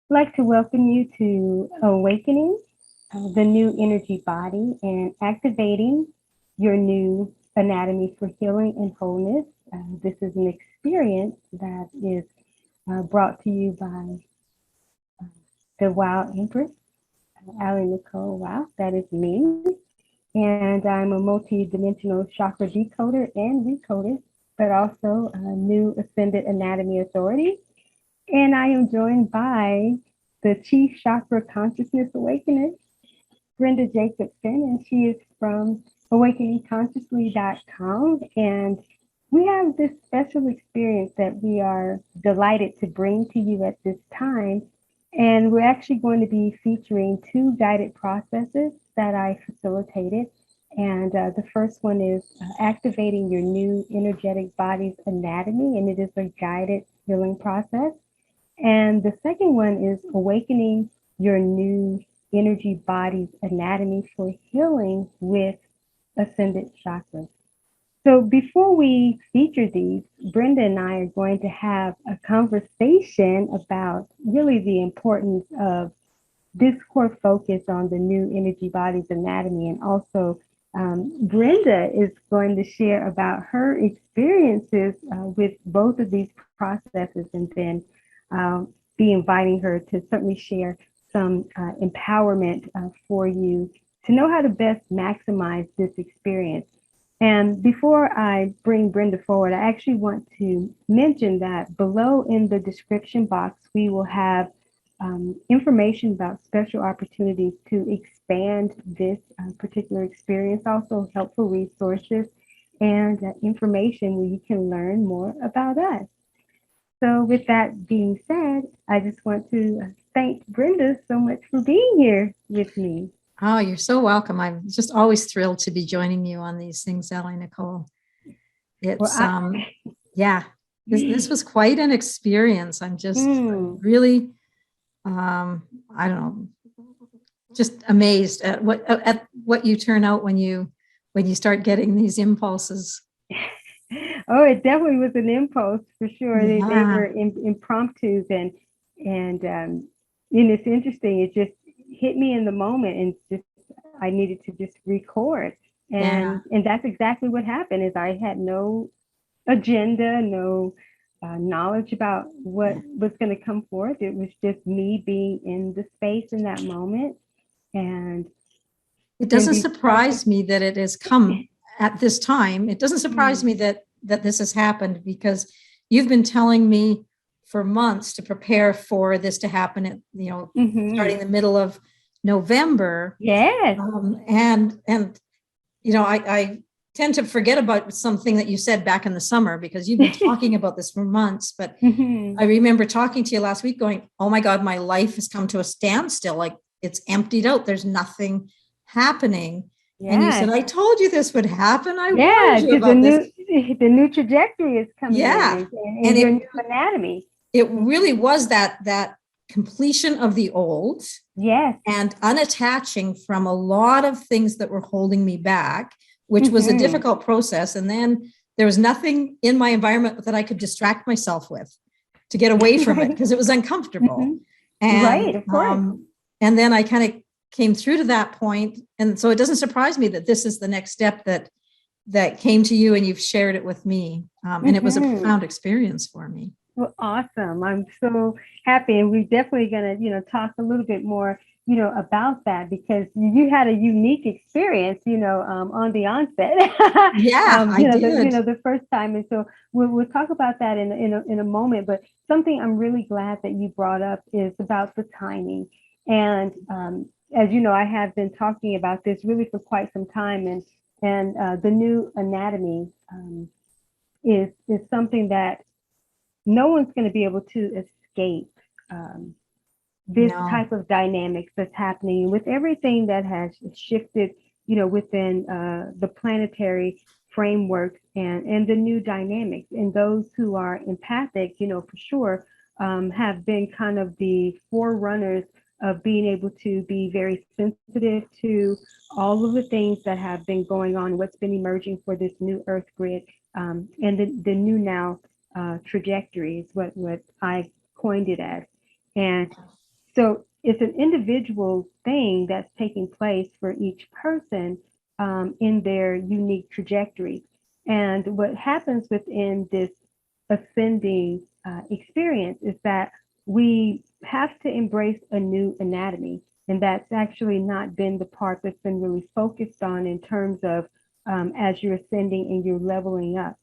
I'd like to welcome you to Awakening the New Energy Body and Activating Your New Anatomy for Healing and Wholeness. This is an experience that is brought to you by the WOW Empress, AliNICOLE WOW. That is me. And I'm a multi-dimensional chakra decoder and recoder, but also a new Ascended Anatomy Authority. And I am joined by the Chief Chakra Consciousness Awakener, Brenda Jacobson, and she is from awakeningconsciously.com. And we have this special experience that we are delighted to bring to you at this time. And we're actually going to be featuring two guided processes that I facilitated. And the first one is activating your new energetic body's anatomy, and it is a guided healing process. And the second one is awakening your new energy body's anatomy for healing with ascended chakras. So before we feature these, Brenda and I are going to have a conversation about really the importance of this core focus on the new energy body's anatomy. And also, Brenda is going to share about her experiences with both of these processes, and then be inviting her to certainly share some empowerment for you to know how to best maximize this experience. And before I bring Brenda forward, I actually want to mention that below in the description box, we will have information about special opportunities to expand this particular experience, also helpful resources and information where you can learn more about us. So with that being said, I just want to thank Brenda so much for being here with me. Oh, you're so welcome. I'm just always thrilled to be joining you on these things, AliNICOLE. It's, yeah, this was quite an experience. I'm just really, I don't know, just amazed at what you turn out when you start getting these impulses. Oh, it definitely was an impulse for sure. Yeah. They were impromptus, and it's interesting. It just hit me in the moment, and just I needed to just record, and that's exactly what happened. Is I had no agenda, no knowledge about what was going to come forth. It was just me being in the space in that moment, and it doesn't surprise me that it has come at this time. It doesn't surprise me that this has happened, because you've been telling me for months to prepare for this to happen at, starting the middle of November. Yes. And I tend to forget about something that you said back in the summer, because you've been talking about this for months. But I remember talking to you last week going, oh my God, my life has come to a standstill. Like, it's emptied out. There's nothing happening. Yes. And you said, I told you this would happen. I warned you about this. The new trajectory is coming. Yeah. And your new anatomy. It really was that completion of the old. Yes. And unattaching from a lot of things that were holding me back, which was a difficult process. And then there was nothing in my environment that I could distract myself with to get away from it, because it was uncomfortable. And, right, of course. And then I kind of came through to that point. And so it doesn't surprise me that this is the next step that came to you, and you've shared it with me. And it was a profound experience for me. Well, awesome. I'm so happy. And we're definitely going to, talk a little bit more, about that, because you had a unique experience, on the onset. Yeah, I did. The first time. And so we'll talk about that in a moment. But something I'm really glad that you brought up is about the timing. And as you know, I have been talking about this really for quite some time, and the new anatomy is something that no one's going to be able to escape this type of dynamics that's happening with everything that has shifted, within the planetary frameworks and the new dynamics. And those who are empathic, for sure, have been kind of the forerunners of being able to be very sensitive to all of the things that have been going on, what's been emerging for this new Earth grid, and the new now trajectory is what I coined it as. And So it's an individual thing that's taking place for each person in their unique trajectory. And what happens within this ascending experience is that we have to embrace a new anatomy. And that's actually not been the part that's been really focused on in terms of as you're ascending and you're leveling up.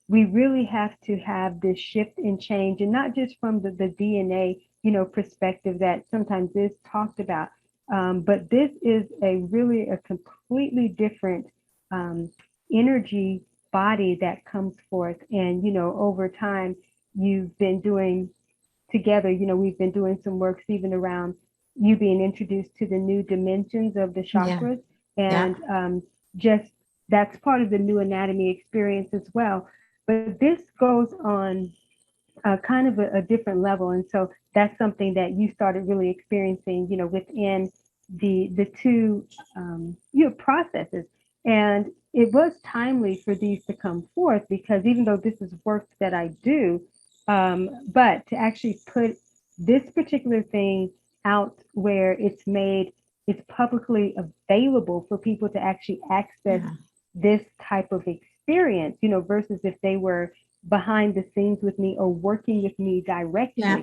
We really have to have this shift and change, and not just from the DNA, perspective that sometimes is talked about, but this is a completely different energy body that comes forth. And over time, you've been doing together, we've been doing some works even around you being introduced to the new dimensions of the Yeah. chakras. Yeah. And just that's part of the new anatomy experience as well. But this goes on kind of a different level. And so that's something that you started really experiencing, within the two processes. And it was timely for these to come forth, because even though this is work that I do, but to actually put this particular thing out where it's publicly available for people to actually access this type of experience, versus if they were behind the scenes with me or working with me directly. Yeah.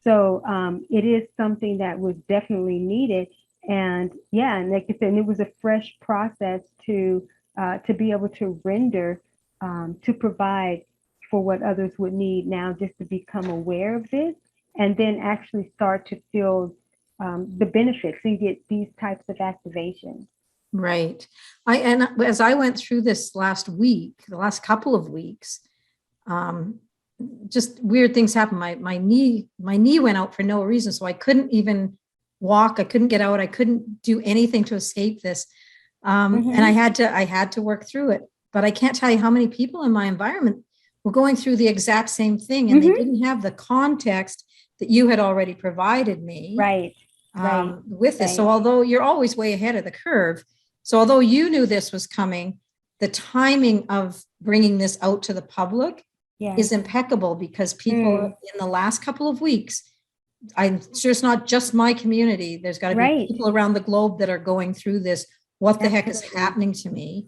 So it is something that was definitely needed. And yeah, and like I said, it was a fresh process to be able to render, to provide for what others would need now, just to become aware of this and then actually start to feel the benefits and get these types of activations. Right. And as I went through this last week, the last couple of weeks, just weird things happened. My knee went out for no reason. So I couldn't even walk. I couldn't get out. I couldn't do anything to escape this. And I had to work through it. But I can't tell you how many people in my environment were going through the exact same thing, and they didn't have the context that you had already provided me. Right. With this. So although you're always way ahead of the curve, so although you knew this was coming, the timing of bringing this out to the public is impeccable, because people in the last couple of weeks, I'm sure it's not just my community. There's got to be people around the globe that are going through this. What the heck is happening to me?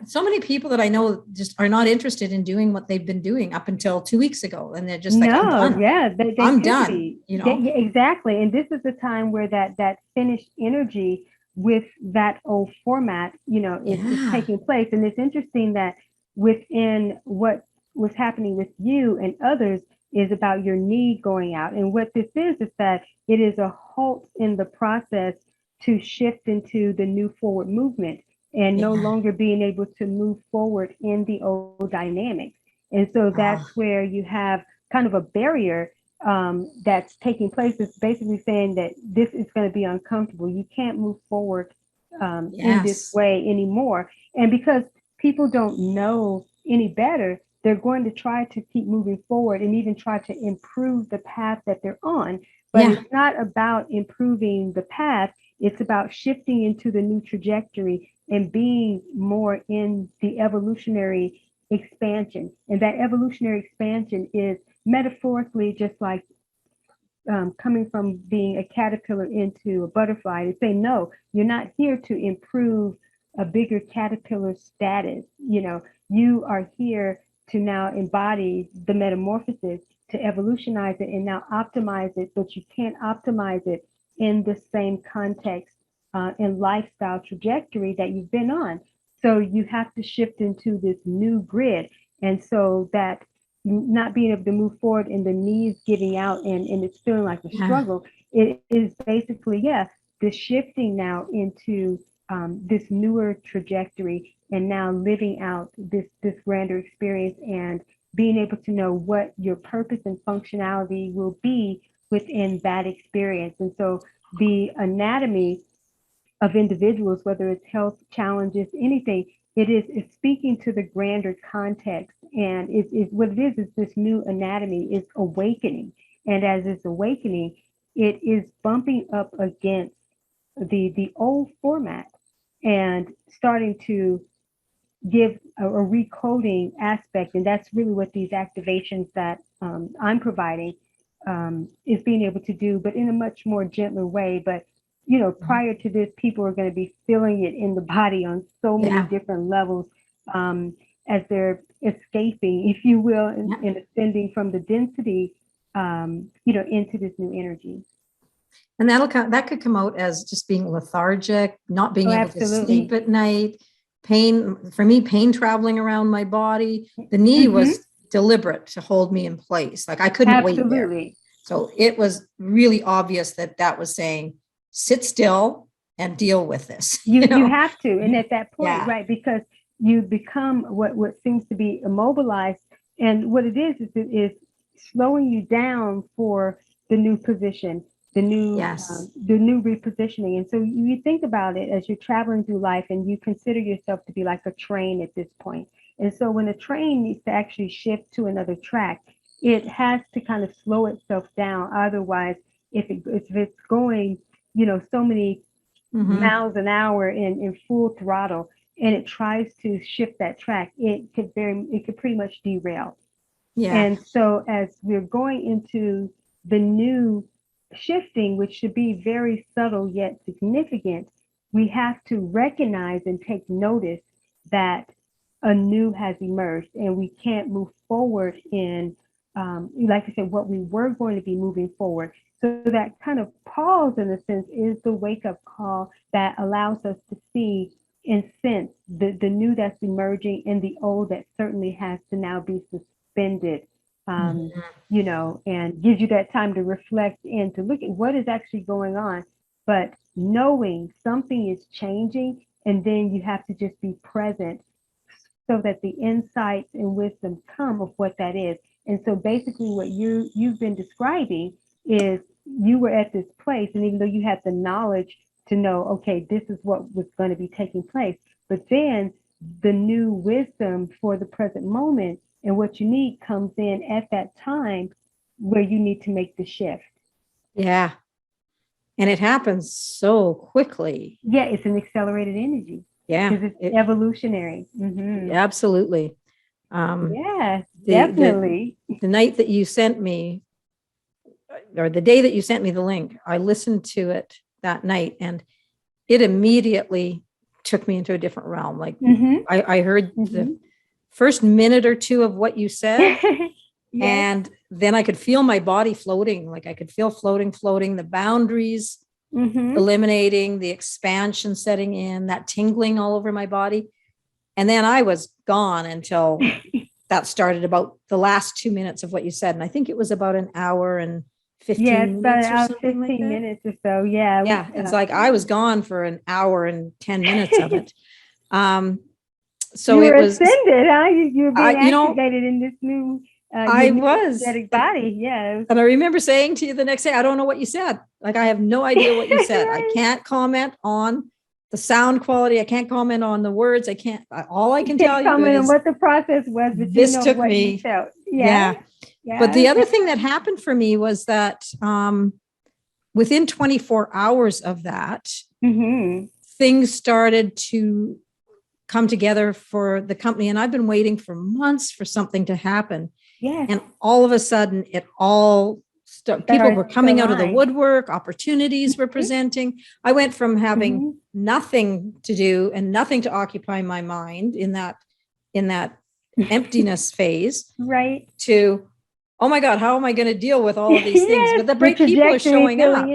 So many people that I know just are not interested in doing what they've been doing up until 2 weeks ago. And they're just like, I'm done. Yeah, I'm done. Exactly. And this is the time where that finished energy with that old format, is taking place. And it's interesting that within what was happening with you and others is about your knee going out. And what this is that it is a halt in the process to shift into the new forward movement, and no longer being able to move forward in the old dynamics. And so that's where you have kind of a barrier that's taking place. It's basically saying that this is going to be uncomfortable. You can't move forward in this way anymore. And because people don't know any better, they're going to try to keep moving forward and even try to improve the path that they're on. But it's not about improving the path. It's about shifting into the new trajectory and being more in the evolutionary expansion. And that evolutionary expansion is metaphorically just like coming from being a caterpillar into a butterfly. To say, no, you're not here to improve a bigger caterpillar status. You are here to now embody the metamorphosis, to evolutionize it and now optimize it, but you can't optimize it in the same context and lifestyle trajectory that you've been on. So you have to shift into this new grid. And so that not being able to move forward and the knees giving out and it's feeling like a struggle, it is basically, the shifting now into this newer trajectory, and now living out this grander experience and being able to know what your purpose and functionality will be within that experience. And so the anatomy of individuals, whether it's health challenges, anything, it's speaking to the grander context. And what it is this new anatomy is awakening. And as it's awakening, it is bumping up against the old format and starting to give a recoding aspect. And that's really what these activations that I'm providing is being able to do, but in a much more gentler way. But, you know, prior to this, people are going to be feeling it in the body on so many different levels, as they're escaping, if you will, and ascending from the density, you know, into this new energy. And that could come out as just being lethargic, not being able to sleep at night, pain, for me, pain traveling around my body. The knee was deliberate to hold me in place. Like I couldn't wait there. So it was really obvious that was saying, sit still and deal with this. You have to. And at that point, right, because you become what seems to be immobilized. And what it is slowing you down for the new position, the new repositioning. And so you think about it as you're traveling through life, and you consider yourself to be like a train at this point. And so when a train needs to actually shift to another track, it has to kind of slow itself down. Otherwise, if it's going, you know, so many miles an hour in full throttle, and it tries to shift that track, it could pretty much derail. And so as we're going into the new shifting, which should be very subtle yet significant, we have to recognize and take notice that a new has emerged, and we can't move forward in, like I said, what we were going to be moving forward. So that kind of pause, in a sense, is the wake-up call that allows us to see and sense the new that's emerging, and the old that certainly has to now be suspended, you know, and gives you that time to reflect and to look at what is actually going on. But knowing something is changing, and then you have to just be present so that the insights and wisdom come of what that is. And so basically what you've been describing is you were at this place, and even though you had the knowledge to know, okay, this is what was going to be taking place, but then the new wisdom for the present moment and what you need comes in at that time where you need to make the shift. Yeah. And it happens so quickly. Yeah, it's an accelerated energy. Yeah. Because it's evolutionary. Absolutely. Yeah, definitely. The night that you sent me, or the day that you sent me the link, I listened to it that night, and it immediately took me into a different realm. Like I heard the first minute or two of what you said, and then I could feel my body floating. Like I could feel floating, the boundaries eliminating, the expansion setting in, that tingling all over my body. And then I was gone until that started about the last 2 minutes of what you said. And I think it was about an hour and 15 minutes or something 15 like that. minutes or so. Yeah. Yeah. It's like I was gone for an hour and 10 minutes of it. So you it were was ascended, huh? You were being you know, activated in this new I was energetic body. Yeah. And I remember saying to you the next day, I don't know what you said. Like, I have no idea what you said. I can't comment on the sound quality. I can't comment on the words. All I can tell you comment is on what the process was, but this you know took what me. you felt. Yeah. But the other thing that happened for me was that within 24 hours of that, things started to come together for the company. And I've been waiting for months for something to happen. Yes. And all of a sudden, it all people were coming out of the woodwork, opportunities were presenting. I went from having nothing to do and nothing to occupy my mind in that emptiness phase, right, to, oh my God, how am I going to deal with all of these things? But the right people are showing up.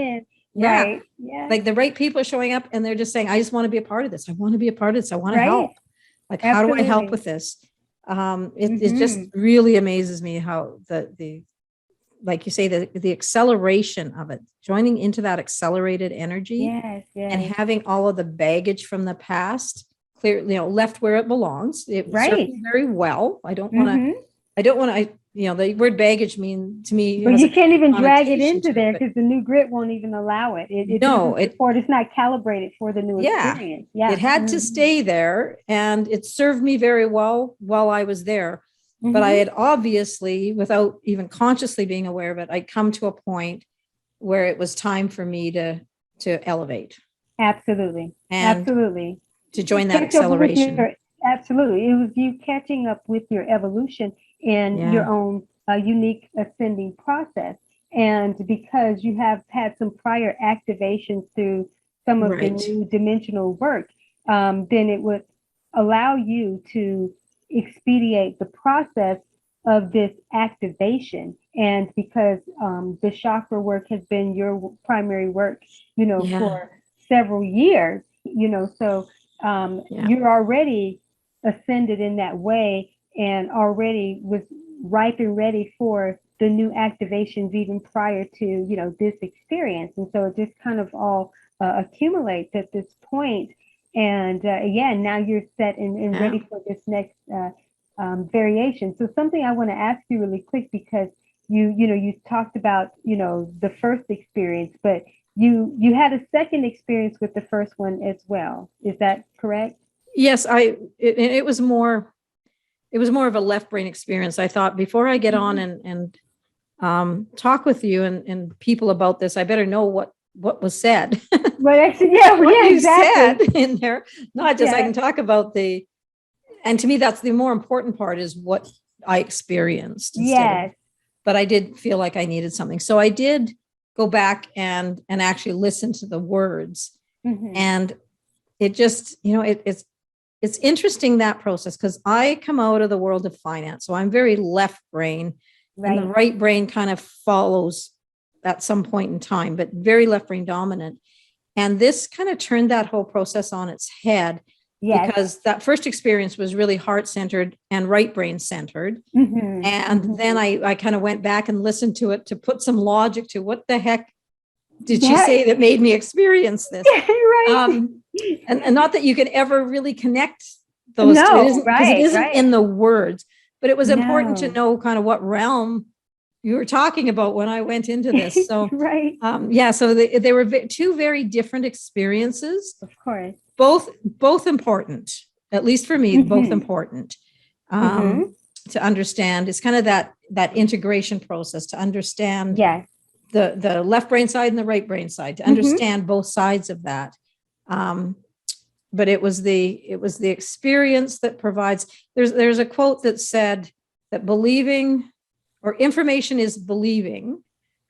Right. Yeah. Like the right people are showing up, and they're just saying, I just want to be a part of this. I want to be a part of this. I want to help. Like, how do I help with this? It just really amazes me how the like you say, the acceleration of it, joining into that accelerated energy, and having all of the baggage from the past clearly, left where it belongs. It served me very well. I don't want to, the word baggage mean to me. But you can't even drag it into there, because the new grit won't even allow it. It's not calibrated for the new experience. Yeah. It had to stay there, and it served me very well while I was there. But I had obviously, without even consciously being aware of it, I'd come to a point where it was time for me to elevate. Absolutely. And absolutely. To join that acceleration. Absolutely. It was you catching up with your evolution in your own unique ascending process. And because you have had some prior activations through some of the Right. new dimensional work, then it would allow you to expedite the process of this activation. And because the chakra work has been your primary work, Yeah. for several years, so Yeah. you're already ascended in that way and already was ripe and ready for the new activations even prior to this experience. And so it just kind of all accumulates at this point. And yeah, now you're set and Yeah. ready for this next variation. So something I want to ask you really quick, because you talked about the first experience, but you had a second experience with the first one as well. Is that correct? Yes, it was more of a left brain experience. I thought before I get on and talk with you and people about this, I better know what was said. But actually, yeah, What yeah, you exactly. said in there, not just I Yeah. can talk about and to me, that's the more important part, is what I experienced Yes. but I did feel like I needed something. So I did go back and actually listen to the words. Mm-hmm. And it just, it's interesting, that process, because I come out of the world of finance. So I'm very left brain, and the Right. right brain kind of follows at some point in time, but very left brain dominant. And this kind of turned that whole process on its head, Yes. because that first experience was really heart centered and right brain centered. Mm-hmm. And then I kind of went back and listened to it to put some logic to what the heck did she Yeah. say that made me experience this? Right. And not that you can ever really connect those two. It No, isn't, because it right, isn't right. in the words, but it was important to No. know kind of what realm you were talking about when I went into this. So, Right. yeah, so they were two very different experiences, Of course. both important, at least for me, both Mm-hmm. important. Mm-hmm. To understand, it's kind of that integration process, to understand Yes. the left brain side and the right brain side, to Mm-hmm. understand both sides of that. But it was the experience that provides. There's a quote that said that believing or information is believing,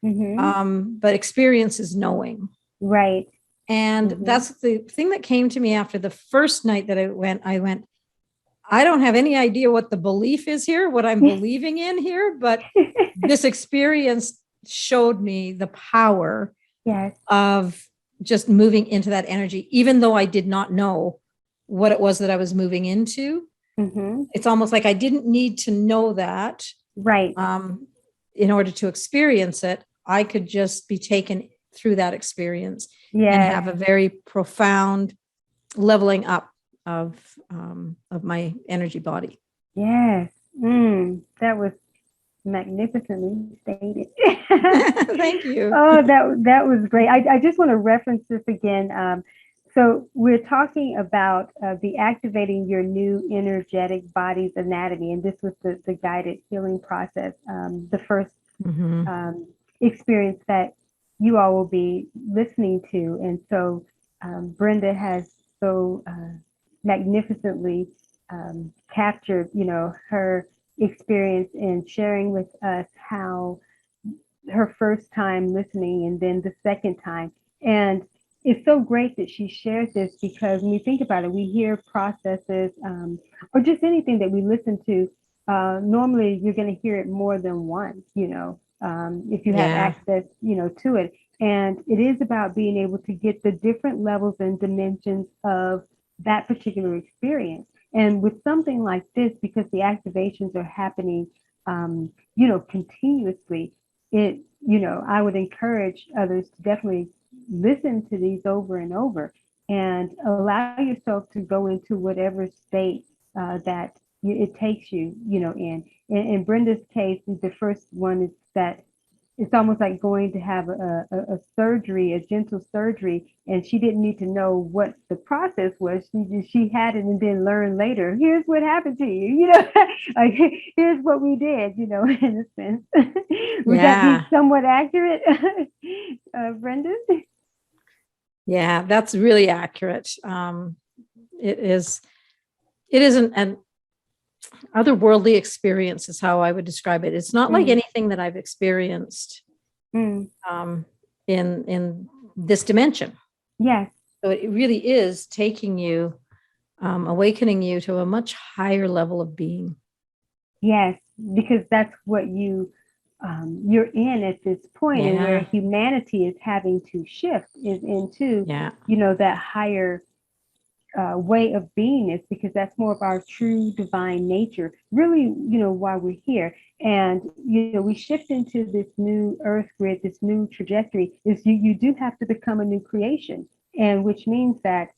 Mm-hmm. but experience is knowing. Right. And Mm-hmm. that's the thing that came to me after the first night that I went, I don't have any idea what the belief is here, what I'm believing in here, but this experience showed me the power Yes. of just moving into that energy, even though I did not know what it was that I was moving into. Mm-hmm. It's almost like I didn't need to know that. Right. In order to experience it. I could just be taken through that experience and Yes. have a very profound leveling up of my energy body. Yes. That was magnificently stated. Thank you. Oh, that was great. I just want to reference this again. So we're talking about the activating your new energetic body's anatomy, and this was the guided healing process, the first experience that you all will be listening to. And so Brenda has so magnificently captured, her experience in sharing with us how her first time listening and then the second time. And it's so great that she shared this, because when you think about it, we hear processes or just anything that we listen to. Normally, you're going to hear it more than once, if you have access, to it. And it is about being able to get the different levels and dimensions of that particular experience. And with something like this, because the activations are happening, continuously, I would encourage others to definitely listen to these over and over and allow yourself to go into whatever state that it takes you, in Brenda's case, the first one is that it's almost like going to have a surgery, a gentle surgery, and she didn't need to know what the process was. She had it and then learned later. Here's what happened to you, like here's what we did, in a sense. Would that be somewhat accurate, Brenda? Yeah, that's really accurate. It is an otherworldly experience is how I would describe it. It's not like anything that I've experienced in this dimension. Yes. So it really is taking you, awakening you to a much higher level of being. Yes, because that's what you're in at this point, and where humanity is having to shift is into, that higher way of beingness, because that's more of our true divine nature, really, why we're here. And, we shift into this new earth grid, this new trajectory, is you do have to become a new creation. And which means that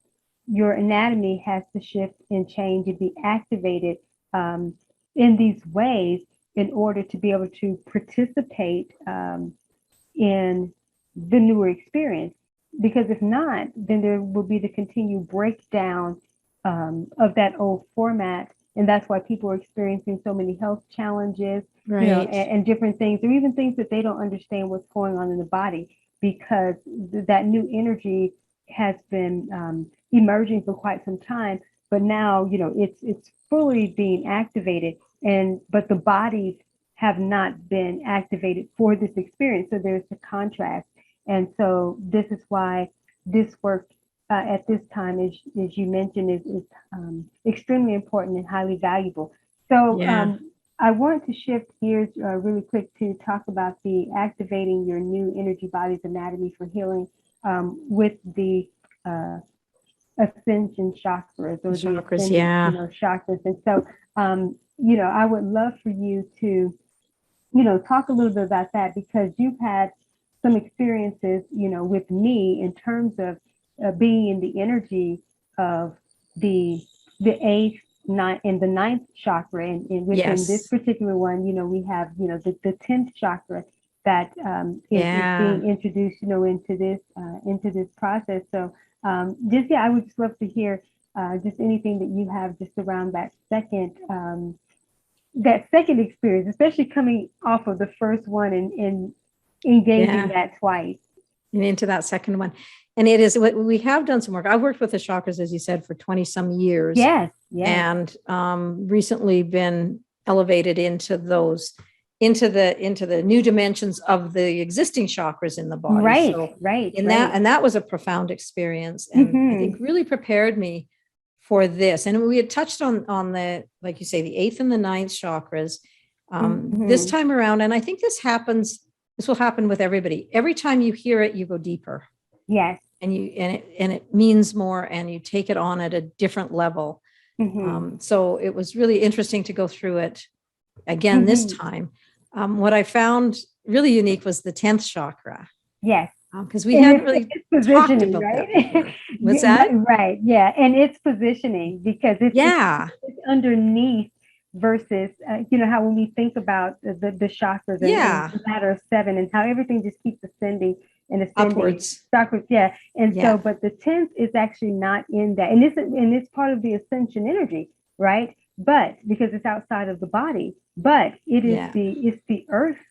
your anatomy has to shift and change and be activated in these ways in order to be able to participate in the newer experience. Because if not, then there will be the continued breakdown of that old format. And that's why people are experiencing so many health challenges, and different things, or even things that they don't understand what's going on in the body, because that new energy has been emerging for quite some time. But now, it's fully being activated, but the bodies have not been activated for this experience. So there's the contrast. And so this is why this work at this time, as you mentioned, is extremely important and highly valuable. So I want to shift gears really quick to talk about the activating your new energy body's anatomy for healing with the ascension chakras, or the chakras, chakras. And so, I would love for you to, talk a little bit about that, because you've had some experiences, with me in terms of being in the energy of the eighth, ninth, and the ninth chakra, and within this particular one, we have, the 10th chakra that is being introduced, into this process. So I would just love to hear just anything that you have just around that second experience, especially coming off of the first one and engaging that twice. And into that second one. And it is what we have done some work. I've worked with the chakras, as you said, for 20 some years. Yes. And recently been elevated into those, into the new dimensions of the existing chakras in the body. That was a profound experience, and I think really prepared me for this. And we had touched on the, like you say, the 8th and the 9th chakras this time around. And I think this will happen with everybody. Every time you hear it, you go deeper. Yes. And it means more, and you take it on at a different level. So it was really interesting to go through it again this time. What I found really unique was the 10th chakra. Yes. Because we hadn't really talked about that before. What's that? Right. Yeah. And it's positioning, because it's underneath versus, how when we think about the chakras and the matter of 7, and how everything just keeps ascending and ascending upwards. Chakras, So, but the 10th is actually not in that, and it's part of the ascension energy, right? But because it's outside of the body, but it is it's the earth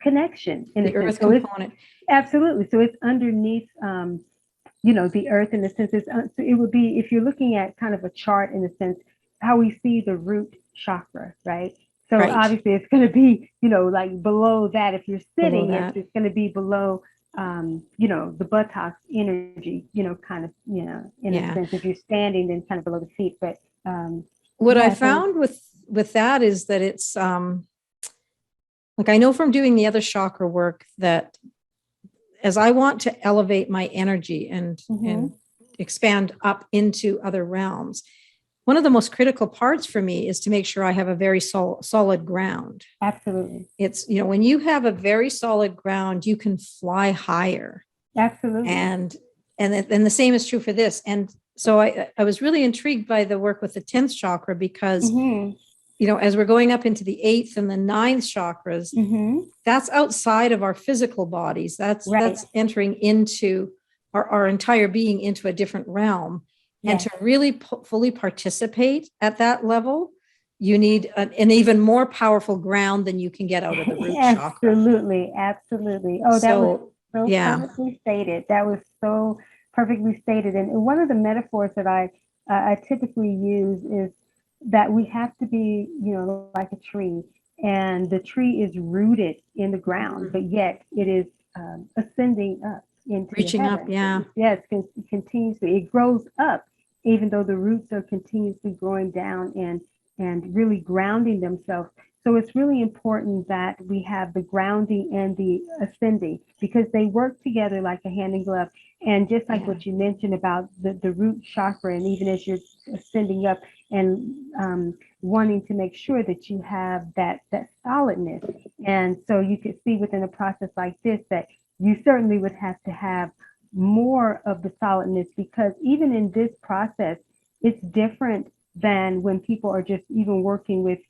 connection in the earth component. Absolutely. So it's underneath, the earth, in the sense. So it would be, if you're looking at kind of a chart, in a sense, how we see the root chakra, right? So obviously it's going to be, like below that. If you're sitting, it's going to be below, the buttocks energy, kind of, in a sense. If you're standing, then kind of below the feet. But what I found with that is that it's like, I know from doing the other chakra work that as I want to elevate my energy and expand up into other realms, one of the most critical parts for me is to make sure I have a very solid ground. Absolutely. It's, when you have a very solid ground, you can fly higher. Absolutely. And the same is true for this. And so I was really intrigued by the work with the 10th chakra, because, as we're going up into the 8th and the 9th chakras, that's outside of our physical bodies. That's entering into our entire being, into a different realm. And to really fully participate at that level, you need an even more powerful ground than you can get out of the root chakra. Absolutely. Oh, that was so perfectly stated. That was so perfectly stated. And one of the metaphors that I typically use is that we have to be, like a tree, and the tree is rooted in the ground, but yet it is ascending up into the Reaching up, heavens. yeah. Yes, continuously. It grows up, even though the roots are continuously growing down and really grounding themselves. So it's really important that we have the grounding and the ascending, because they work together like a hand in glove. And just like what you mentioned about the root chakra, and even as you're ascending up and wanting to make sure that you have that solidness. And so you could see within a process like this that you certainly would have to have more of the solidness, because even in this process, it's different than when people are just even working with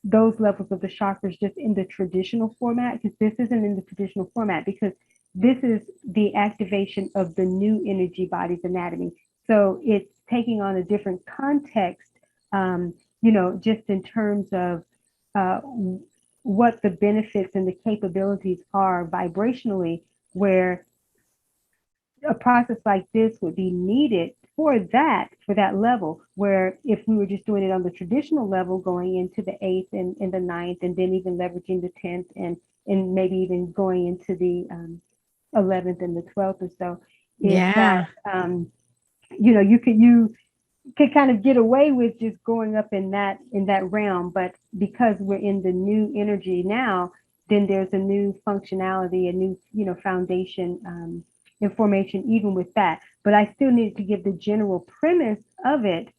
those levels of the chakras just in the traditional format, because this isn't in the traditional format, because this is the activation of the new energy body's anatomy. So it's taking on a different context, just in terms of what the benefits and the capabilities are vibrationally, where a process like this would be needed for that level, where if we were just doing it on the traditional level, going into the 8th and the 9th, and then even leveraging the 10th and maybe even going into the 11th and the 12th or so, is that you could kind of get away with just going up in that realm. But because we're in the new energy now, then there's a new functionality, a new foundation information even with that. But I still needed to give the general premise of it,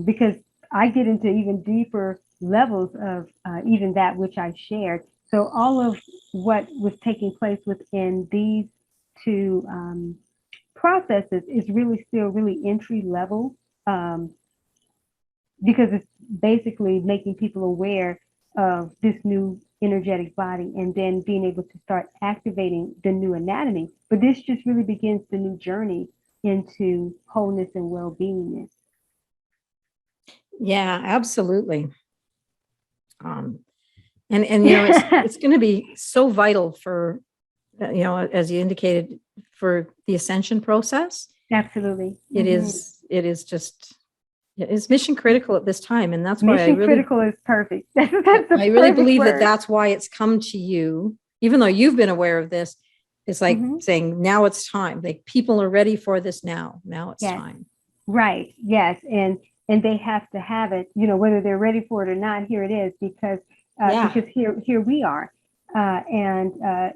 because I get into even deeper levels of even that which I shared. So all of what was taking place within these two processes is really still really entry level, because it's basically making people aware of this new energetic body and then being able to start activating the new anatomy. But this just really begins the new journey into wholeness and well-beingness. Yeah, absolutely. And it's going to be so vital for, as you indicated, for the ascension process. Absolutely. It is just, it's mission critical at this time. And that's why mission critical is perfect. I really believe that that's why it's come to you, even though you've been aware of this. It's like saying, now it's time. Like, people are ready for this now. Now it's time. Right. Yes. And they have to have it, whether they're ready for it or not. Here it is, because here we are. And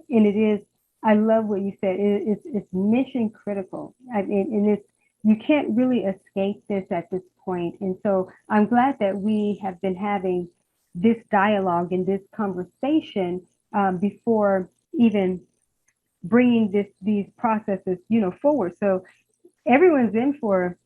it is, I love what you said. It's mission critical. And it's, you can't really escape this at this point. And so I'm glad that we have been having this dialogue and this conversation before even bringing these processes, forward. So everyone's in for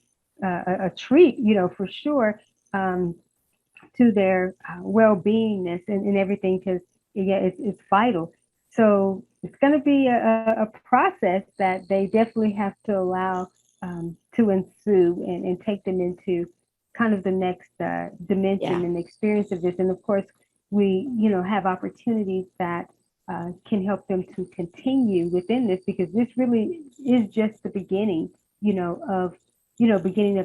a treat, for sure, to their well-beingness and everything, because it's vital. So it's going to be a process that they definitely have to allow to ensue and take them into kind of the next dimension and experience of this. And of course, we have opportunities that can help them to continue within this, because this really is just the beginning, of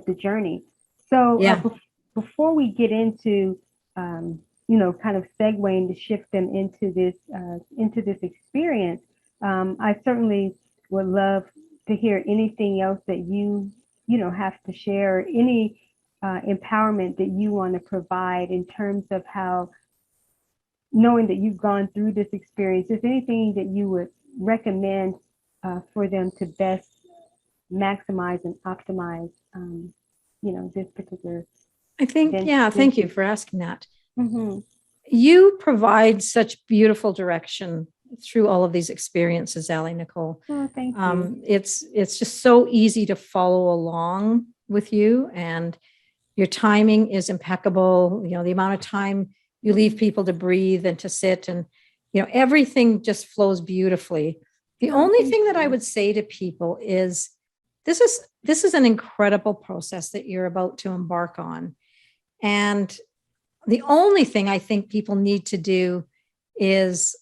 the journey. So before we get into kind of segueing to shift them into this experience, I certainly would love to hear anything else that you have to share, any empowerment that you want to provide in terms of how, knowing that you've gone through this experience, is anything that you would recommend for them to best maximize and optimize, this particular. I think, thank you for asking that. You provide such beautiful direction through all of these experiences, AliNICOLE. Oh, thank you. It's just so easy to follow along with you, and your timing is impeccable. The amount of time you leave people to breathe and to sit, and everything just flows beautifully. The only thing that I would say to people is this is an incredible process that you're about to embark on. And the only thing I think people need to do is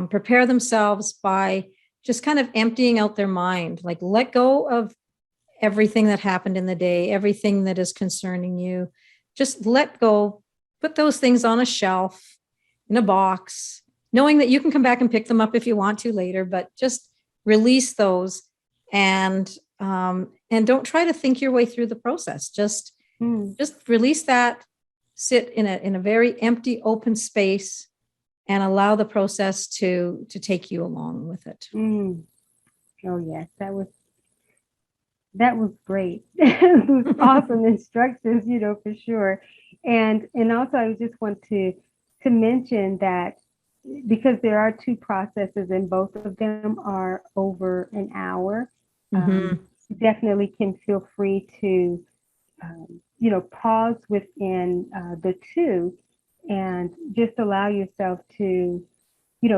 prepare themselves by just kind of emptying out their mind, like let go of everything that happened in the day, everything that is concerning you. Just let go, put those things on a shelf, in a box, knowing that you can come back and pick them up if you want to later, but just release those and don't try to think your way through the process. Just release that, sit in a very empty, open space and allow the process to take you along with it. Oh yes, that was great. It was awesome instructions, for sure. And also I just want to mention that because there are two processes and both of them are over an hour, you definitely can feel free to pause within the two and just allow yourself to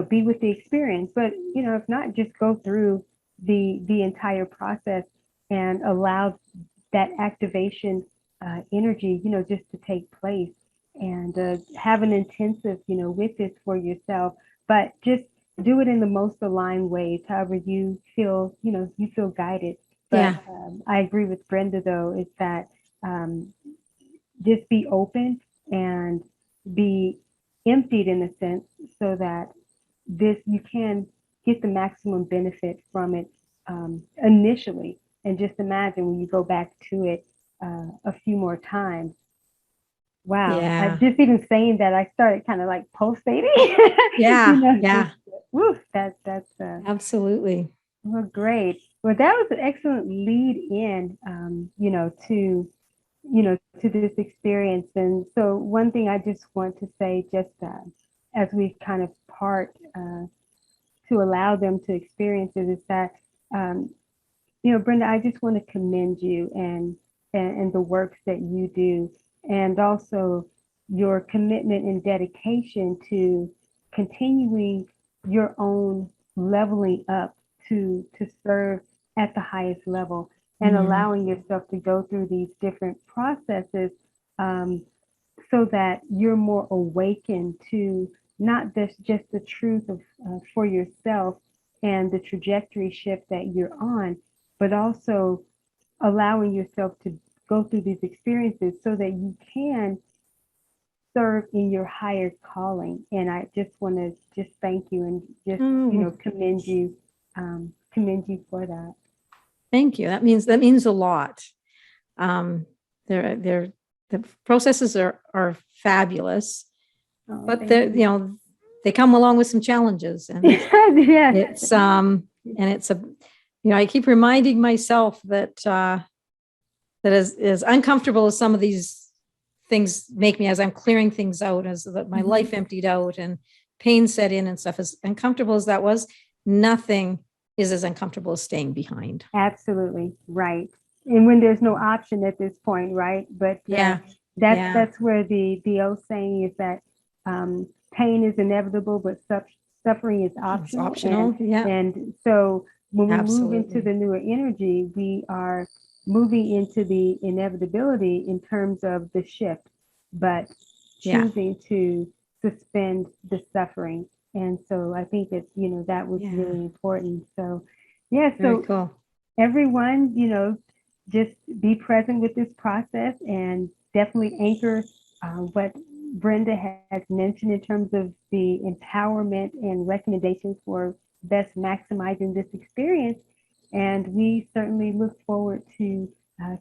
be with the experience. But if not, just go through the entire process and allow that activation energy just to take place, and have an intensive with this for yourself, but just do it in the most aligned ways, however you feel you feel guided. But I agree with Brenda, though, is that just be open and be emptied in a sense, so that you can get the maximum benefit from it initially. And just imagine when you go back to it a few more times. Wow. Yeah. Just even saying that, I started kind of like pulsating. Yeah. That's absolutely. Well, great. Well, that was an excellent lead in, to this experience. And so one thing I just want to say, just as we kind of part to allow them to experience it, is that, Brenda, I just want to commend you and the works that you do, and also your commitment and dedication to continuing your own leveling up to serve at the highest level, and allowing yourself to go through these different processes, so that you're more awakened to not just the truth of for yourself and the trajectory shift that you're on, but also allowing yourself to go through these experiences so that you can serve in your higher calling. And I just want to just thank you and just commend you for that. Thank you. That means a lot. The processes are fabulous, but they come along with some challenges, and it's I keep reminding myself that as uncomfortable as some of these things make me, as I'm clearing things out, as that my life emptied out and pain set in and stuff, as uncomfortable as that was, nothing is as uncomfortable as staying behind. Absolutely right. And when there's no option at this point, right? But that's where the old saying is that pain is inevitable, but suffering is optional. It's optional. And so when we move into the newer energy, we are moving into the inevitability in terms of the shift, but choosing to suspend the suffering. And so I think that, that was really important. So, so cool. Everyone, just be present with this process, and definitely anchor what Brenda has mentioned in terms of the empowerment and recommendations for best maximizing this experience. And we certainly look forward to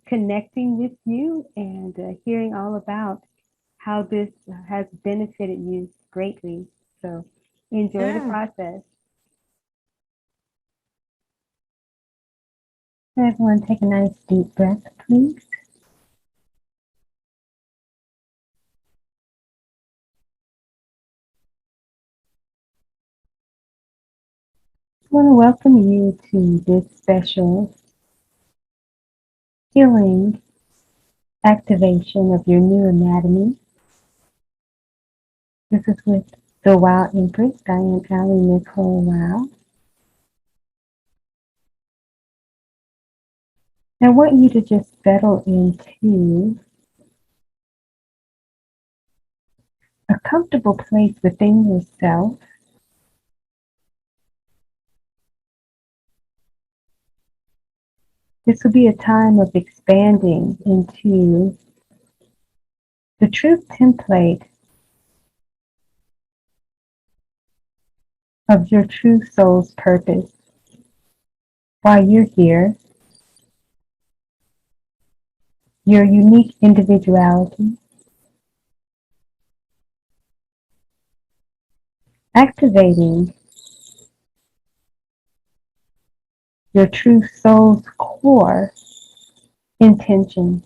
connecting with you and hearing all about how this has benefited you greatly. So enjoy the process. Everyone take a nice deep breath, please. I want to welcome you to this special healing activation of your new anatomy. This is with the WOW Empress. I am AliNICOLE WOW. I want you to just settle into a comfortable place within yourself. This will be a time of expanding into the truth template of your true soul's purpose. While you're here, your unique individuality, activating your true soul's core intention.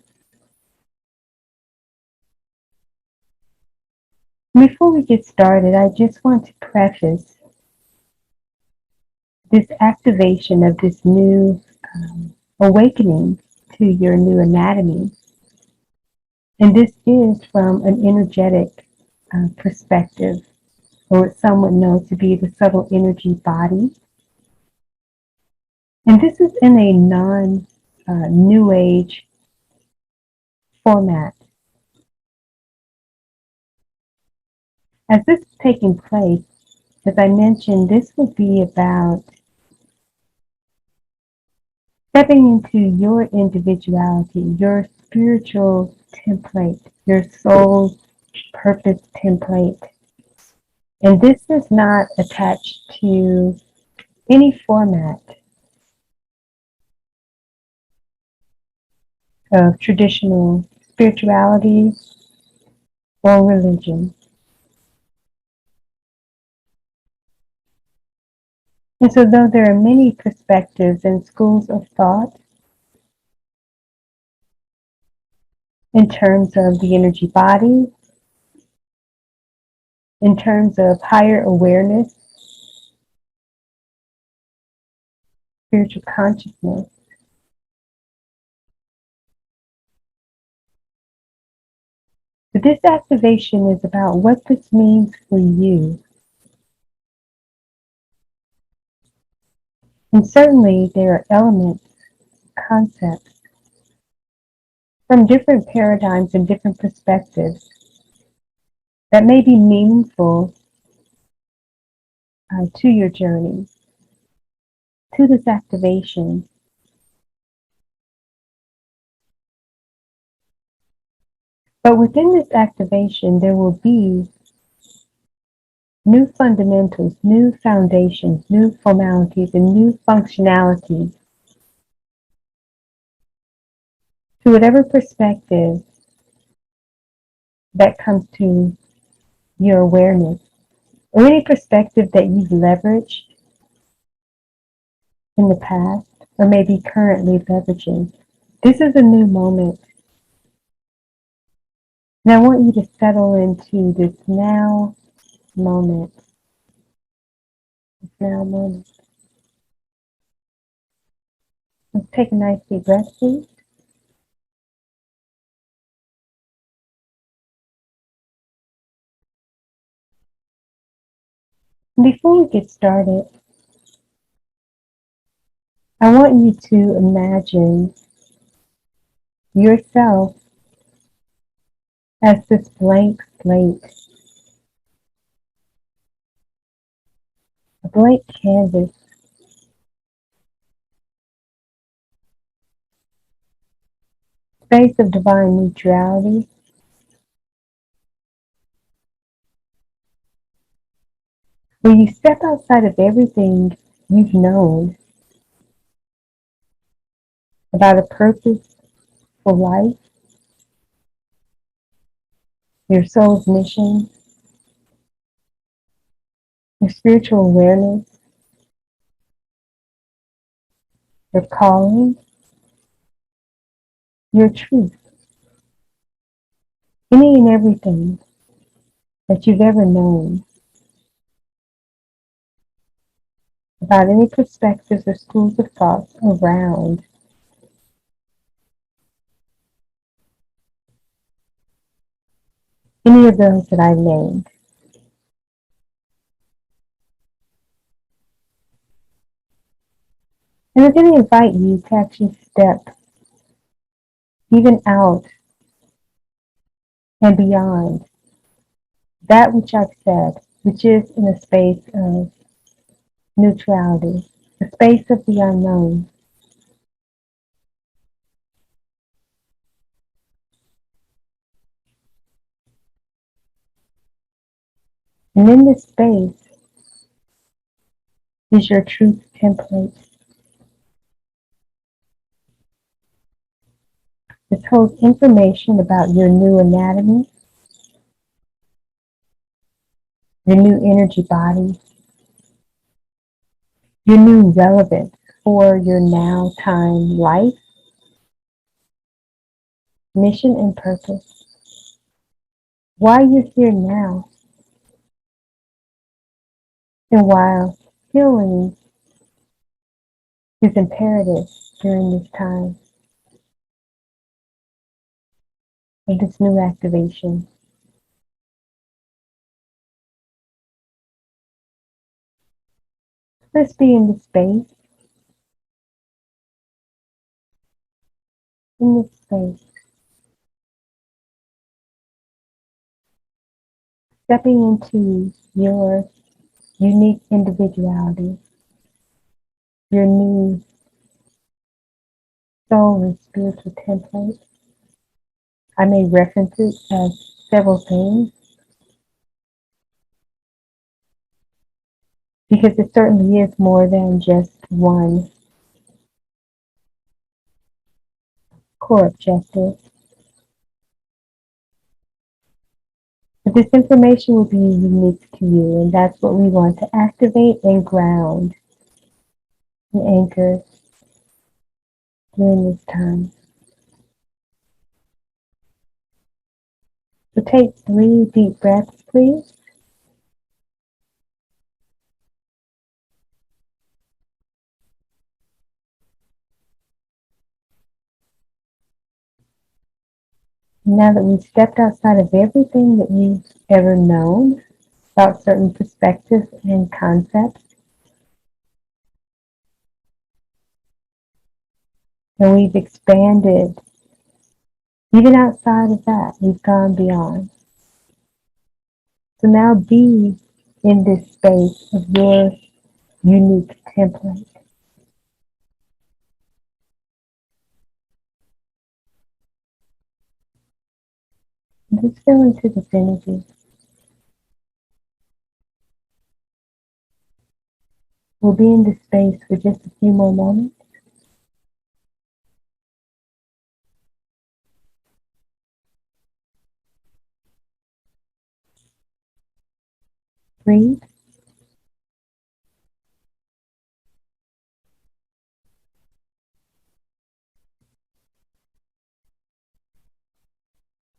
Before we get started, I just want to preface this activation of this new awakening to your new anatomy. And this is from an energetic perspective, or what some would know to be the subtle energy body. And this is in a non-New Age format. As this is taking place, as I mentioned, this will be about stepping into your individuality, your spiritual template, your soul's purpose template. And this is not attached to any format of traditional spirituality or religion. And so though there are many perspectives and schools of thought in terms of the energy body, in terms of higher awareness, spiritual consciousness, but this activation is about what this means for you. And certainly there are elements, concepts from different paradigms and different perspectives that may be meaningful to your journey, to this activation. But within this activation, there will be new fundamentals, new foundations, new formalities, and new functionalities to whatever perspective that comes to your awareness, or any perspective that you've leveraged in the past, or maybe currently leveraging. This is a new moment. And I want you to settle into this now moment. This now moment. Let's take a nice deep breath, please. Before we get started, I want you to imagine yourself as this blank slate, a blank canvas, space of divine neutrality, where you step outside of everything you've known about a purpose for life, your soul's mission, your spiritual awareness, your calling, your truth, any and everything that you've ever known about any perspectives or schools of thought around any of those that I named. And I'm going to invite you to actually step even out and beyond that which I've said, which is in a space of neutrality, a space of the unknown. And in this space, is your truth template. This holds information about your new anatomy, your new energy body, your new relevance for your now time life, mission and purpose. Why you're here now, and while healing is imperative during this time of this new activation. Let's be in this space, stepping into your unique individuality, your new soul and spiritual template. I may reference it as several things because it certainly is more than just one core objective. But this information will be unique to you, and that's what we want to activate and ground and anchor during this time. So take 3 deep breaths, please. Now that we've stepped outside of everything that you've ever known about certain perspectives and concepts, and we've expanded, even outside of that, we've gone beyond. So now be in this space of your unique template. And just feel into this energy. We'll be in this space for just a few more moments. Breathe.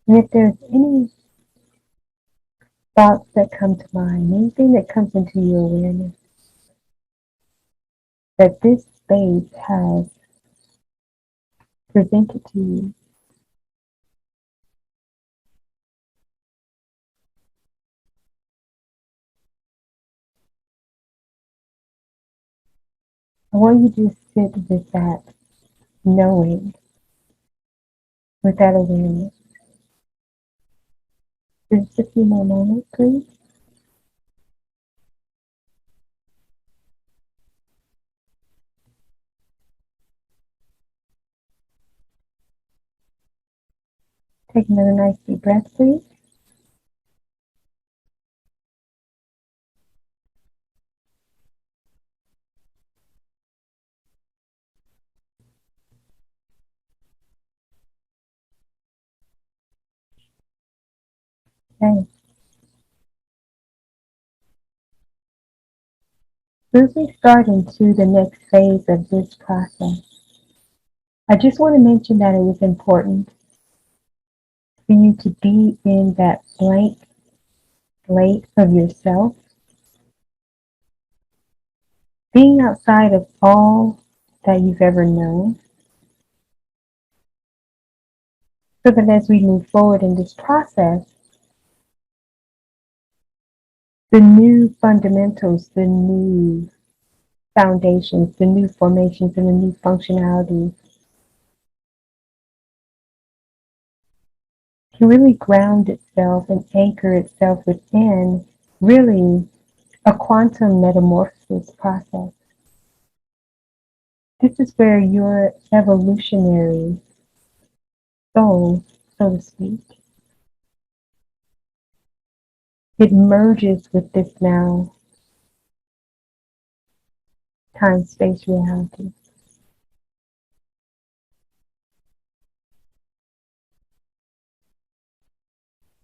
And if there's any thoughts that come to mind, anything that comes into your awareness that this space has presented to you, I want you to just sit with that knowing, with that awareness. Just a few more moments, please. Take another nice deep breath, please. Okay. As we start into the next phase of this process, I just want to mention that it is important for you to be in that blank slate of yourself, being outside of all that you've ever known, so that as we move forward in this process, the new fundamentals, the new foundations, the new formations, and the new functionalities can really ground itself and anchor itself within really a quantum metamorphosis process. This is where your evolutionary soul, so to speak, it merges with this now time-space reality.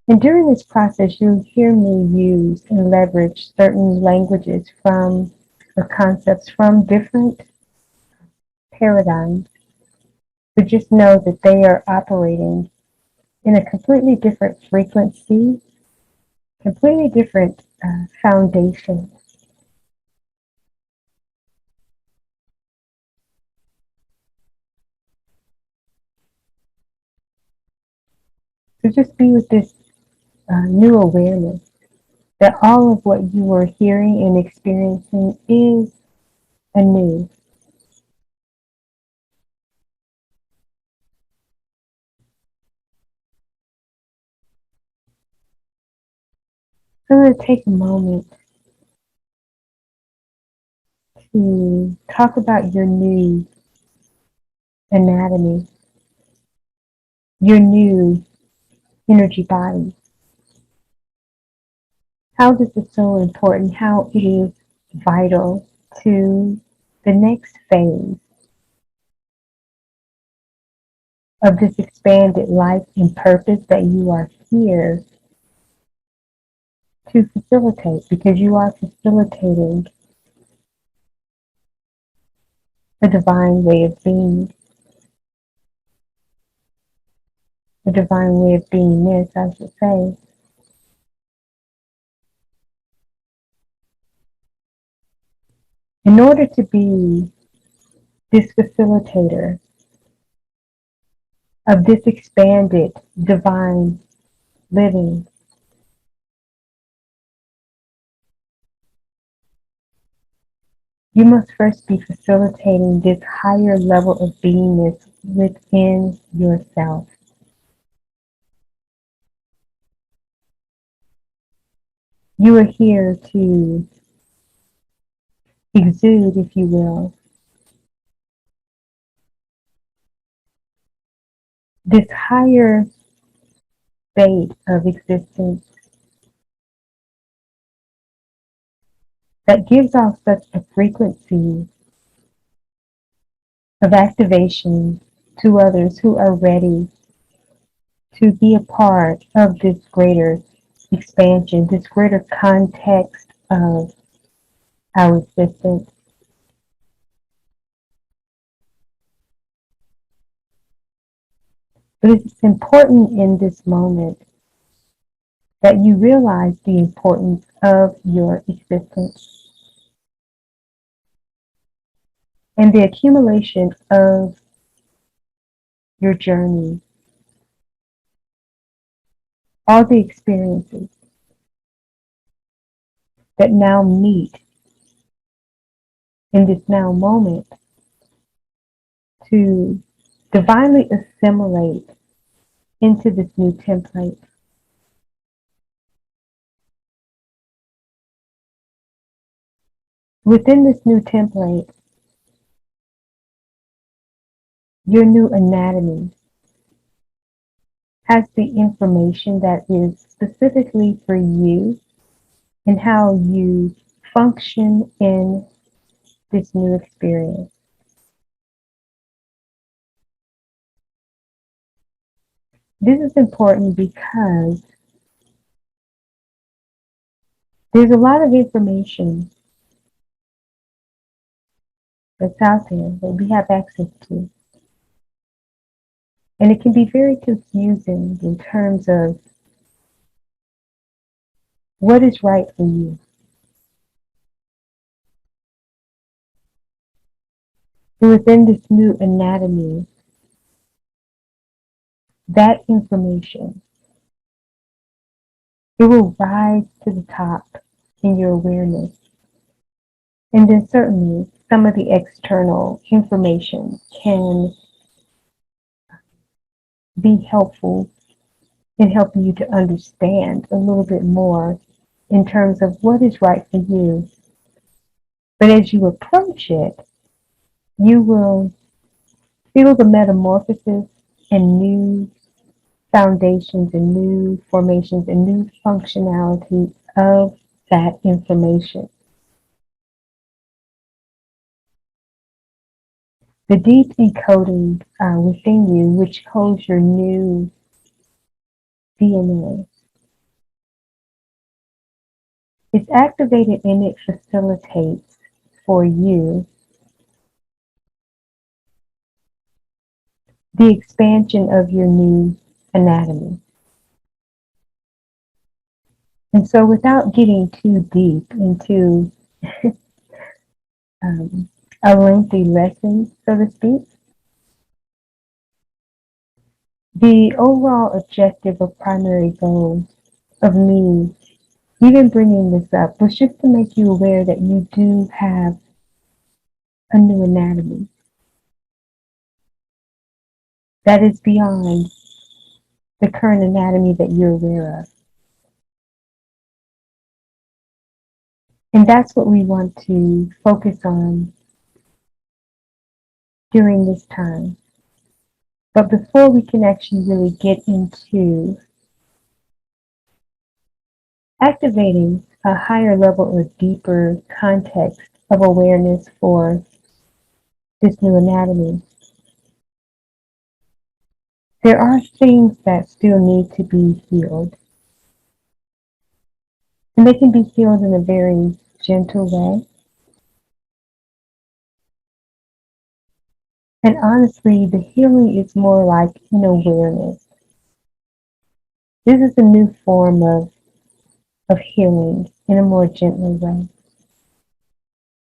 And during this process, you'll hear me use and leverage certain languages from or concepts from different paradigms. But just know that they are operating in a completely different frequency, completely different foundation. So just be with this new awareness that all of what you are hearing and experiencing is anew. So I'm going to take a moment to talk about your new anatomy, your new energy body. How this is so important, how it is vital to the next phase of this expanded life and purpose that you are here to facilitate, because you are facilitating a divine way of being, a divine way of beingness, I should say. In order to be this facilitator of this expanded divine living, you must first be facilitating this higher level of beingness within yourself. You are here to exude, if you will, this higher state of existence that gives off such a frequency of activation to others who are ready to be a part of this greater expansion, this greater context of our existence. But it's important in this moment that you realize the importance of your existence and the accumulation of your journey, all the experiences that now meet in this now moment to divinely assimilate into this new template. Within this new template, your new anatomy has the information that is specifically for you and how you function in this new experience. This is important because there's a lot of information that's out there that we have access to. And it can be very confusing in terms of what is right for you. So within this new anatomy, that information, it will rise to the top in your awareness. And then certainly some of the external information can be helpful in helping you to understand a little bit more in terms of what is right for you. But as you approach it, you will feel the metamorphosis and new foundations and new formations and new functionality of that information. the deep encoding within you, which holds your new DNA, it's activated and it facilitates for you the expansion of your new anatomy. And so without getting too deep into a lengthy lesson, so to speak, the overall objective or primary goal of me even bringing this up was just to make you aware that you do have a new anatomy that is beyond the current anatomy that you're aware of. And that's what we want to focus on during this time. But before we can actually really get into activating a higher level or deeper context of awareness for this new anatomy, there are things that still need to be healed. And they can be healed in a very gentle way. And honestly, the healing is more like an awareness. This is a new form of healing in a more gentle way.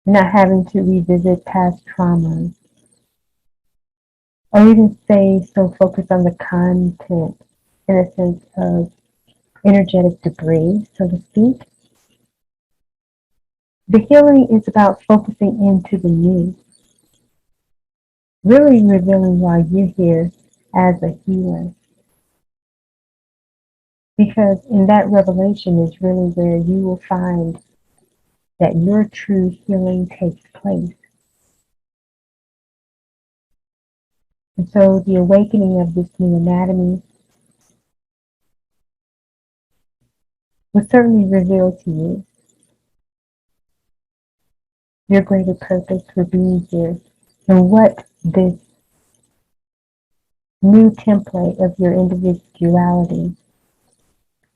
Not having to revisit past traumas or even stay so focused on the content in a sense of energetic debris, so to speak. The healing is about focusing into the new, really revealing why you're here as a healer. Because in that revelation is really where you will find that your true healing takes place. And so the awakening of this new anatomy will certainly reveal to you your greater purpose for being here and what this new template of your individuality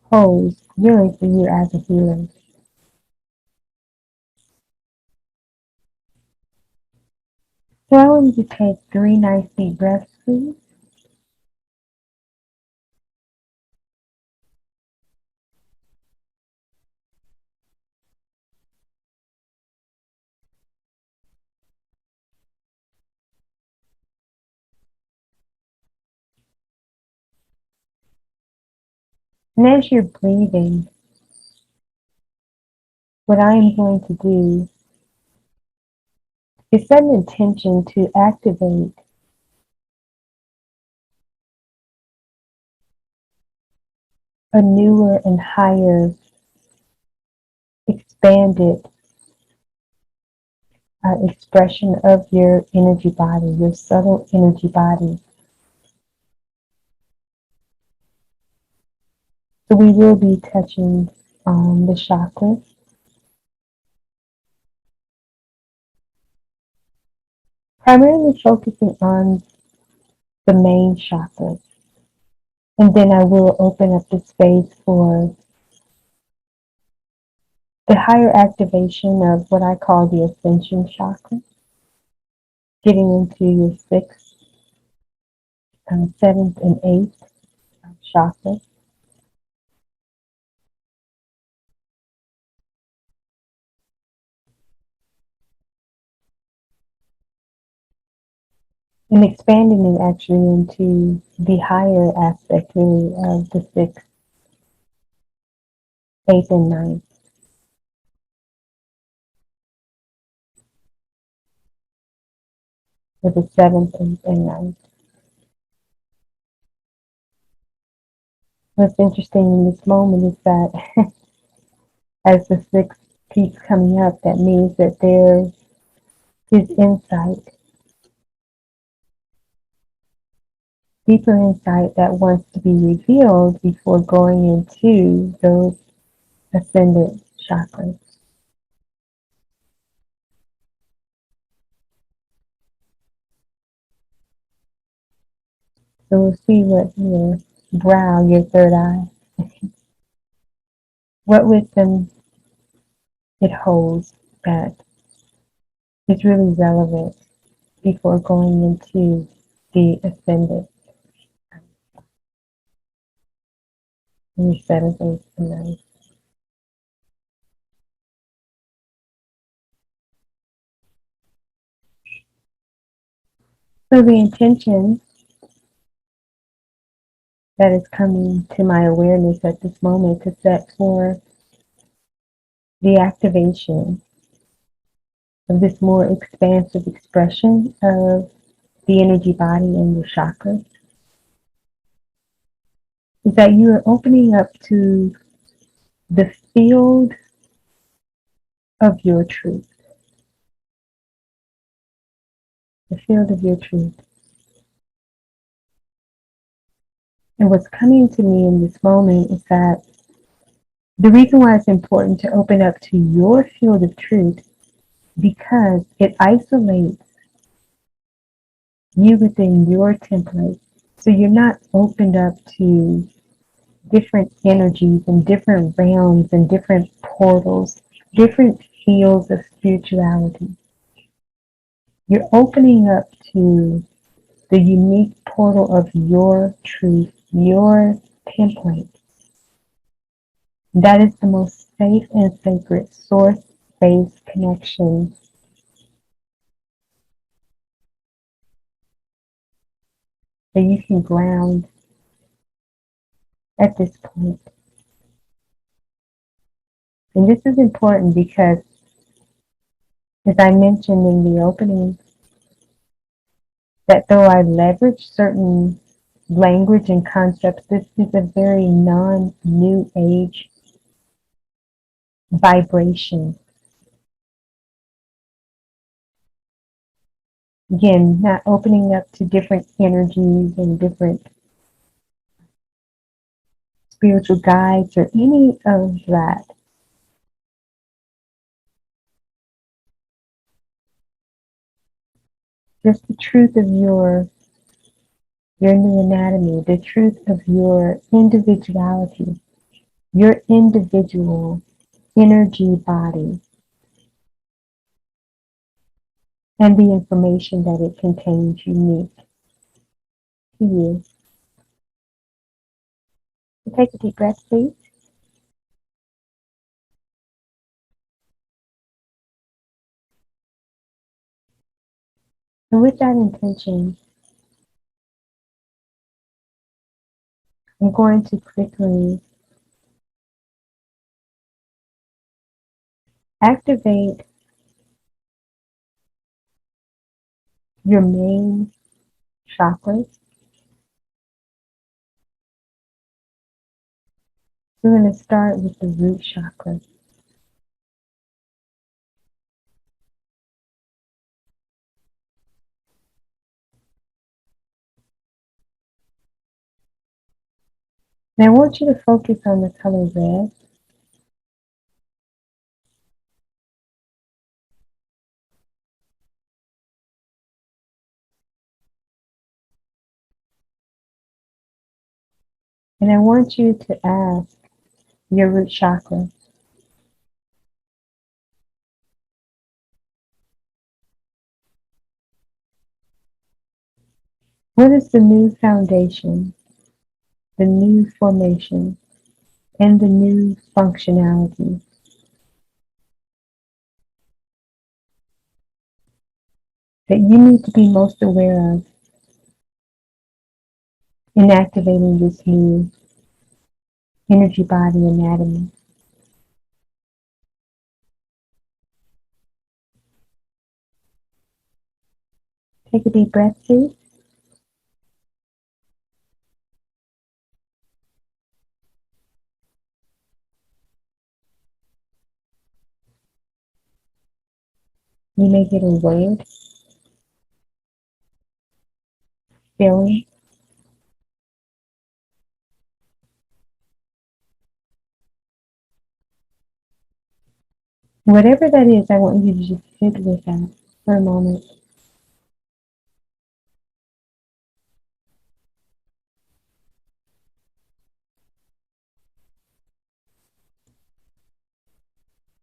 holds really for you as a healer. So I want you to take 3 nice deep breaths, please. And as you're breathing, what I am going to do is set an intention to activate a newer and higher expanded expression of your energy body, your subtle energy body. So we will be touching on the chakras, primarily focusing on the main chakras. And then I will open up the space for the higher activation of what I call the ascension chakra, getting into your 6th, 7th, and 8th chakras. And expanding it actually into the higher aspect really of the 6th, 8th, and 9th. For the 7th, 8th, and 9th. What's interesting in this moment is that as the 6th keeps coming up, that means that there is insight, deeper insight that wants to be revealed before going into those ascendant chakras. So we'll see what your brow, your third eye, what wisdom it holds that is really relevant before going into the ascendant. And you settle those tonight. So the intention that is coming to my awareness at this moment is set for the activation of this more expansive expression of the energy body and your chakras is that you are opening up to the field of your truth, the field of your truth. And what's coming to me in this moment is that the reason why it's important to open up to your field of truth because it isolates you within your template. So you're not opened up to different energies and different realms and different portals, different fields of spirituality. You're opening up to the unique portal of your truth, your template. That is the most safe and sacred source-based connection that you can ground at this point. And this is important because, as I mentioned in the opening, that though I leverage certain language and concepts, this is a very non-new age vibration. Again, not opening up to different energies and different spiritual guides or any of that. Just the truth of your new anatomy, the truth of your individuality, your individual energy body, and the information that it contains unique to you. So take a deep breath, please. And with that intention, I'm going to quickly activate your main chakras. We're going to start with the root chakra. And I want you to focus on the color red. And I want you to ask your root chakra, what is the new foundation, the new formation, and the new functionality that you need to be most aware of in activating this new energy body anatomy? Take a deep breath, please. You may get a word, feeling, whatever that is. I want you to just sit with that for a moment.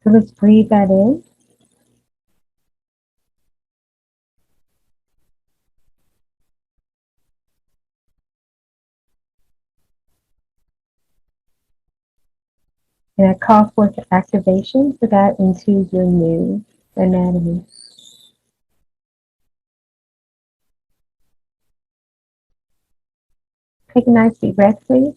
So let's breathe that in. And I call forth the activation for that into your new anatomy. Take a nice deep breath, please.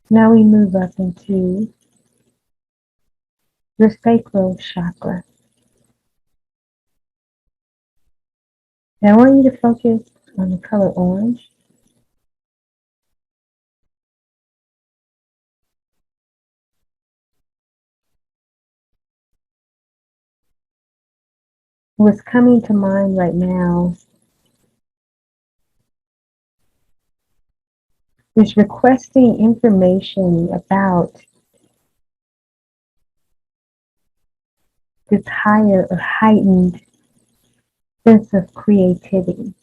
Now we move up into your sacral chakra. Now I want you to focus on the color orange. What's coming to mind right now is requesting information about this higher or heightened sense of creativity.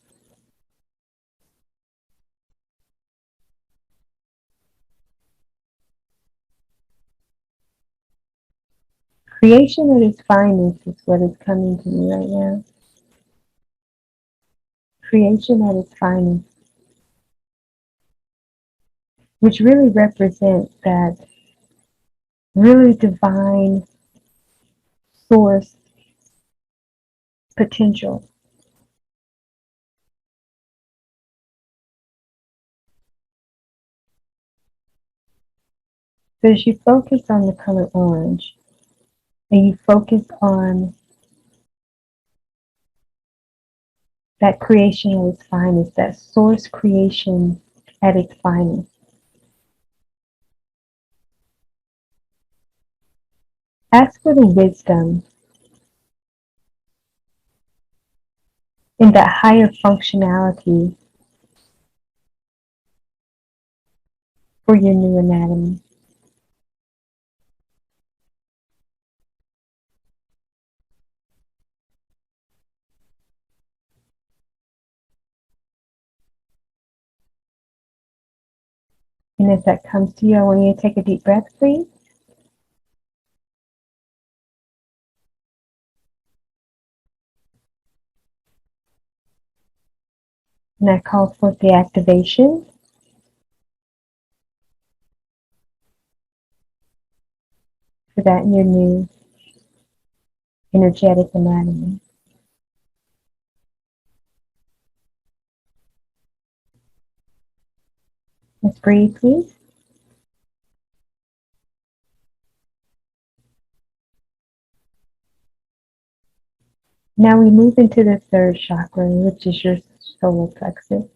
Creation at its finest is what is coming to me right now. Creation at its finest, which really represents that really divine source potential. So as you focus on the color orange and you focus on that creation at its finest, that source creation at its finest, ask for the wisdom in that higher functionality for your new anatomy. And as that comes to you, I want you to take a deep breath, please. And I call forth the activation for that in your new energetic anatomy. Let's breathe, please. Now we move into the third chakra, which is your solar plexus.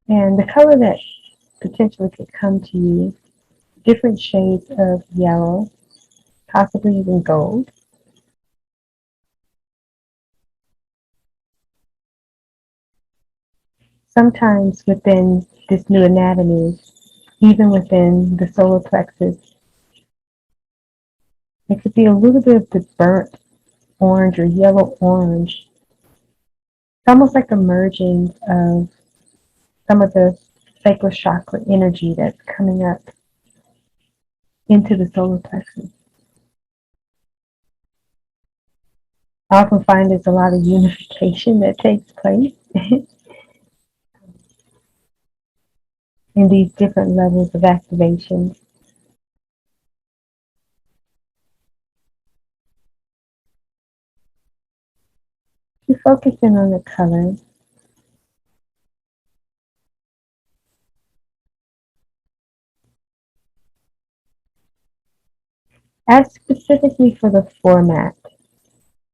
And the color that potentially could come to you, different shades of yellow, possibly even gold. Sometimes within this new anatomy, even within the solar plexus, it could be a little bit of the burnt orange or yellow orange. It's almost like a merging of some of the sacral chakra energy that's coming up into the solar plexus. I often find there's a lot of unification that takes place in these different levels of activation. You focus in on the color. Ask specifically for the format,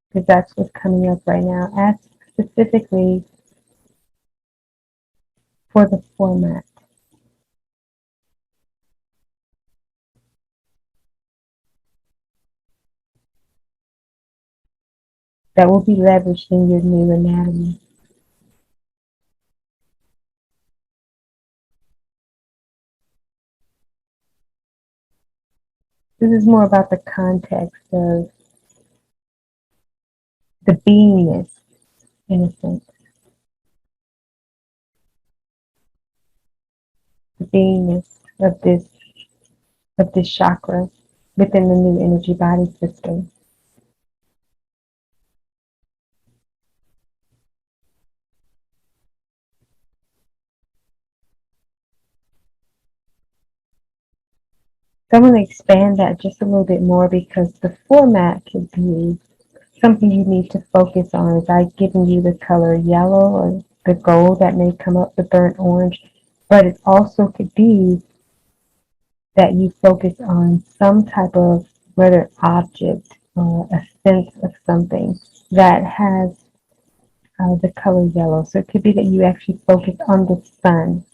because that's what's coming up right now. Ask specifically for the format that will be leveraged in your new anatomy. This is more about the context of the beingness, in a sense, the beingness of this chakra within the new energy body system. So I'm going to expand that just a little bit more because the format could be something you need to focus on. Is I've given you the color yellow or the gold that may come up, the burnt orange, but it also could be that you focus on some type of, whether object or a sense of something that has the color yellow. So it could be that you actually focus on the sun.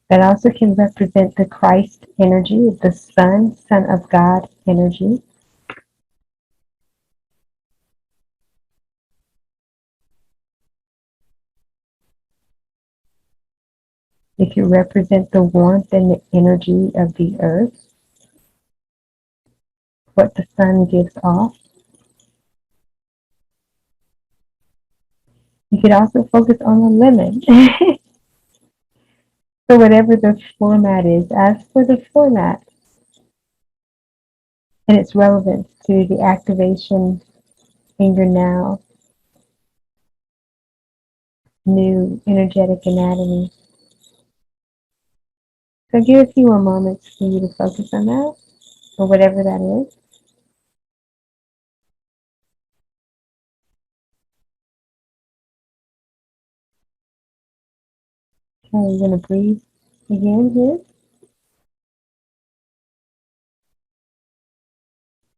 That also can represent the Christ energy, the Son, Son of God energy. It can represent the warmth and the energy of the earth, what the sun gives off. You could also focus on the lemon. So whatever the format is, as for the format and its relevance to the activation in your now new energetic anatomy. So give a few more moments for you to focus on that, or whatever that is. Okay, you're going to breathe again here.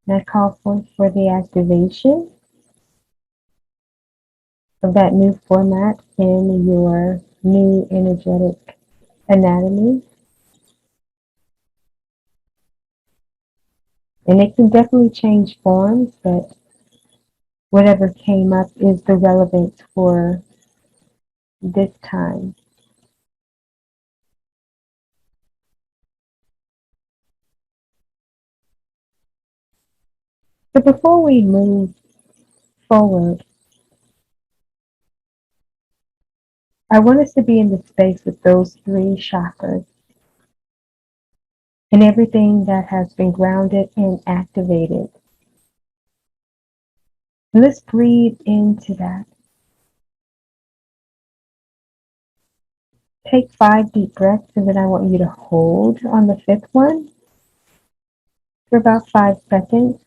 And I call for the activation of that new format in your new energetic anatomy. And it can definitely change forms, but whatever came up is the relevance for this time. So before we move forward, I want us to be in the space with those three chakras and everything that has been grounded and activated. And let's breathe into that. Take 5 deep breaths, and then I want you to hold on the 5th one for about 5 seconds.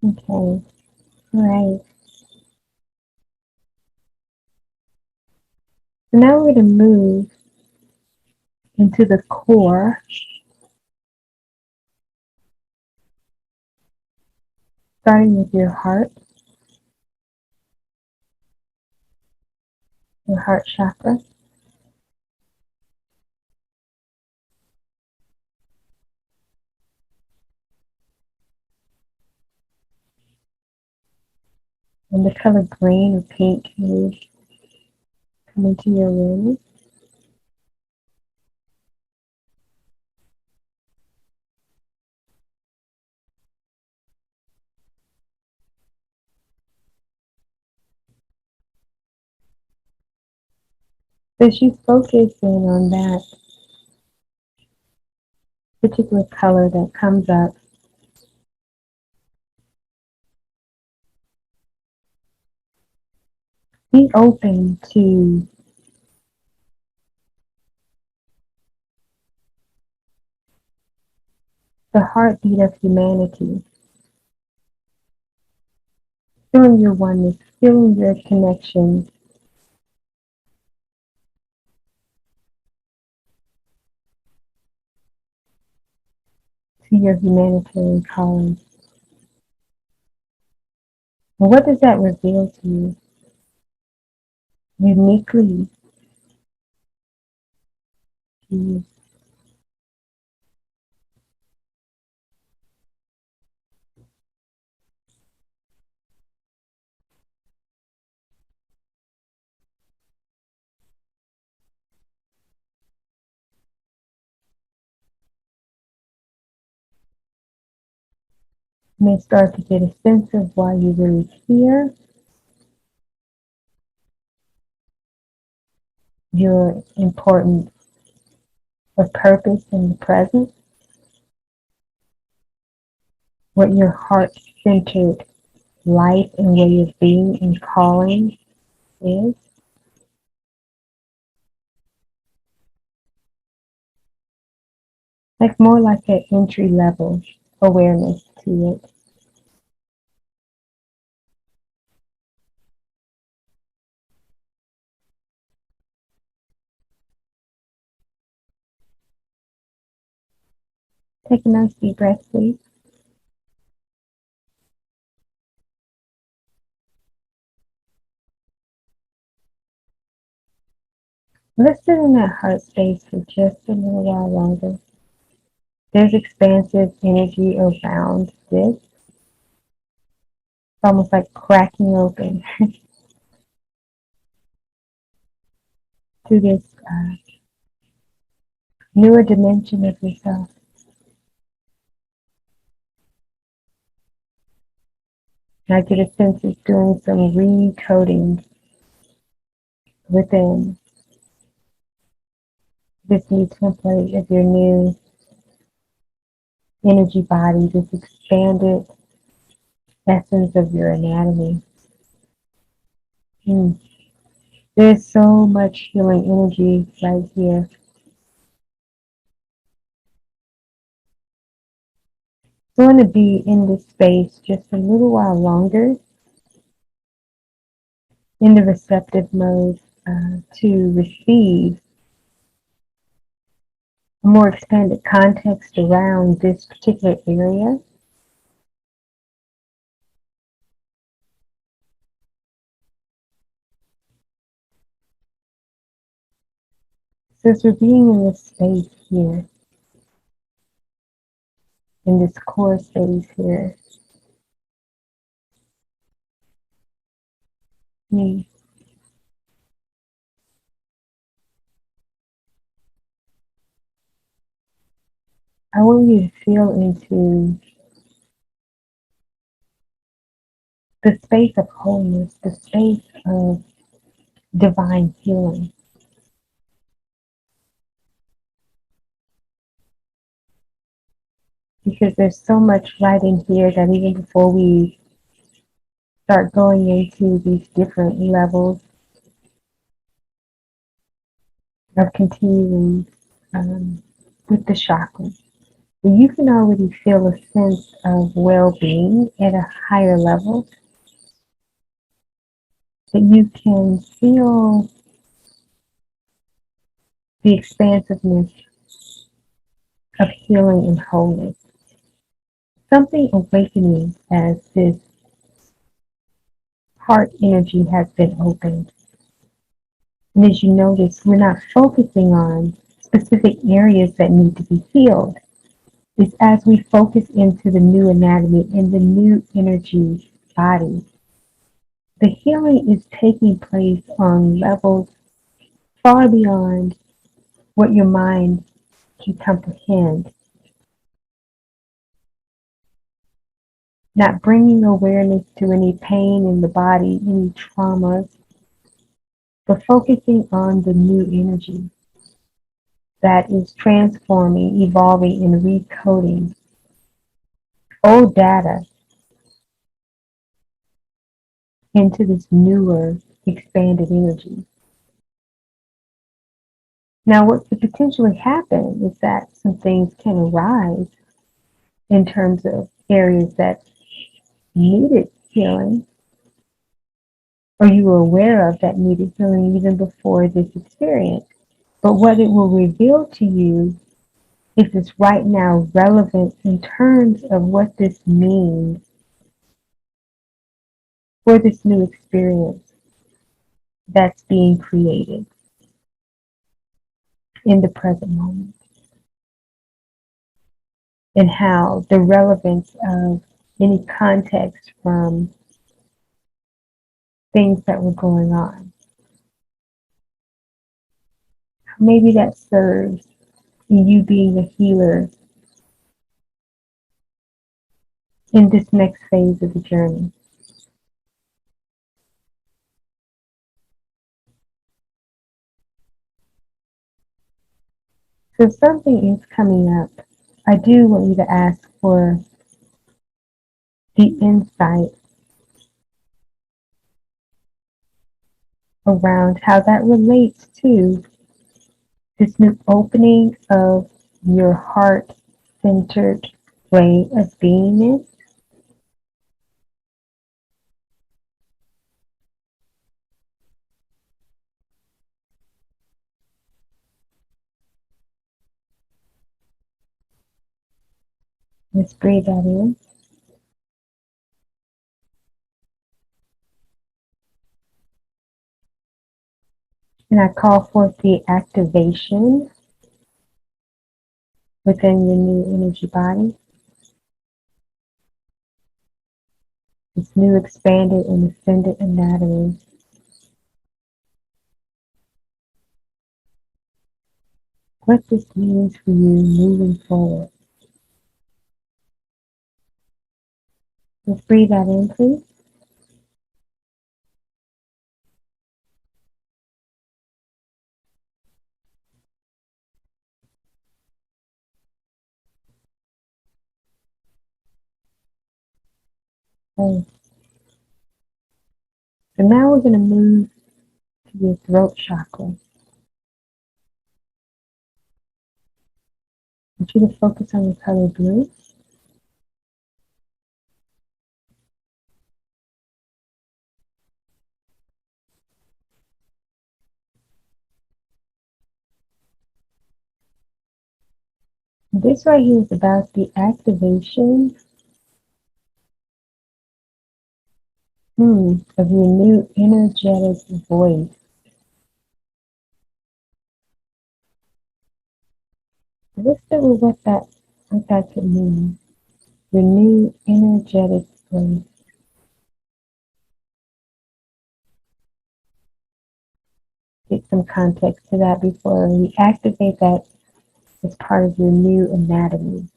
Okay, all right. So now we're going to move into the core, starting with your heart chakra. And the color green or pink will come into your room. As you focus in on that particular color that comes up, be open to the heartbeat of humanity, feeling your oneness, feeling your connection to your humanitarian calling. Well, what does that reveal to you uniquely to you? You may start to get a sense of why you're really here, your importance of purpose in the present, what your heart-centered life and way of being and calling is. Like more like an entry level awareness to it. Take a nice deep breath, please. Let's sit in that heart space for just a little while longer. There's expansive energy around this. It's almost like cracking open to this newer dimension of yourself. And I get a sense it's doing some recoding within this new template of your new energy body, this expanded essence of your anatomy. There's so much healing energy right here. I want to be in this space just a little while longer in the receptive mode to receive a more expanded context around this particular area. So as we're being in this space here, in this core space here, I want you to feel into the space of wholeness, the space of divine healing. Because there's so much right in here that even before we start going into these different levels of continuing with the chakras, you can already feel a sense of well-being at a higher level, that you can feel the expansiveness of healing and wholeness. Something awakening as this heart energy has been opened. And as you notice, we're not focusing on specific areas that need to be healed. It's as we focus into the new anatomy and the new energy body. The healing is taking place on levels far beyond what your mind can comprehend. Not bringing awareness to any pain in the body, any traumas, but focusing on the new energy that is transforming, evolving, and recoding old data into this newer, expanded energy. Now, what could potentially happen is that some things can arise in terms of areas that needed healing, or you were aware of that needed healing even before this experience. But what it will reveal to you is this right now relevant in terms of what this means for this new experience that's being created in the present moment, and how the relevance of any context from things that were going on, maybe that serves in you being a healer in this next phase of the journey. So if something is coming up, I do want you to ask for the insight around how that relates to this new opening of your heart-centered way of beingness. Let's breathe that in. And I call forth the activation within your new energy body. This new expanded and ascended anatomy. What this means for you moving forward. Let's breathe that in, please. Okay. So now we're going to move to your throat chakra. I want you to focus on the color blue. This right here is about the activation of your new energetic voice. Let's start with what that could mean. Your new energetic voice. Get some context to that before we activate that as part of your new anatomy.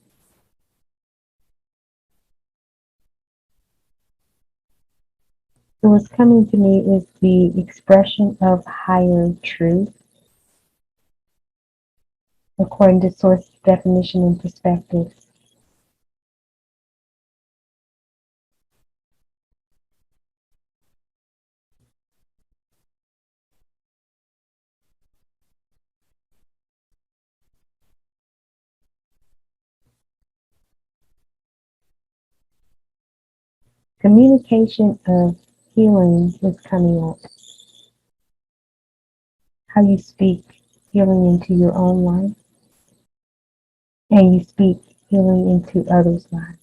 So what's coming to me is the expression of higher truth, according to source definition and perspective. Communication of healing is coming up. How you speak healing into your own life, and you speak healing into others' lives.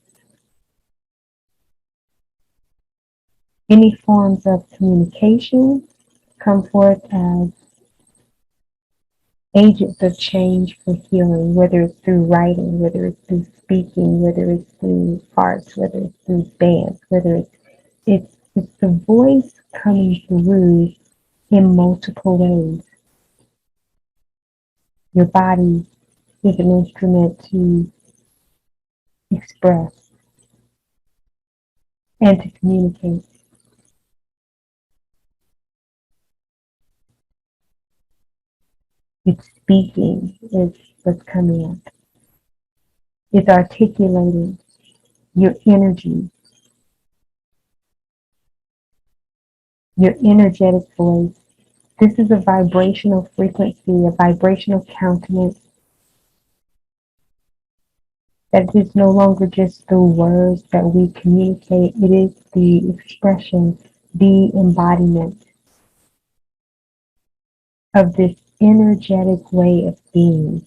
Any forms of communication come forth as agents of change for healing, whether it's through writing, whether it's through speaking, whether it's through arts, whether it's through dance, whether it's the voice coming through in multiple ways. Your body is an instrument to express and to communicate. It's speaking is what's coming up. It's articulating your energy, your energetic voice. This is a vibrational frequency, a vibrational countenance that is no longer just the words that we communicate. It is the expression, the embodiment of this energetic way of being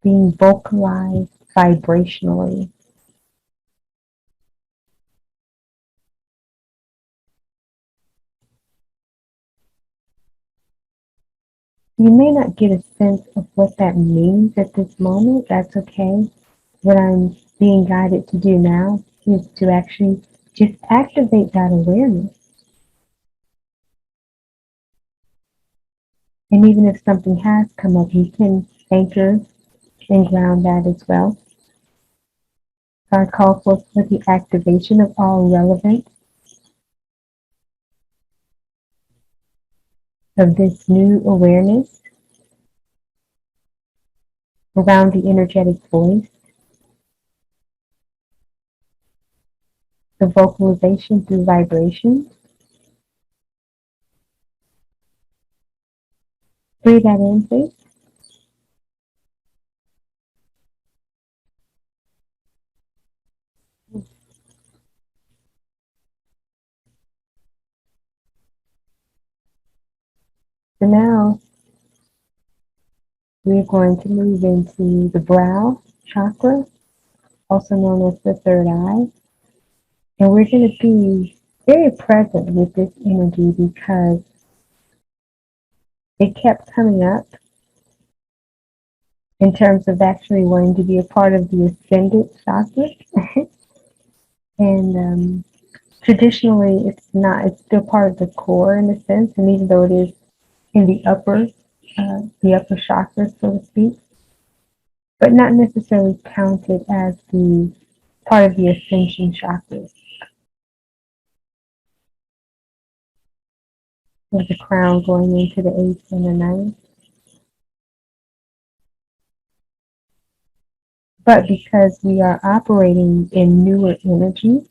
vocalized vibrationally. You may not get a sense of what that means at this moment. That's okay. What I'm being guided to do now is to actually just activate that awareness. And even if something has come up, you can anchor and ground that as well. So I call for the activation of all relevant of this new awareness around the energetic voice, the vocalization through vibration. Breathe that in, please. So now we're going to move into the brow chakra, also known as the third eye. And we're going to be very present with this energy because it kept coming up in terms of actually wanting to be a part of the ascendant chakra. And traditionally, it's not, it's still part of the core in a sense. And even though it is in the upper chakra, so to speak, but not necessarily counted as the part of the ascension chakras. With the crown going into the 8th and the 9th. But because we are operating in newer energy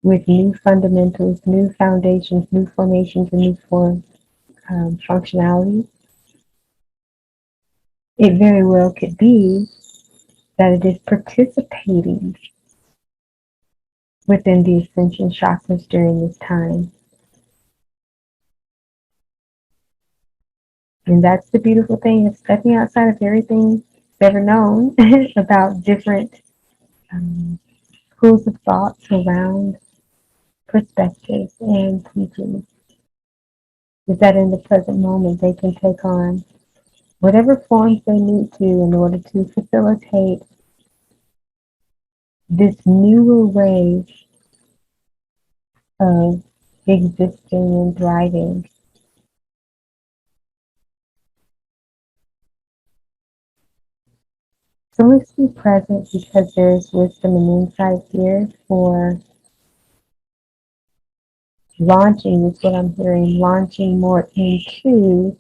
with new fundamentals, new foundations, new formations, and new form functionality, it very well could be that it is participating within the ascension chakras during this time. And that's the beautiful thing of stepping outside of everything ever known about different schools of thoughts around perspectives and teachings. Is that in the present moment they can take on whatever forms they need to in order to facilitate this newer way of existing and thriving. So let's be present because there's wisdom and insight here for launching, is what I'm hearing, launching more into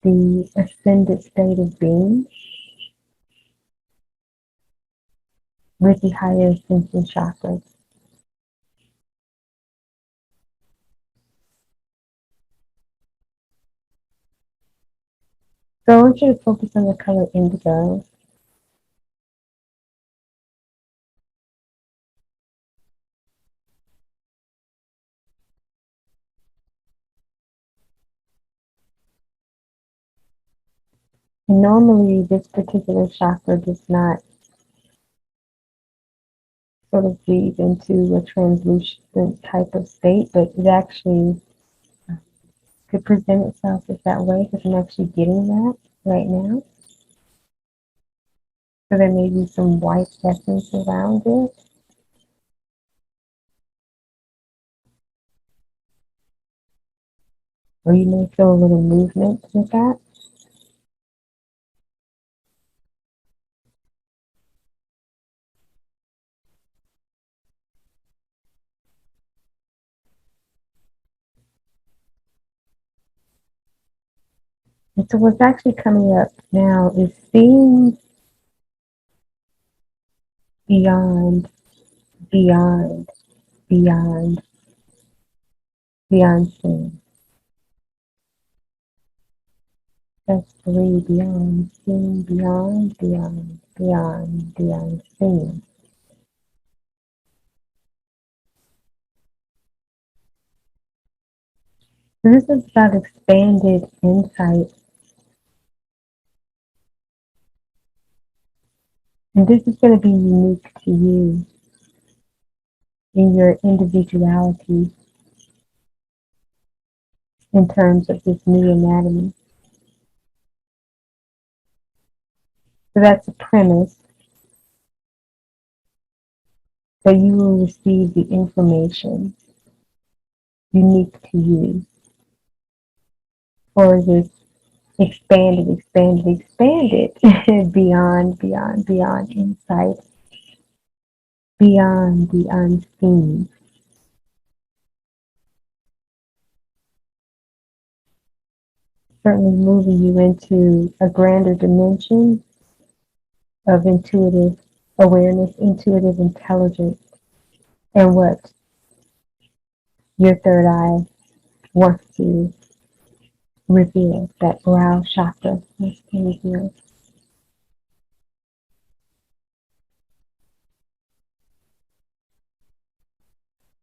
the ascended state of being with the higher ascension chakras. So I want you to focus on the color indigo. And normally this particular chakra does not sort of weave into a translucent type of state, but it actually could present itself as that way because I'm actually getting that right now. So there may be some white essence around it. Or you may feel a little movement with that. And so what's actually coming up now is seeing beyond, beyond, beyond, beyond seeing. That's 3, beyond seeing, beyond, beyond, beyond, beyond seeing. So this is about expanded insight. And this is going to be unique to you in your individuality. in terms of this new anatomy. So that's a premise that you will receive the information unique to you for this expanded beyond insight, beyond the unseen. Certainly moving you into a grander dimension of intuitive awareness, intuitive intelligence, and what your third eye wants to reveal, that brow chakra wants to reveal.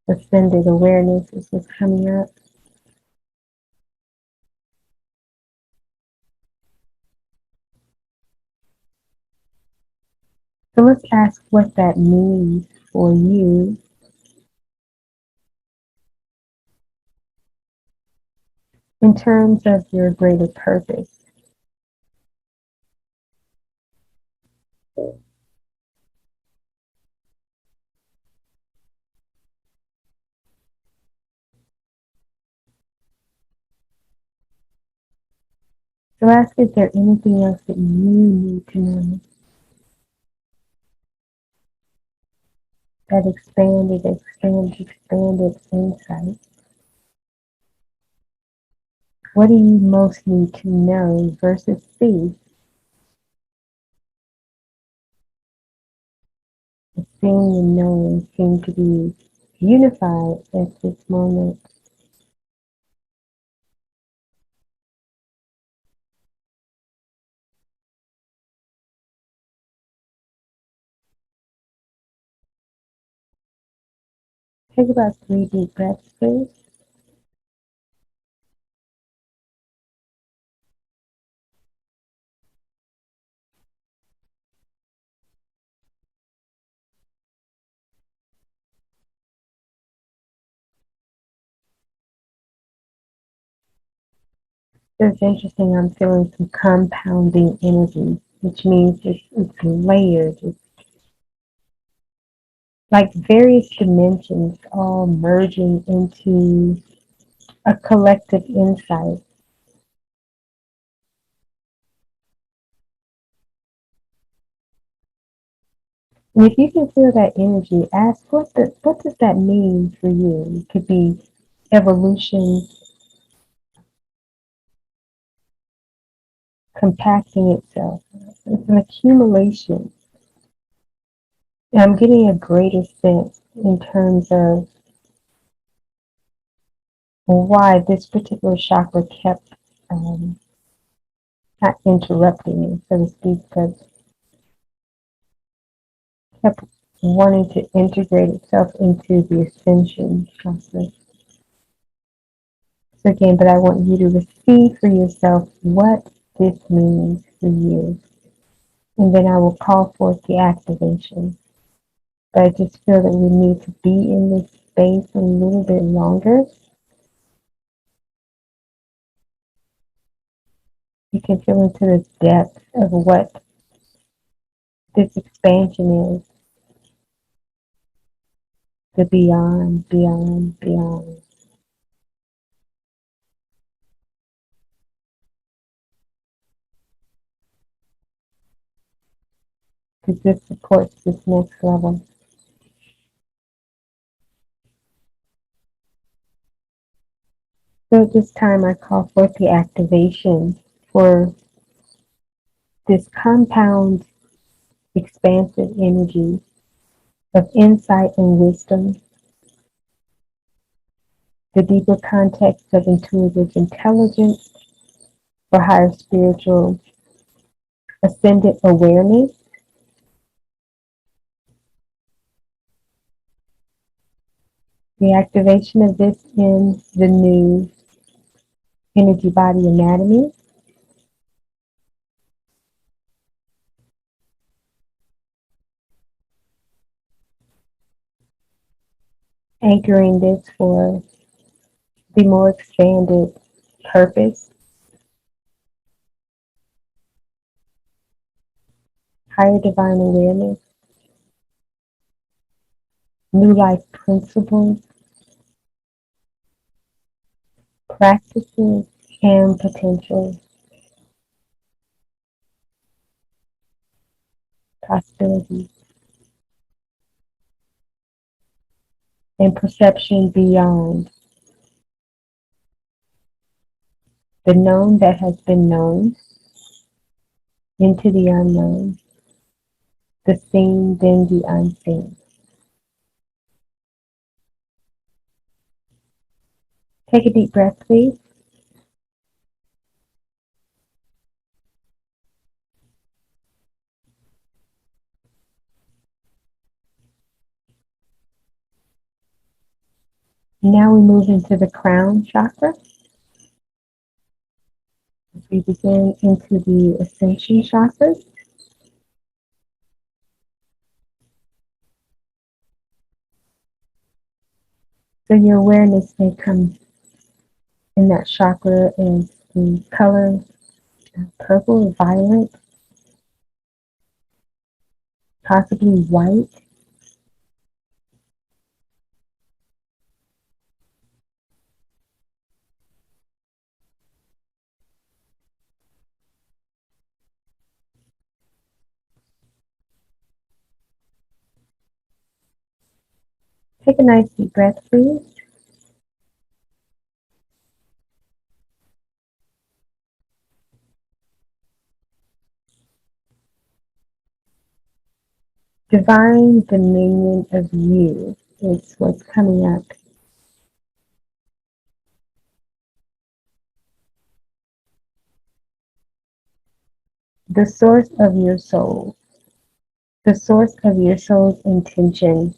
Ascended awareness is what's coming up. So let's ask what that means for you in terms of your greater purpose. So ask, is there anything else that you need to know? That expanded insight. What do you most need to know versus see? The seeing and knowing seem to be unified at this moment. Take about 3 deep breaths, please. It's interesting, I'm feeling some compounding energy, which means it's layered. It's like various dimensions all merging into a collective insight. And if you can feel that energy, ask what does that mean for you? It could be evolution, compacting itself. It's an accumulation. And I'm getting a greater sense in terms of why this particular chakra kept not interrupting me, so to speak, but kept wanting to integrate itself into the ascension process. So again, but I want you to receive for yourself what this means for you. And then I will call forth the activation. But I just feel that we need to be in this space a little bit longer. You can feel into the depth of what this expansion is. The beyond, beyond, beyond. Because this supports this next level. So at this time I call forth the activation for this compound, expansive energy of insight and wisdom, the deeper context of intuitive intelligence for higher spiritual ascendant awareness, the activation of this in the new energy body anatomy, anchoring this for the more expanded purpose, higher divine awareness, new life principles, practices, and potential, possibilities, and perception beyond the known that has been known into the unknown, the seen, then the unseen. Take a deep breath, please. Now we move into the crown chakra. As we begin into the ascension chakras. So your awareness may come in that chakra as the color purple or violet, possibly white. Take a nice deep breath, please. Divine dominion of you is what's coming up. The source of your soul. The source of your soul's intention.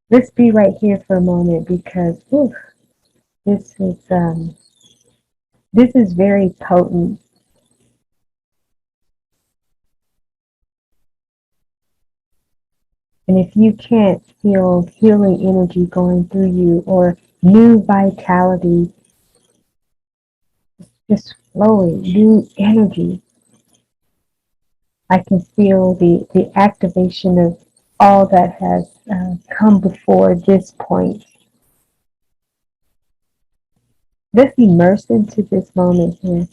Let's be right here for a moment because this is very potent. And if you can't feel healing energy going through you or new vitality, just flowing, new energy, I can feel the activation of all that has come before this point. Let's immerse into this moment here,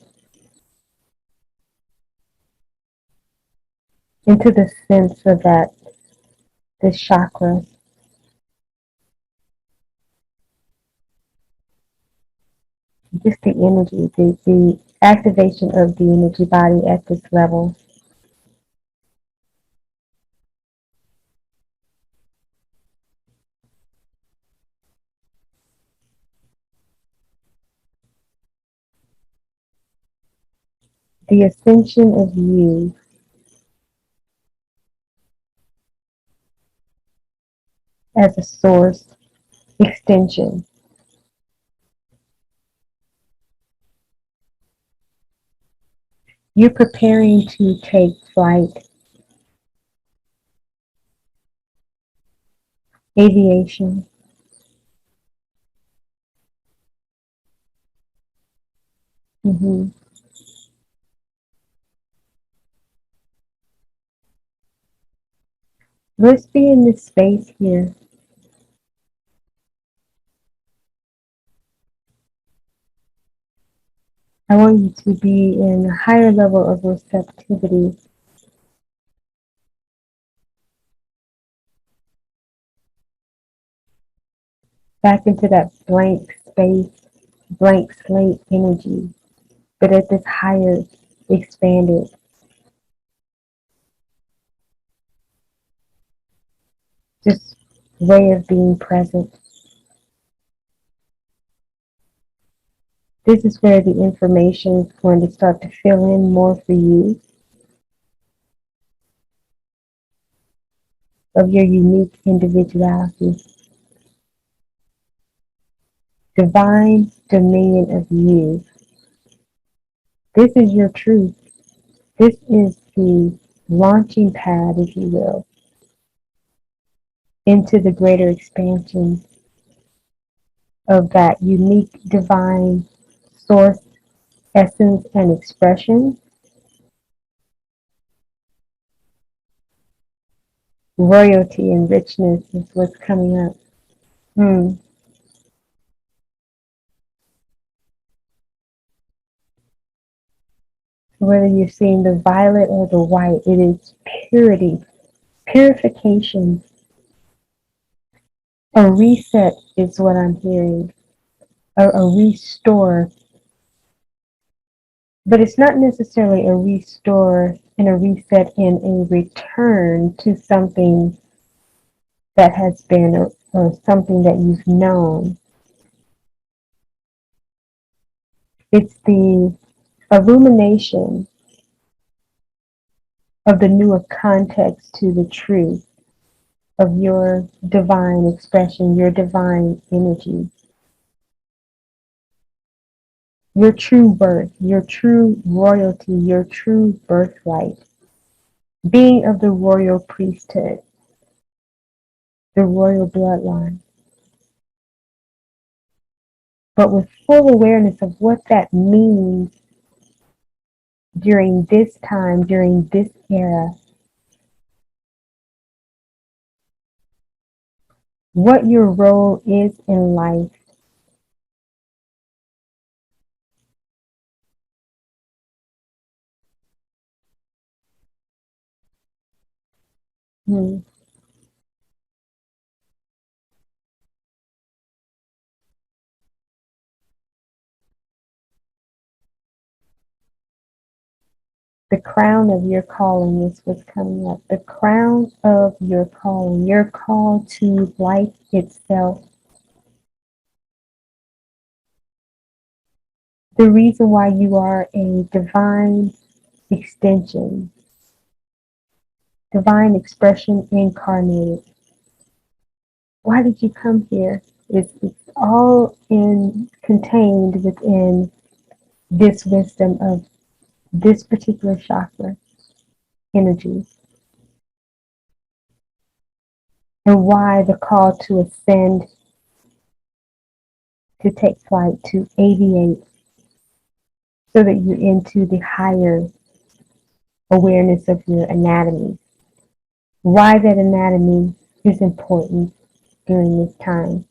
into the sense of this chakra. Just the energy, the activation of the energy body at this level. The ascension of you as a source extension. You're preparing to take flight. Aviation. Let's be in this space here. I want you to be in a higher level of receptivity. Back into that blank space, blank slate energy, but at this higher, expanded. Just way of being present. This is where the information is going to start to fill in more for you of your unique individuality. Divine dominion of you. This is your truth. This is the launching pad, if you will, into the greater expansion of that unique divine source, essence, and expression. Royalty and richness is what's coming up. Whether you're seeing the violet or the white, it is purity, purification. A reset is what I'm hearing. A restore. But it's not necessarily a restore and a reset in a return to something that has been or something that you've known. It's the illumination of the newer context to the truth of your divine expression, your divine energy, your true birth, your true royalty, your true birthright, being of the royal priesthood, the royal bloodline, but with full awareness of what that means during this time, during this era, what your role is in life. The crown of your calling is what's coming up. The crown of your calling, your call to life itself. The reason why you are a divine extension, divine expression incarnated. Why did you come here? It's all contained within this wisdom of this particular chakra energy. And why the call to ascend, to take flight, to aviate, so that you're into the higher awareness of your anatomy. Why that anatomy is important during this time.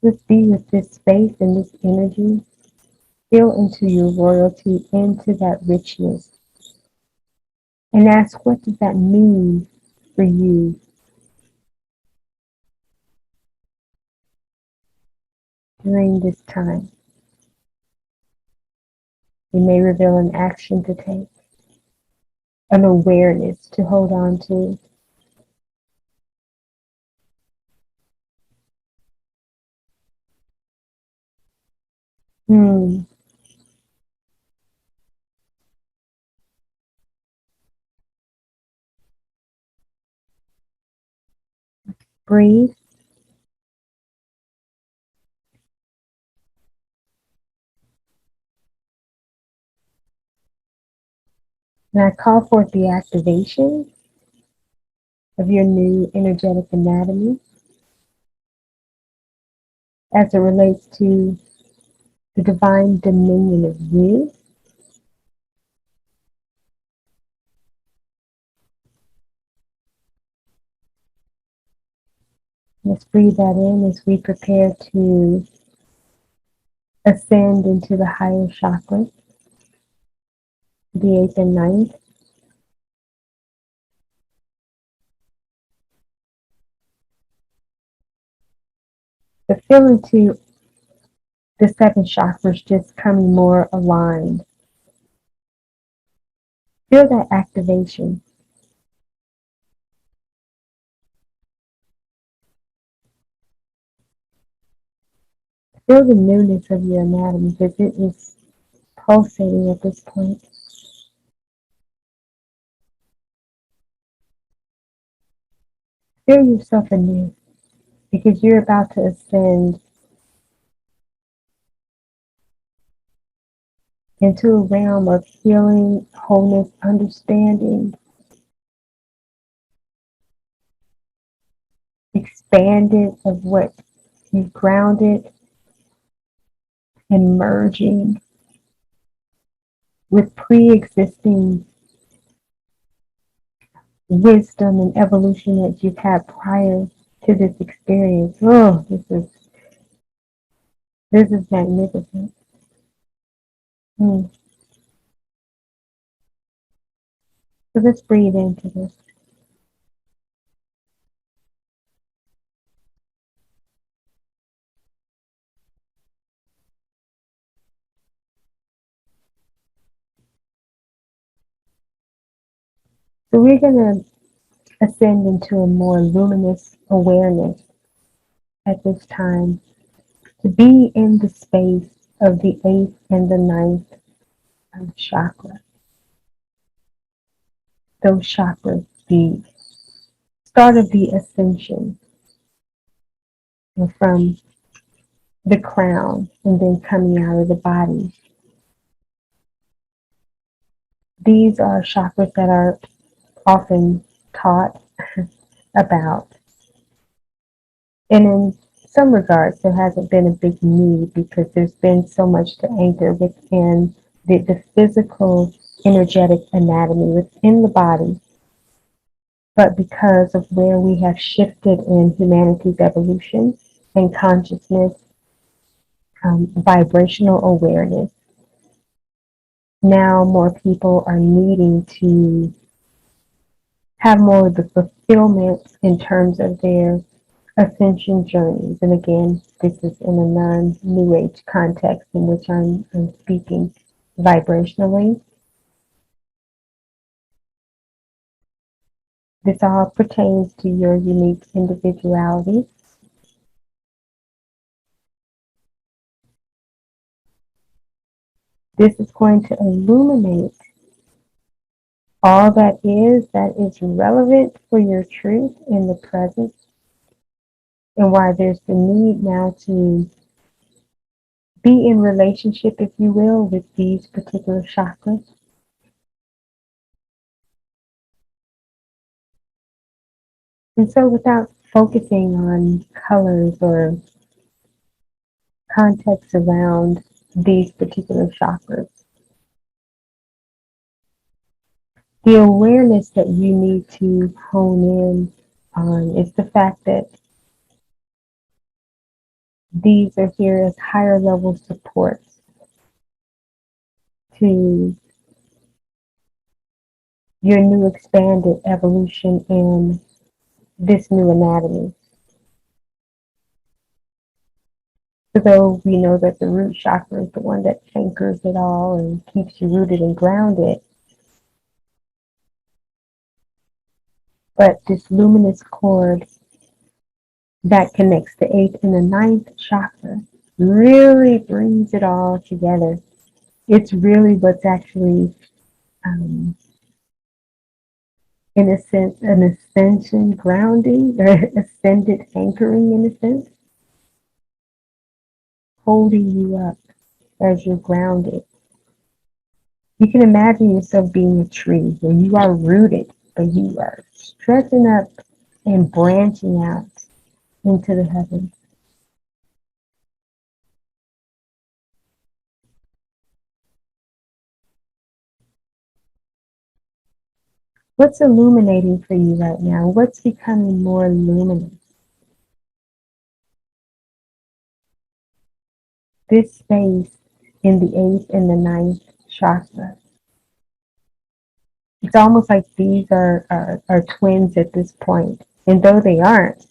Let's be with this space and this energy. Feel into your royalty, into that richness. And ask, what does that mean for you during this time? It may reveal an action to take, an awareness to hold on to. Breathe. And I call forth the activation of your new energetic anatomy as it relates to the divine dominion of you. Let's breathe that in as we prepare to ascend into the higher chakras, the 8th and 9th. But feel into the 7 chakras just coming more aligned. Feel that activation. Feel the newness of your anatomy because it is pulsating at this point. Feel yourself anew because you're about to ascend into a realm of healing, wholeness, understanding, expanded of what you've grounded, and merging with pre-existing wisdom and evolution that you've had prior to this experience. Oh, this is magnificent. Mm. So let's breathe into this. So we're going to ascend into a more luminous awareness at this time, to be in the space of the 8th and the 9th chakra. Those chakras, the start of the ascension from the crown and then coming out of the body. These are chakras that are often taught about. And in some regards, there hasn't been a big need because there's been so much to anchor within the physical, energetic anatomy within the body. But because of where we have shifted in humanity's evolution and consciousness, vibrational awareness, now more people are needing to have more of the fulfillment in terms of their ascension journeys. And again, this is in a non-New Age context in which I'm speaking vibrationally. This all pertains to your unique individuality. This is going to illuminate all that is relevant for your truth in the present, and why there's the need now to be in relationship, if you will, with these particular chakras. And so without focusing on colors or context around these particular chakras, the awareness that you need to hone in on is the fact that these are here as higher level supports to your new expanded evolution in this new anatomy. So though we know that the root chakra is the one that anchors it all and keeps you rooted and grounded, but this luminous cord that connects the 8th and the 9th chakra really brings it all together. It's really what's actually, in a sense, an ascension grounding or ascended anchoring in a sense, holding you up as you're grounded. You can imagine yourself being a tree where you are rooted, but you are stretching up and branching out into the heavens. What's illuminating for you right now? What's becoming more luminous? This space in the 8th and the 9th chakra. It's almost like these are twins at this point. And though they aren't,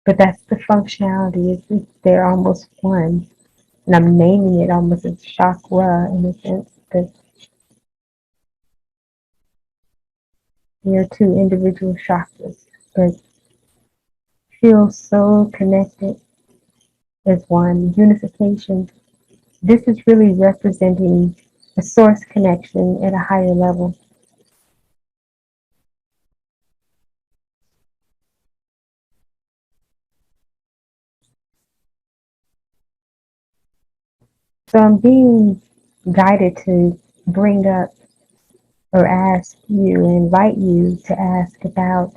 but that's the functionality. They're almost one. And I'm naming it almost as chakra in a sense, because they are two individual chakras, but feel so connected as one. Unification. This is really representing a source connection at a higher level. So I'm being guided to bring up or ask you, invite you to ask about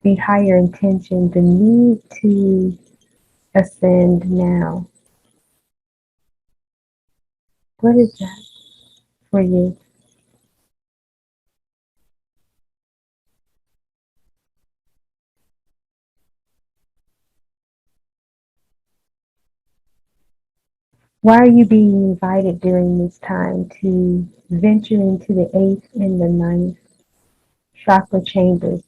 the higher intention, the need to ascend now. What is that for you? Why are you being invited during this time to venture into the 8th and the ninth chakra chambers?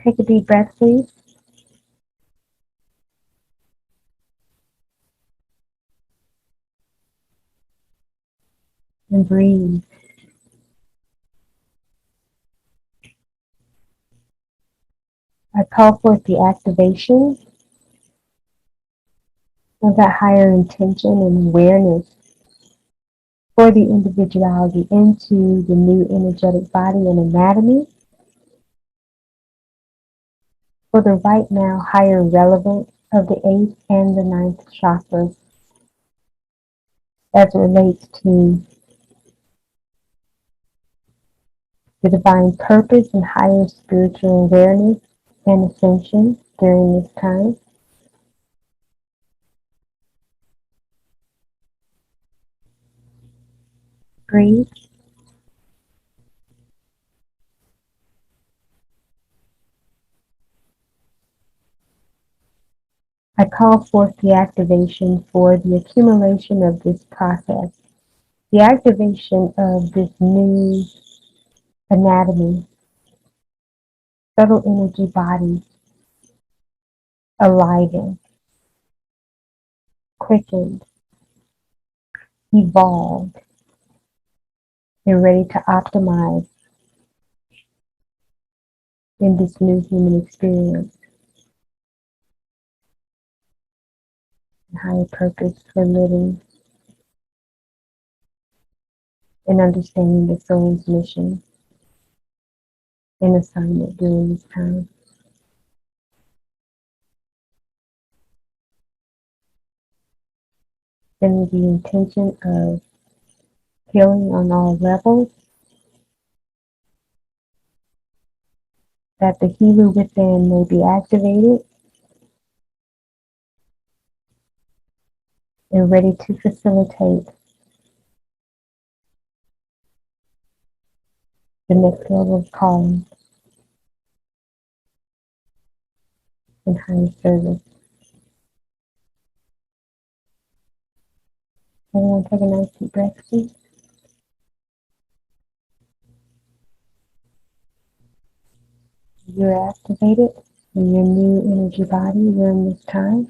Take a deep breath, please, and breathe. I call forth the activation of that higher intention and awareness for the individuality into the new energetic body and anatomy, for the right now higher relevance of the 8th and the ninth chakras as it relates to the divine purpose and higher spiritual awareness and ascension during this time. Breathe. I call forth the activation for the accumulation of this process, the activation of this new anatomy, subtle energy body, alivened, quickened, evolved, and ready to optimize in this new human experience and higher purpose for living and understanding the soul's mission and assignment during this time. Then with the intention of healing on all levels, that the healer within may be activated and ready to facilitate the next level of calling and higher service. Everyone take a nice deep breath, please. You're activated in your new energy body during this time.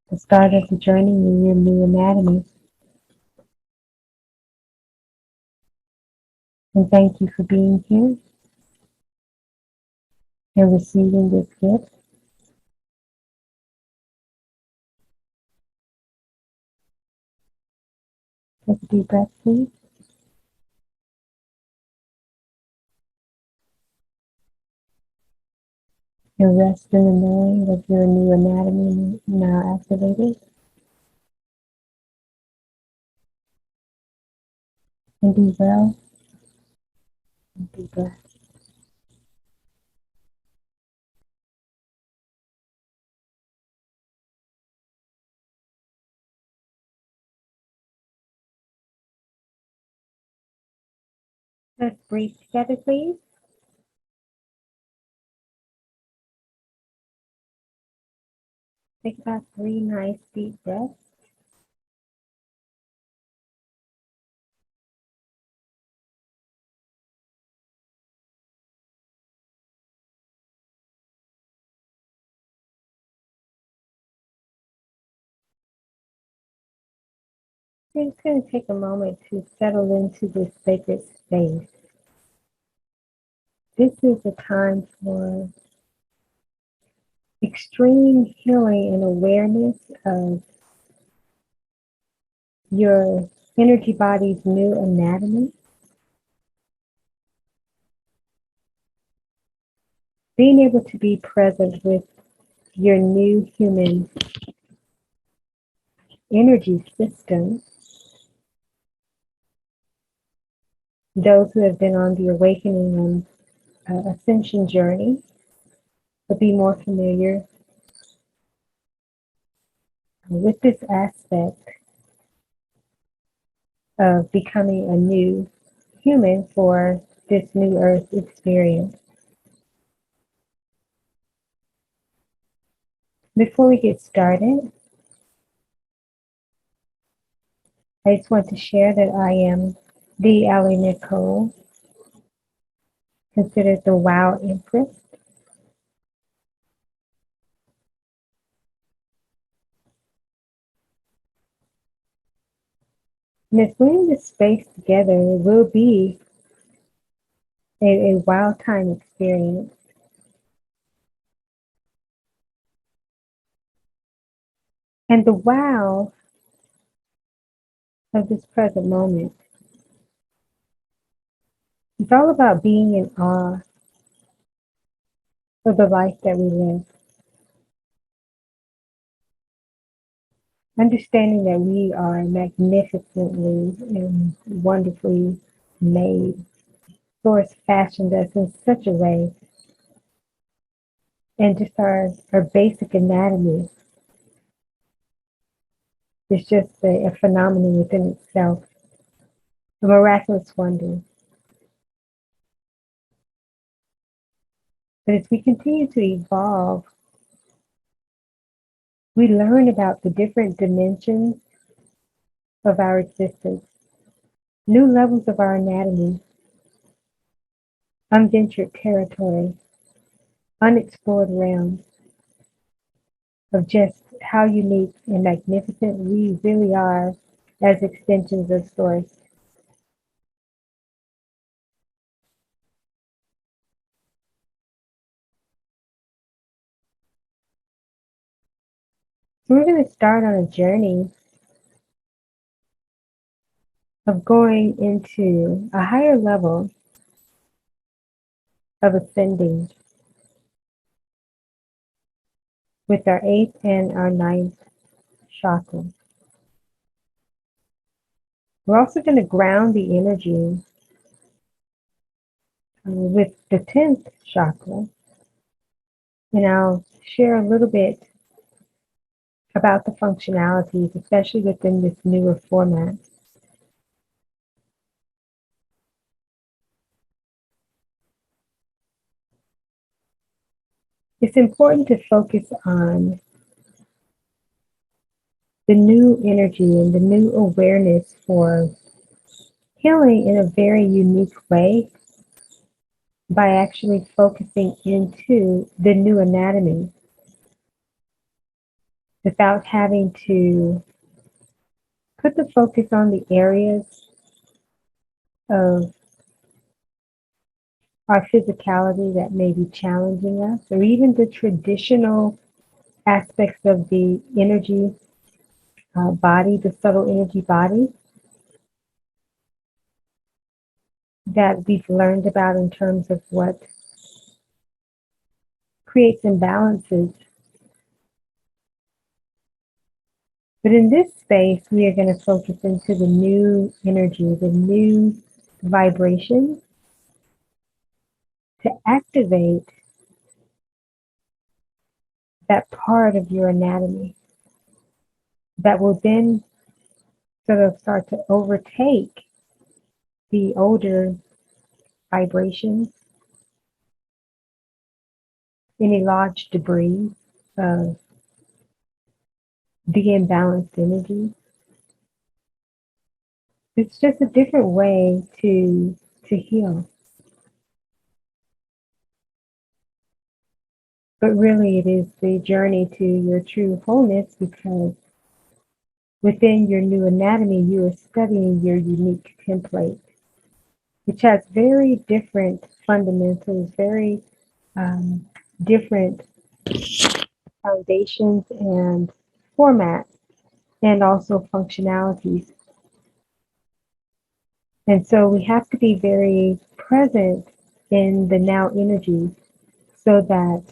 The start of the journey in your new anatomy. And thank you for being here and receiving this gift. Take a deep breath, please. And rest in the knowing that your new anatomy now activated. And be well and be blessed. Let's breathe together, please. Take about 3 nice deep breaths. We're just going to take a moment to settle into this sacred space. This is a time for extreme healing and awareness of your energy body's new anatomy, being able to be present with your new human energy system, those who have been on the awakening and ascension journey will be more familiar with this aspect of becoming a new human for this new earth experience. Before we get started, I just want to share that I am the AliNICOLE, considered the WOW Empress. And as we're in this space together, it will be a wow time experience. And the wow of this present moment is all about being in awe of the life that we live. Understanding that we are magnificently and wonderfully made. Source fashioned us in such a way, and just our basic anatomy is just a phenomenon within itself, a miraculous wonder. But as we continue to evolve, we learn about the different dimensions of our existence, new levels of our anatomy, unventured territory, unexplored realms of just how unique and magnificent we really are as extensions of Source. So we're going to start on a journey of going into a higher level of ascending with our 8th and our 9th chakra. We're also going to ground the energy with the 10th chakra. And I'll share a little bit about the functionalities, especially within this newer format. It's important to focus on the new energy and the new awareness for healing in a very unique way by actually focusing into the new anatomy without having to put the focus on the areas of our physicality that may be challenging us, or even the traditional aspects of the energy body, the subtle energy body that we've learned about in terms of what creates imbalances. But in this space, we are going to focus into the new energy, the new vibration to activate that part of your anatomy that will then sort of start to overtake the older vibrations, any large debris of the imbalanced energy. It's just a different way to heal. But really, it is the journey to your true wholeness, because within your new anatomy, you are studying your unique template, which has very different fundamentals, very different foundations and formats, and also functionalities And so we have to be very present in the now energy so that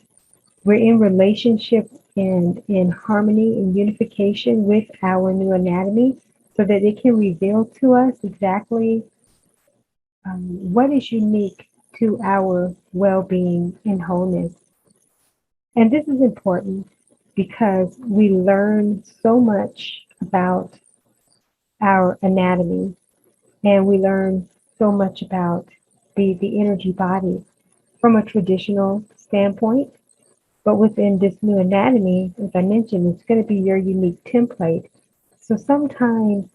we're in relationship and in harmony and unification with our new anatomy so that it can reveal to us exactly what is unique to our well-being and wholeness. And this is important because we learn so much about our anatomy and we learn so much about the energy body from a traditional standpoint. But within this new anatomy, as I mentioned, it's going to be your unique template. So sometimes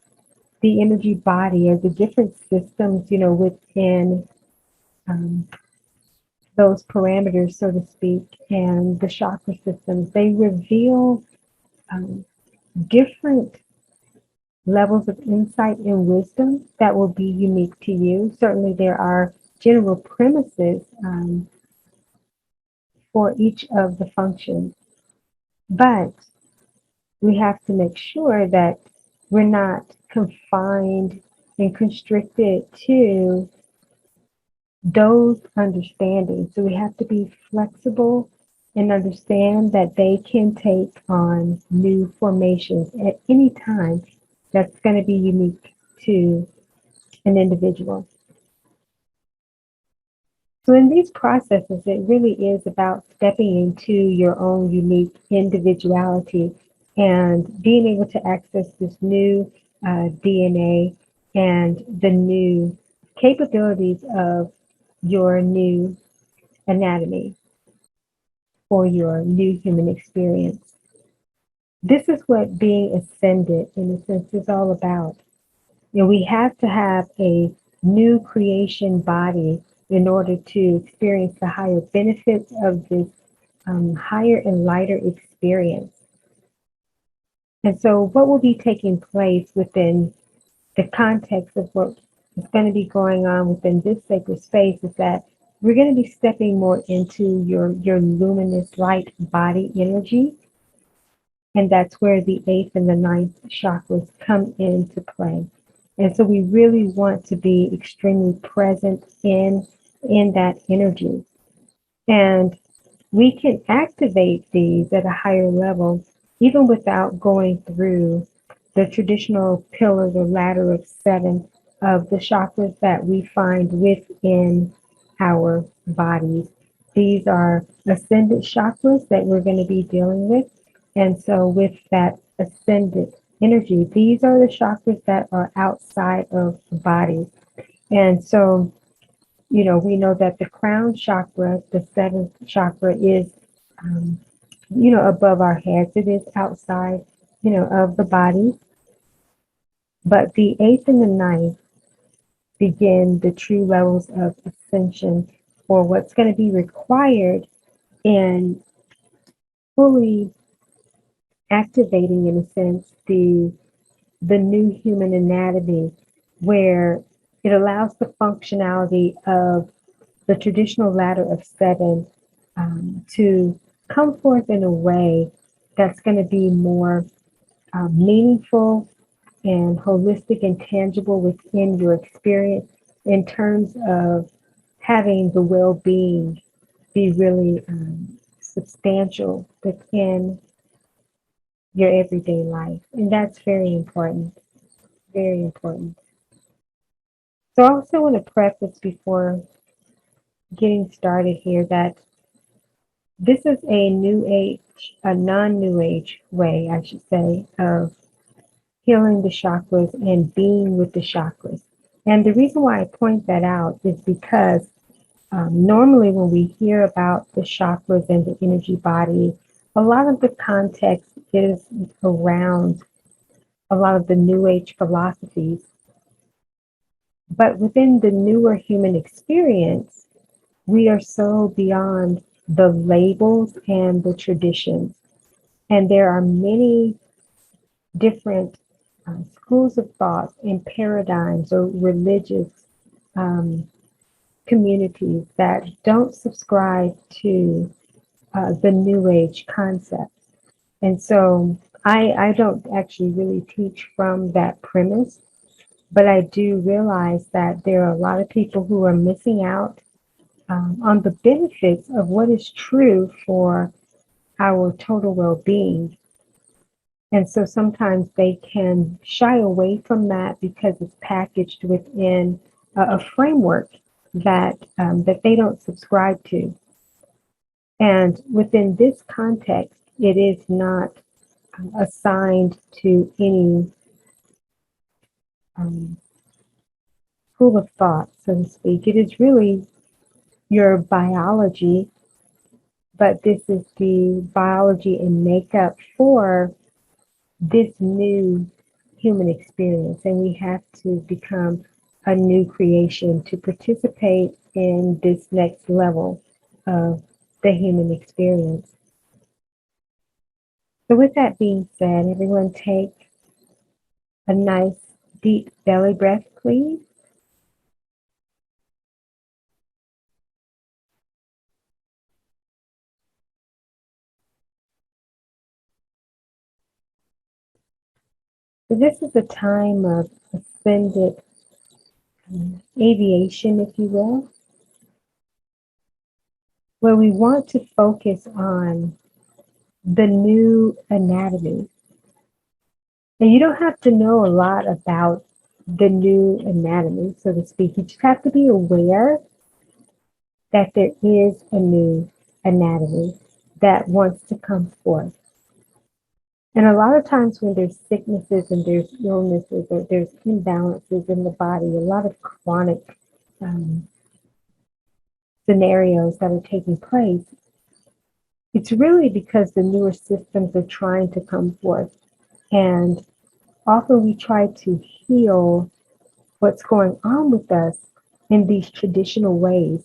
the energy body or the different systems, within um, those parameters, so to speak, and the chakra systems, they reveal um, different levels of insight and wisdom that will be unique to you. Certainly, there are general premises for each of the functions, but we have to make sure that we're not confined and constricted to those understandings. So we have to be flexible and understand that they can take on new formations at any time that's going to be unique to an individual. So in these processes, it really is about stepping into your own unique individuality and being able to access this new DNA and the new capabilities of your new anatomy or your new human experience. This is what being ascended, in a sense, is all about. We have to have a new creation body in order to experience the higher benefits of this higher and lighter experience. And so, what will be taking place within the context of what is going to be going on within this sacred space is that we're going to be stepping more into your luminous light body energy. And that's where the eighth and the ninth chakras come into play. And so we really want to be extremely present in that energy. And we can activate these at a higher level, even without going through the traditional pillars or ladder of seven of the chakras that we find within our bodies. These are ascendant chakras that we're going to be dealing with. And so, with that ascendant energy, these are the chakras that are outside of the body. And so, we know that the crown chakra, the seventh chakra, is, above our heads. It is outside, of the body. But the eighth and the ninth begin the true levels of ascension, or what's going to be required in fully activating, in a sense, the new human anatomy, where it allows the functionality of the traditional ladder of seven to come forth in a way that's going to be more meaningful and holistic and tangible within your experience in terms of having the well-being be really substantial within your everyday life. And that's very important, very important. So I also want to preface before getting started here that this is a new age, a non-new age way, I should say, of healing the chakras and being with the chakras. And the reason why I point that out is because normally when we hear about the chakras and the energy body, a lot of the context is around a lot of the new age philosophies. But within the newer human experience, we are so beyond the labels and the traditions. And there are many different schools of thought and paradigms or religious um, communities that don't subscribe to the New Age concept. And so I don't actually really teach from that premise. But I do realize that there are a lot of people who are missing out on the benefits of what is true for our total well-being. And so sometimes they can shy away from that because it's packaged within a framework that they don't subscribe to. And within this context, it is not assigned to any school of thought, so to speak. It is really your biology, but this is the biology and makeup for this new human experience. And we have to become a new creation to participate in this next level of the human experience. So with that being said, everyone take a nice deep belly breath, please. So this is a time of ascended aviation, if you will, where we want to focus on the new anatomy. And you don't have to know a lot about the new anatomy, so to speak. You just have to be aware that there is a new anatomy that wants to come forth. And a lot of times when there's sicknesses and there's illnesses or there's imbalances in the body, a lot of chronic scenarios that are taking place, it's really because the newer systems are trying to come forth. And often we try to heal what's going on with us in these traditional ways.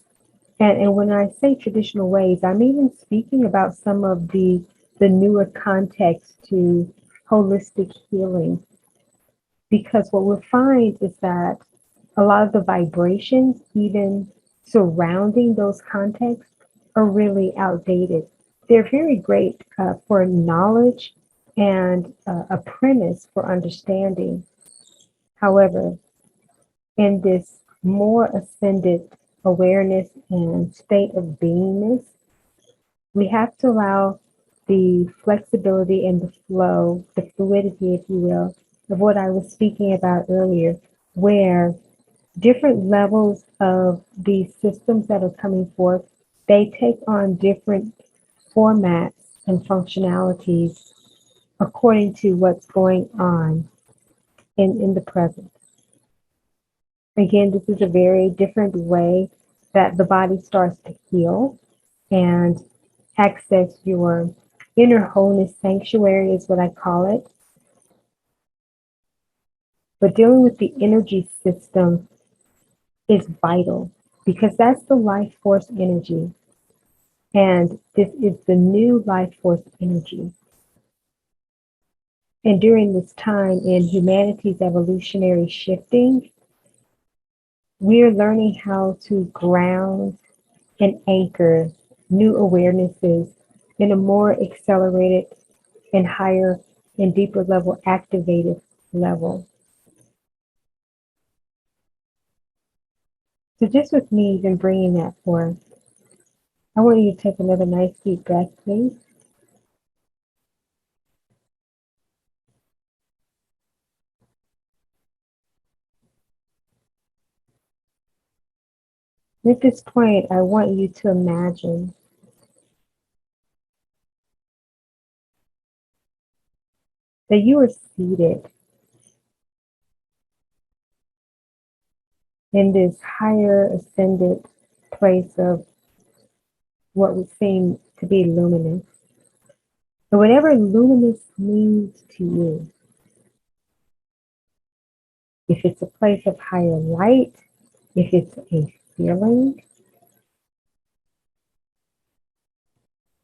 And when I say traditional ways, I'm even speaking about some of the newer context to holistic healing. Because what we'll find is that a lot of the vibrations, even surrounding those contexts, are really outdated. They're very great for knowledge and a premise for understanding. However, in this more ascended awareness and state of beingness, we have to allow the flexibility and the flow, the fluidity, if you will, of what I was speaking about earlier, where different levels of these systems that are coming forth, they take on different formats and functionalities according to what's going on in the present. Again, this is a very different way that the body starts to heal and access your inner wholeness sanctuary is what I call it. But dealing with the energy system is vital because that's the life force energy. And this is the new life force energy. And during this time in humanity's evolutionary shifting, we're learning how to ground and anchor new awarenesses in a more accelerated and higher and deeper level, activated level. So just with me even bringing that forth, I want you to take another nice deep breath, please. At this point, I want you to imagine that you are seated in this higher ascended place of what would seem to be luminous. So whatever luminous means to you, if it's a place of higher light, if it's a feeling,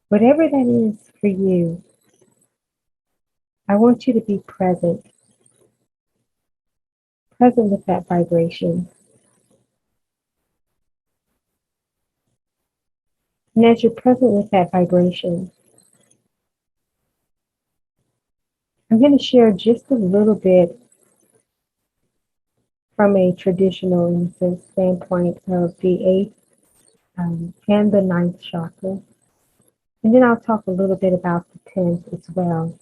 whatever that is for you, I want you to be present with that vibration. And as you're present with that vibration, I'm going to share just a little bit from a traditional, in a sense, standpoint of the eighth and the ninth chakra. And then I'll talk a little bit about the 10th as well.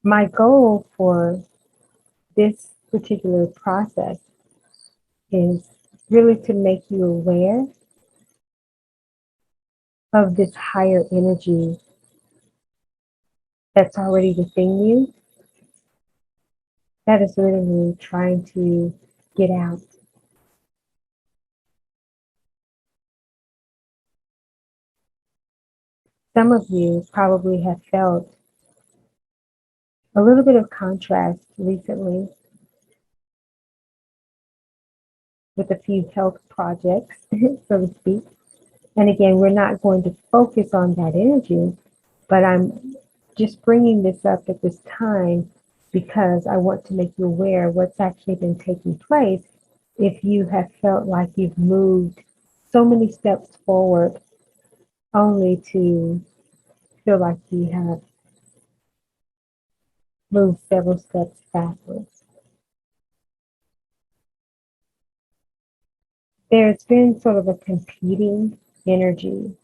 My goal for this particular process is really to make you aware of this higher energy that's already within you, that is literally trying to get out. Some of you probably have felt a little bit of contrast recently with a few health projects, so to speak. And again, we're not going to focus on that energy, but I'm just bringing this up at this time because I want to make you aware of what's actually been taking place if you have felt like you've moved so many steps forward only to feel like you have moved several steps backwards. There's been sort of a competing energy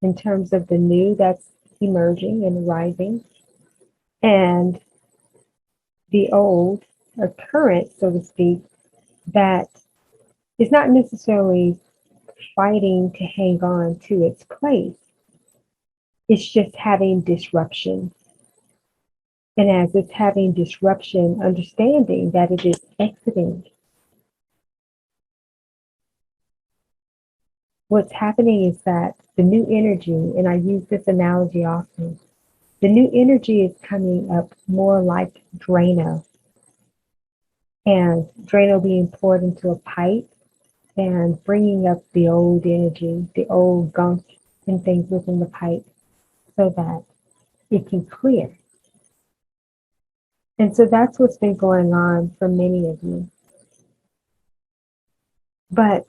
in terms of the new that's emerging and rising, and the old, or current, so to speak, that is not necessarily fighting to hang on to its place. It's just having disruption. And as it's having disruption, understanding that it is exiting. What's happening is that the new energy, and I use this analogy often, the new energy is coming up more like Drano. And Drano being poured into a pipe and bringing up the old energy, the old gunk and things within the pipe so that it can clear. And so that's what's been going on for many of you. But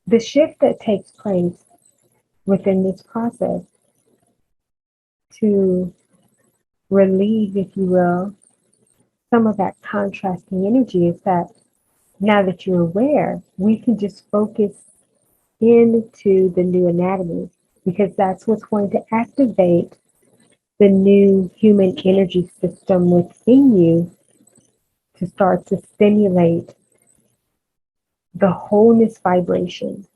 the shift that takes place within this process to relieve, if you will, some of that contrasting energy is that now that you're aware, we can just focus into the new anatomy because that's what's going to activate the new human energy system within you to start to stimulate the wholeness vibration.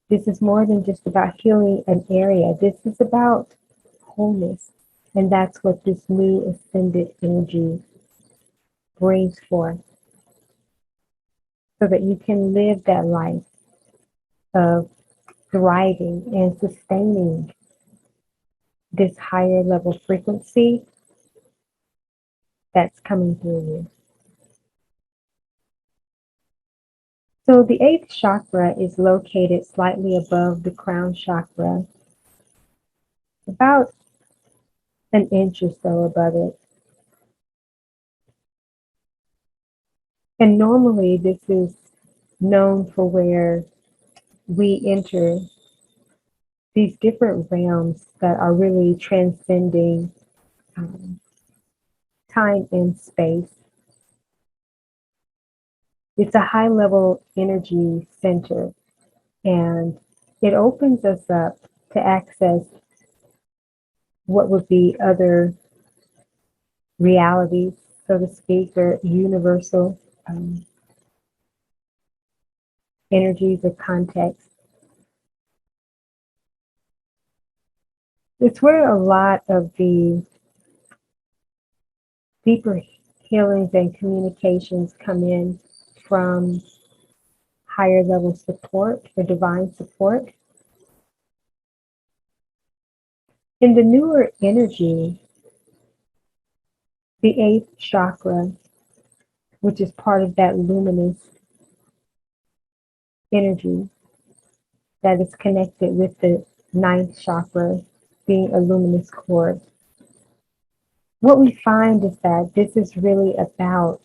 This is more than just about healing an area. This is about wholeness. And that's what this new ascended energy brings forth. So that you can live that life of thriving and sustaining this higher level frequency that's coming through you. So the eighth chakra is located slightly above the crown chakra, about an inch or so above it. And normally this is known for where we enter these different realms that are really transcending time and space. It's a high level energy center, and it opens us up to access what would be other realities, so to speak, or universal energies or contexts. It's where a lot of the deeper healings and communications come in from higher level support or divine support. In the newer energy, the eighth chakra, which is part of that luminous energy that is connected with the ninth chakra being a luminous cord. What we find is that this is really about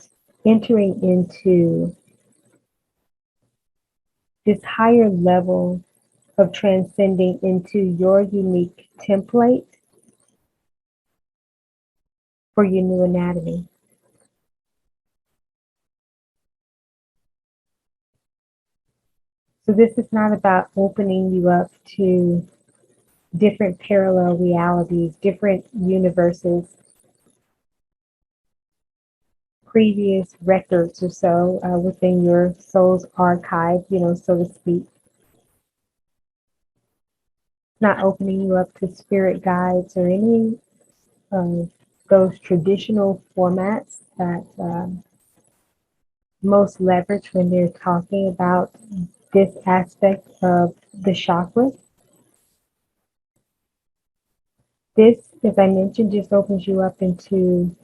entering into this higher level of transcending into your unique template for your new anatomy. So this is not about opening you up to different parallel realities, different universes, previous records or so within your soul's archive, so to speak. Not opening you up to spirit guides or any of those traditional formats that most leverage when they're talking about this aspect of the chakras. This, as I mentioned, just opens you up into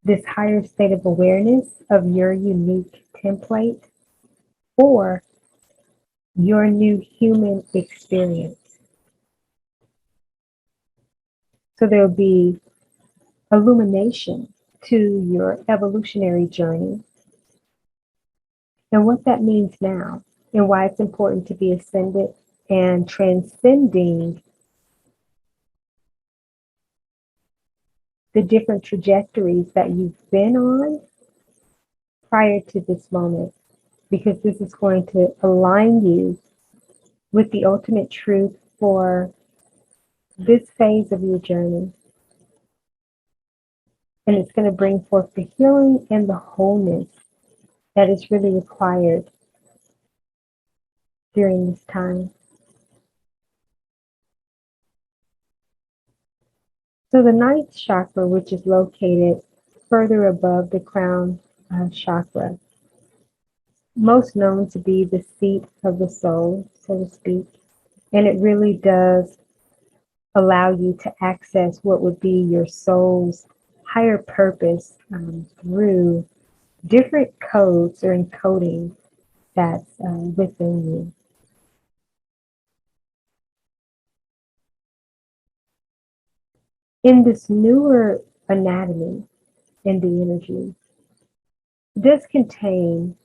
this higher state of awareness of your unique template for your new human experience. So there'll be illumination to your evolutionary journey and what that means now and why it's important to be ascended and transcending the different trajectories that you've been on prior to this moment, because this is going to align you with the ultimate truth for this phase of your journey. And it's going to bring forth the healing and the wholeness that is really required during this time. So the ninth chakra, which is located further above the crown chakra, most known to be the seat of the soul, so to speak, and it really does allow you to access what would be your soul's higher purpose through different codes or encoding that's within you. In this newer anatomy and the energy, this contains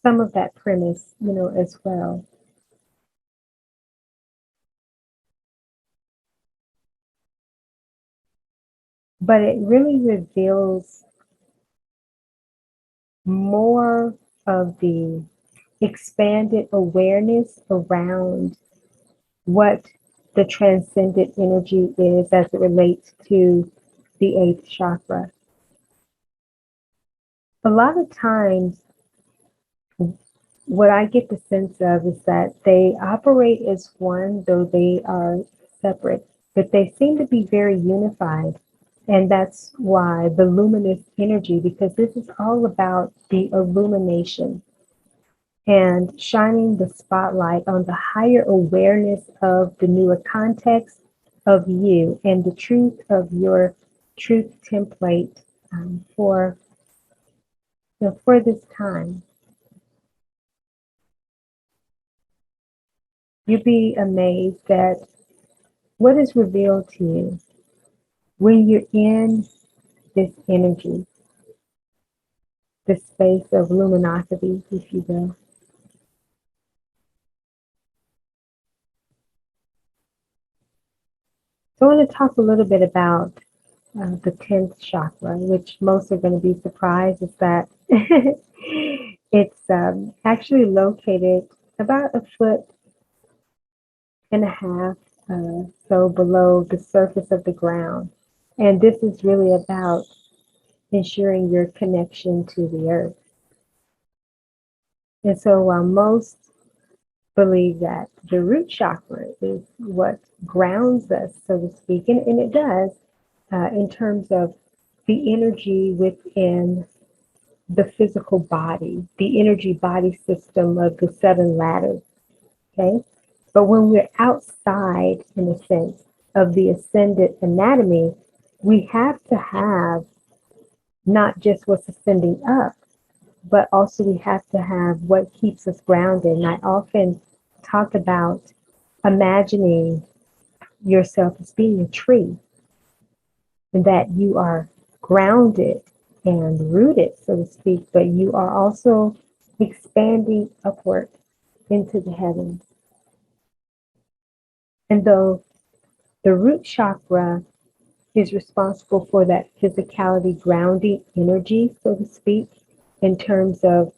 some of that premise, as well. But it really reveals more of the expanded awareness around what the transcendent energy is as it relates to the eighth chakra. A lot of times, what I get the sense of is that they operate as one, though they are separate, but they seem to be very unified. And that's why the luminous energy, because this is all about the illumination and shining the spotlight on the higher awareness of the newer context of you and the truth of your truth template for this time. You'll be amazed at what is revealed to you when you're in this energy, this space of luminosity, if you will. So I want to talk a little bit about the 10th chakra, which most are going to be surprised is that it's actually located about 1.5 feet so below the surface of the ground. And this is really about ensuring your connection to the earth. And so while most believe that the root chakra is what grounds us, so to speak, and it does in terms of the energy within the physical body, the energy body system of the 7 ladders, okay? But when we're outside, in a sense, of the ascended anatomy, we have to have not just what's ascending up, but also we have to have what keeps us grounded. And I often talk about imagining yourself as being a tree and that you are grounded and rooted, so to speak, but you are also expanding upward into the heavens. And though the root chakra is responsible for that physicality grounding energy, so to speak, in terms of,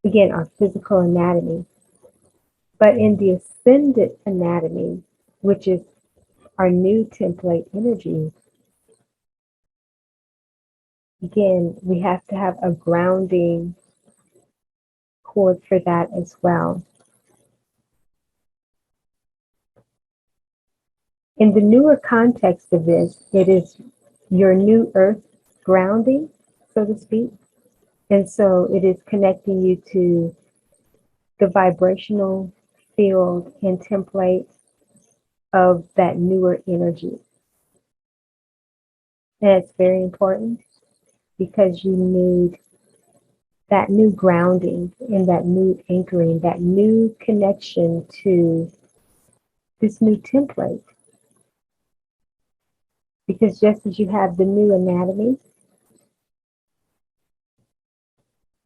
again, our physical anatomy. But in the ascended anatomy, which is our new template energy, again, we have to have a grounding cord for that as well. In the newer context of this, it is your new earth grounding, so to speak. And so it is connecting you to the vibrational field and template of that newer energy. And it's very important because you need that new grounding and that new anchoring, that new connection to this new template. Because just as you have the new anatomy,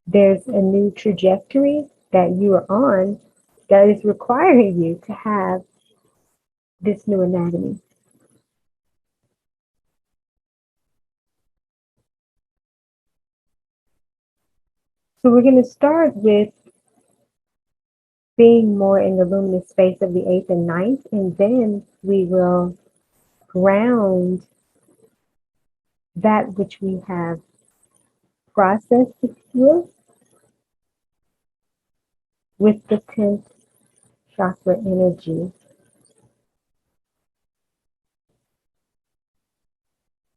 there's a new trajectory that you are on that is requiring you to have this new anatomy. So we're going to start with being more in the luminous space of the 8th and 9th, and then we will ground that which we have processed with the 10th chakra energy.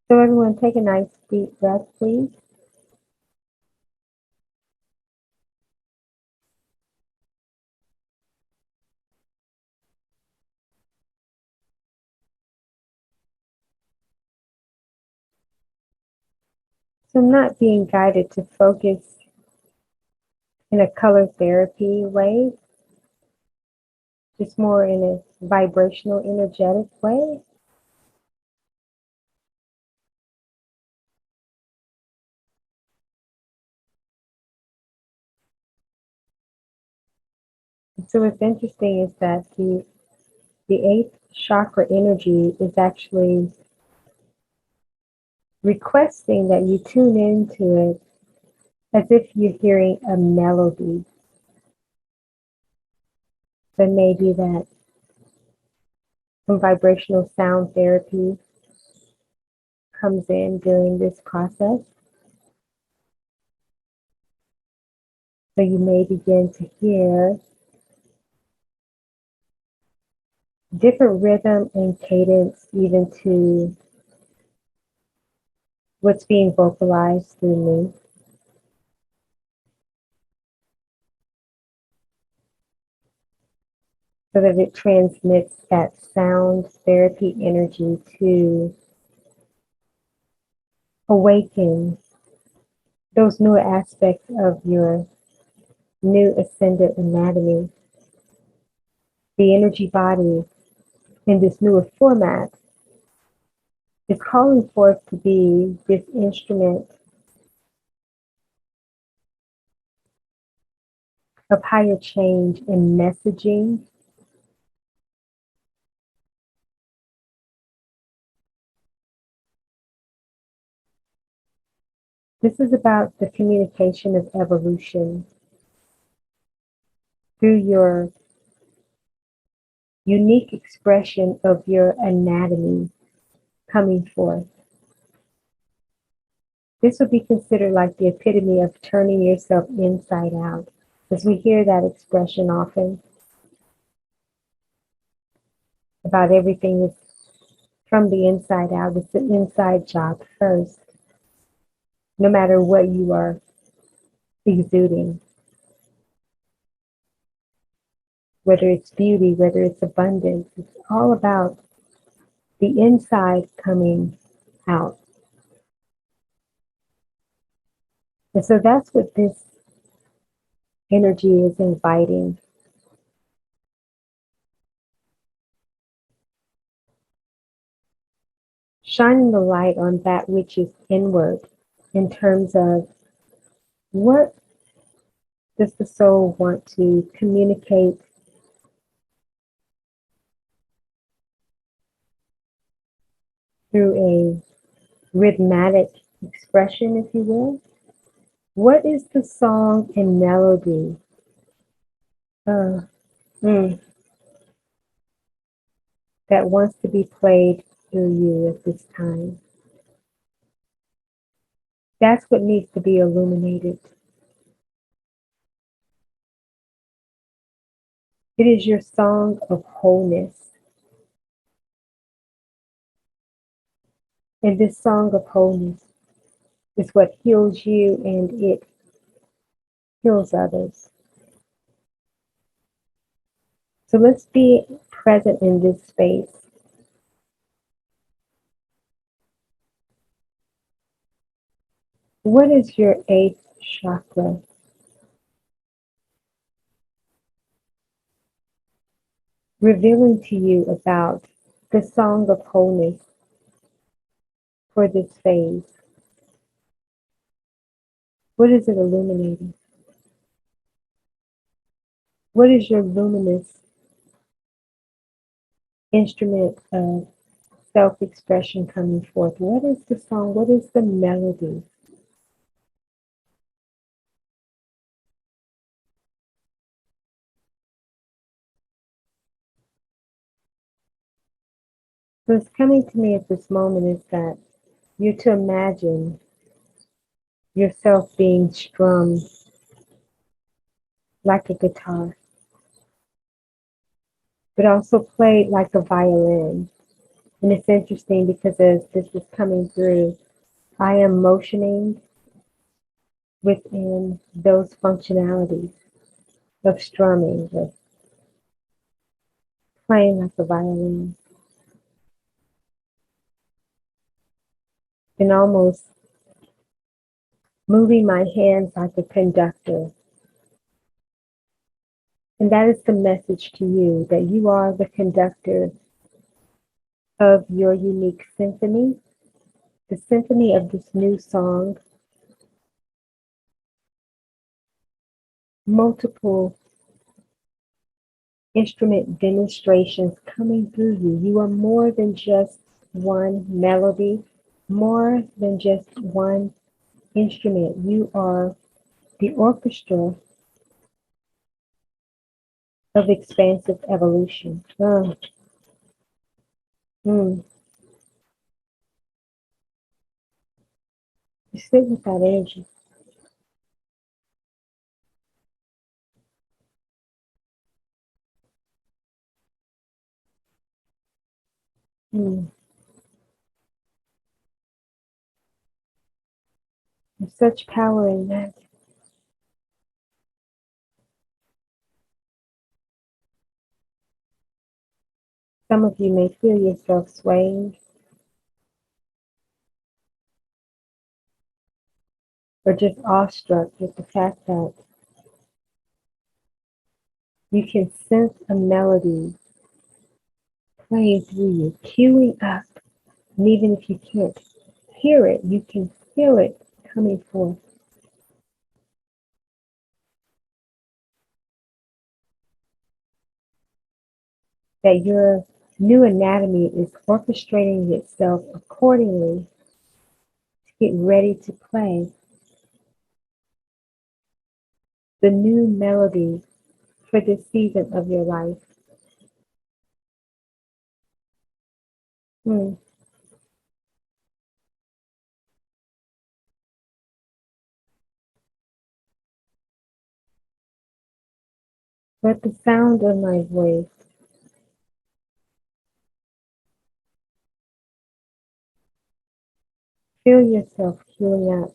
So everyone take a nice deep breath, please. So I'm not being guided to focus in a color therapy way, just more in a vibrational, energetic way. So what's interesting is that the 8th chakra energy is actually requesting that you tune into it as if you're hearing a melody. So maybe that some vibrational sound therapy comes in during this process. So you may begin to hear different rhythm and cadence even to what's being vocalized through me. So that it transmits that sound therapy energy to awaken those newer aspects of your new ascended anatomy. The energy body in this newer format is calling forth to be this instrument of higher change and messaging. This is about the communication of evolution through your unique expression of your anatomy coming forth. This would be considered like the epitome of turning yourself inside out, as we hear that expression often about everything is from the inside out. It's an inside job first, no matter what you are exuding, whether it's beauty, whether it's abundance. It's all about the inside coming out. And so that's what this energy is inviting. Shining the light on that which is inward in terms of what does the soul want to communicate through a rhythmic expression, if you will. What is the song and melody uh, that wants to be played through you at this time? That's what needs to be illuminated. It is your song of wholeness. And this song of wholeness is what heals you and it heals others. So let's be present in this space. What is your eighth chakra? Revealing to you about the song of wholeness for this phase. What is it illuminating? What is your luminous instrument of self-expression coming forth? What is the song? What is the melody? So what's coming to me at this moment is that you're to imagine yourself being strummed like a guitar, but also played like a violin. And it's interesting because as this is coming through, I am motioning within those functionalities of strumming, of playing like a violin, and almost moving my hands like a conductor. And that is the message to you, that you are the conductor of your unique symphony, the symphony of this new song, multiple instrument demonstrations coming through you. You are more than just one melody, more than just one instrument. You are the orchestra of expansive evolution. You sit with that energy. Mm. There's such power in that. Some of you may feel yourself swaying or just awestruck with the fact that you can sense a melody playing through you, queuing up. And even if you can't hear it, you can feel it coming forth. That your new anatomy is orchestrating itself accordingly to get ready to play the new melody for this season of your life. Let the sound of my voice feel yourself queuing up.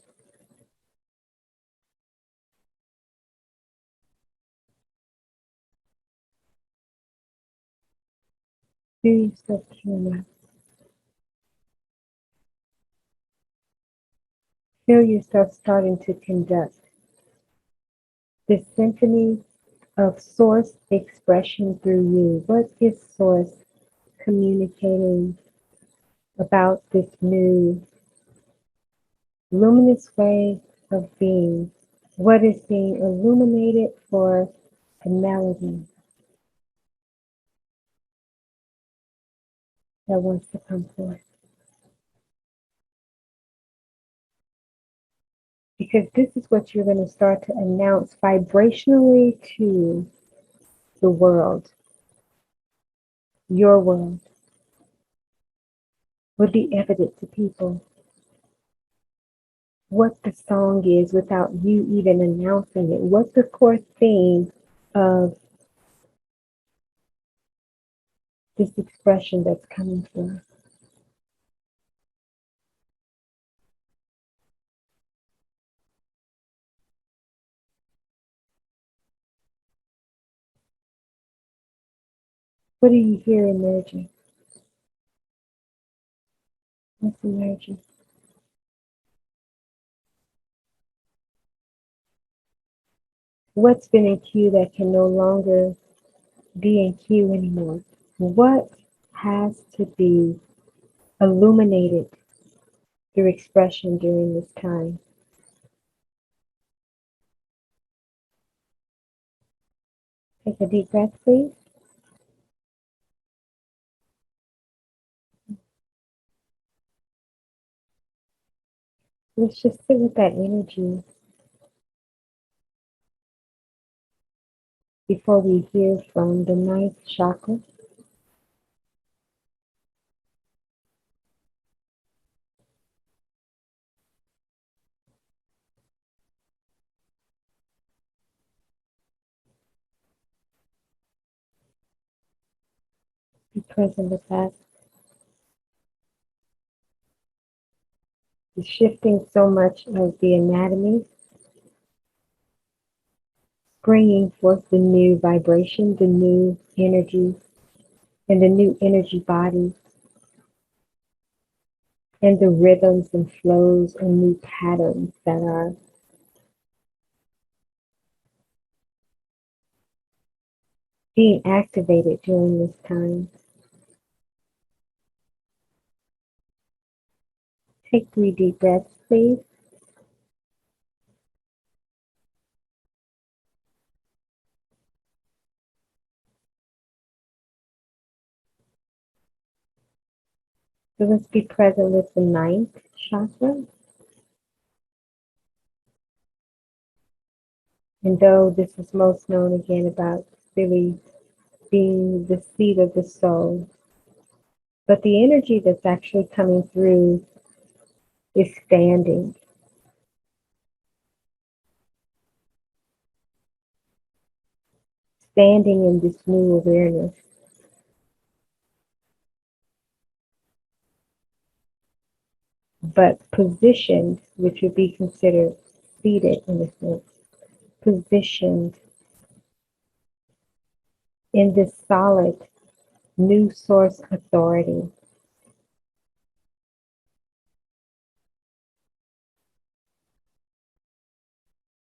Feel yourself queuing up. Feel yourself starting to conduct this symphony of source expression through you. What is source communicating about this new luminous way of being? What is being illuminated for the melody that wants to come forth? Because this is what you're going to start to announce vibrationally to the world. Your world will be evident to people what the song is without you even announcing it. What's the core theme of this expression that's coming through? What do you hear emerging? What's emerging? What's been in queue that can no longer be in queue anymore? What has to be illuminated through expression during this time? Take a deep breath, please. Let's just sit with that energy before we hear from the ninth chakra. Be present with that. It's shifting so much of the anatomy, bringing forth the new vibration, the new energy, and the new energy body, and the rhythms and flows and new patterns that are being activated during this time. Take 3 deep breaths, please. So let's be present with the ninth chakra. And though this is most known again about really being the seat of the soul, but the energy that's actually coming through is standing. Standing in this new awareness. But positioned, which would be considered seated in a sense, positioned in this solid new source authority.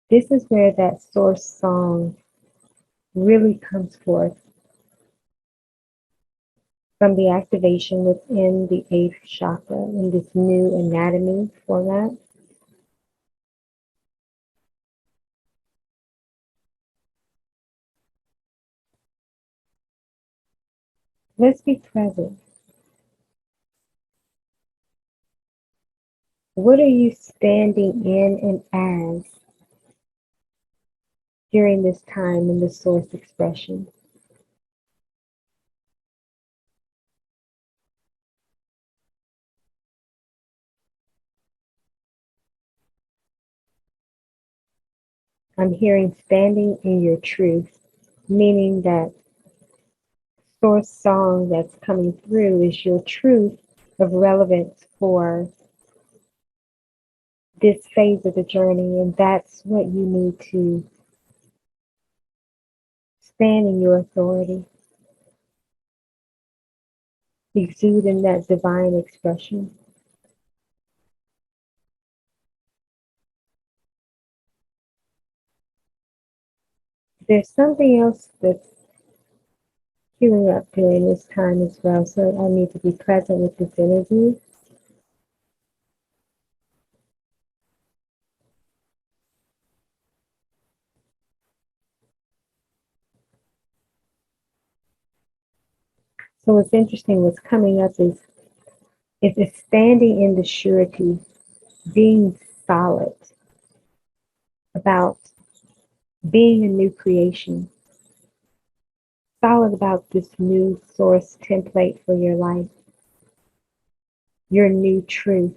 This is where that source song really comes forth from the activation within the 8th chakra in this new anatomy format. Let's be present. What are you standing in and as during this time in the source expression? I'm hearing standing in your truth, meaning that source song that's coming through is your truth of relevance for this phase of the journey, and that's what you need to stand in your authority, exude in that divine expression. There's something else that's queuing up during this time as well, so I need to be present with this energy. So what's interesting, what's coming up is it's standing in the surety, being solid. about being a new creation. It's all about this new source template for your life, your new truth.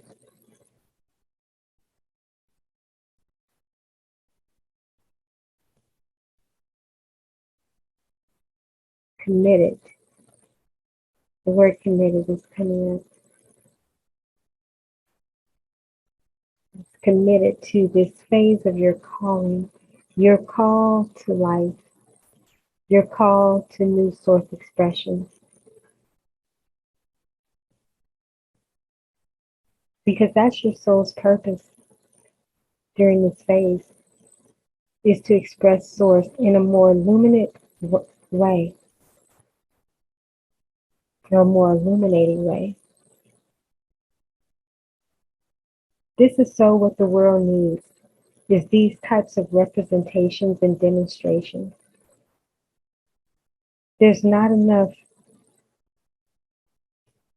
Committed. The word committed is coming up. It's committed to this phase of your calling, your call to life, your call to new source expressions. Because that's your soul's purpose during this phase, is to express source in a more luminous way, in a more illuminating way. This is so what the world needs, is these types of representations and demonstrations. There's not enough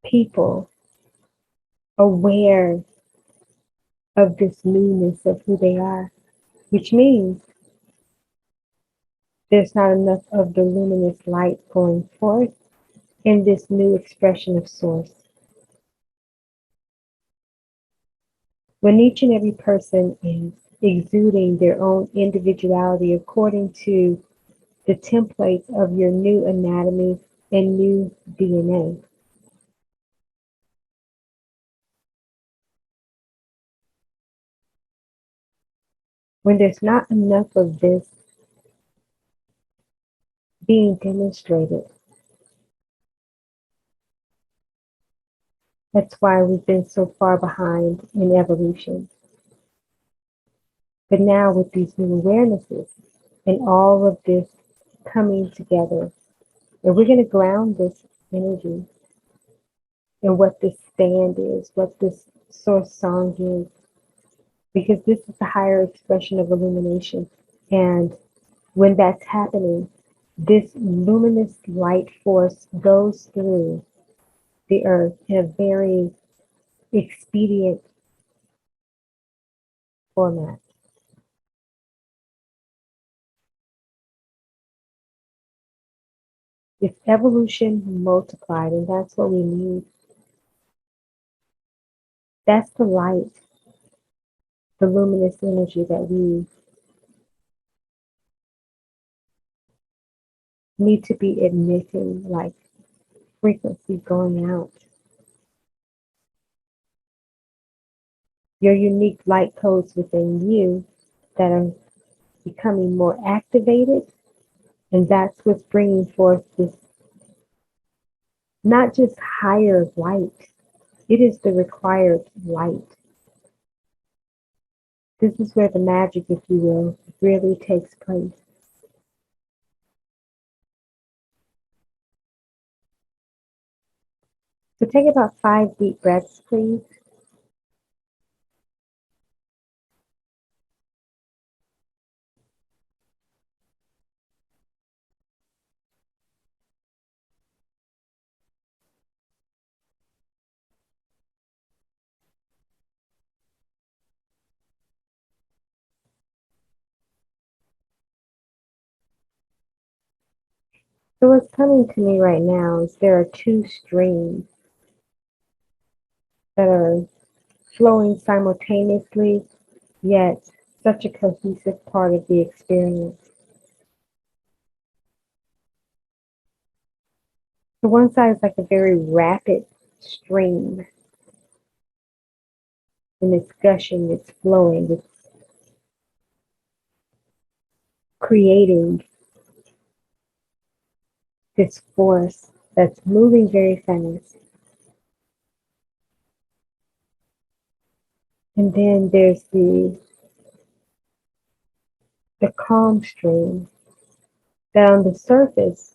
people aware of this newness of who they are, which means there's not enough of the luminous light going forth in this new expression of source. When each and every person is exuding their own individuality according to the templates of your new anatomy and new DNA. When there's not enough of this being demonstrated, that's why we've been so far behind in evolution. But now with these new awarenesses and all of this coming together, and we're going to ground this energy in what this stand is, what this source song is, because this is the higher expression of illumination. And when that's happening, this luminous light force goes through the earth in a very expedient format. It's evolution multiplied, and that's what we need. That's the light, the luminous energy that we need to be emitting, like frequency going out. Your unique light codes within you that are becoming more activated, and that's what's bringing forth this not just higher light, it is the required light. This is where the magic, if you will, really takes place. So take about 5 deep breaths, please. So what's coming to me right now is there are two streams that are flowing simultaneously, yet such a cohesive part of the experience. So one side is like a very rapid stream, and it's gushing, it's flowing, it's creating this force that's moving very fast. And then there's the calm stream that on the surface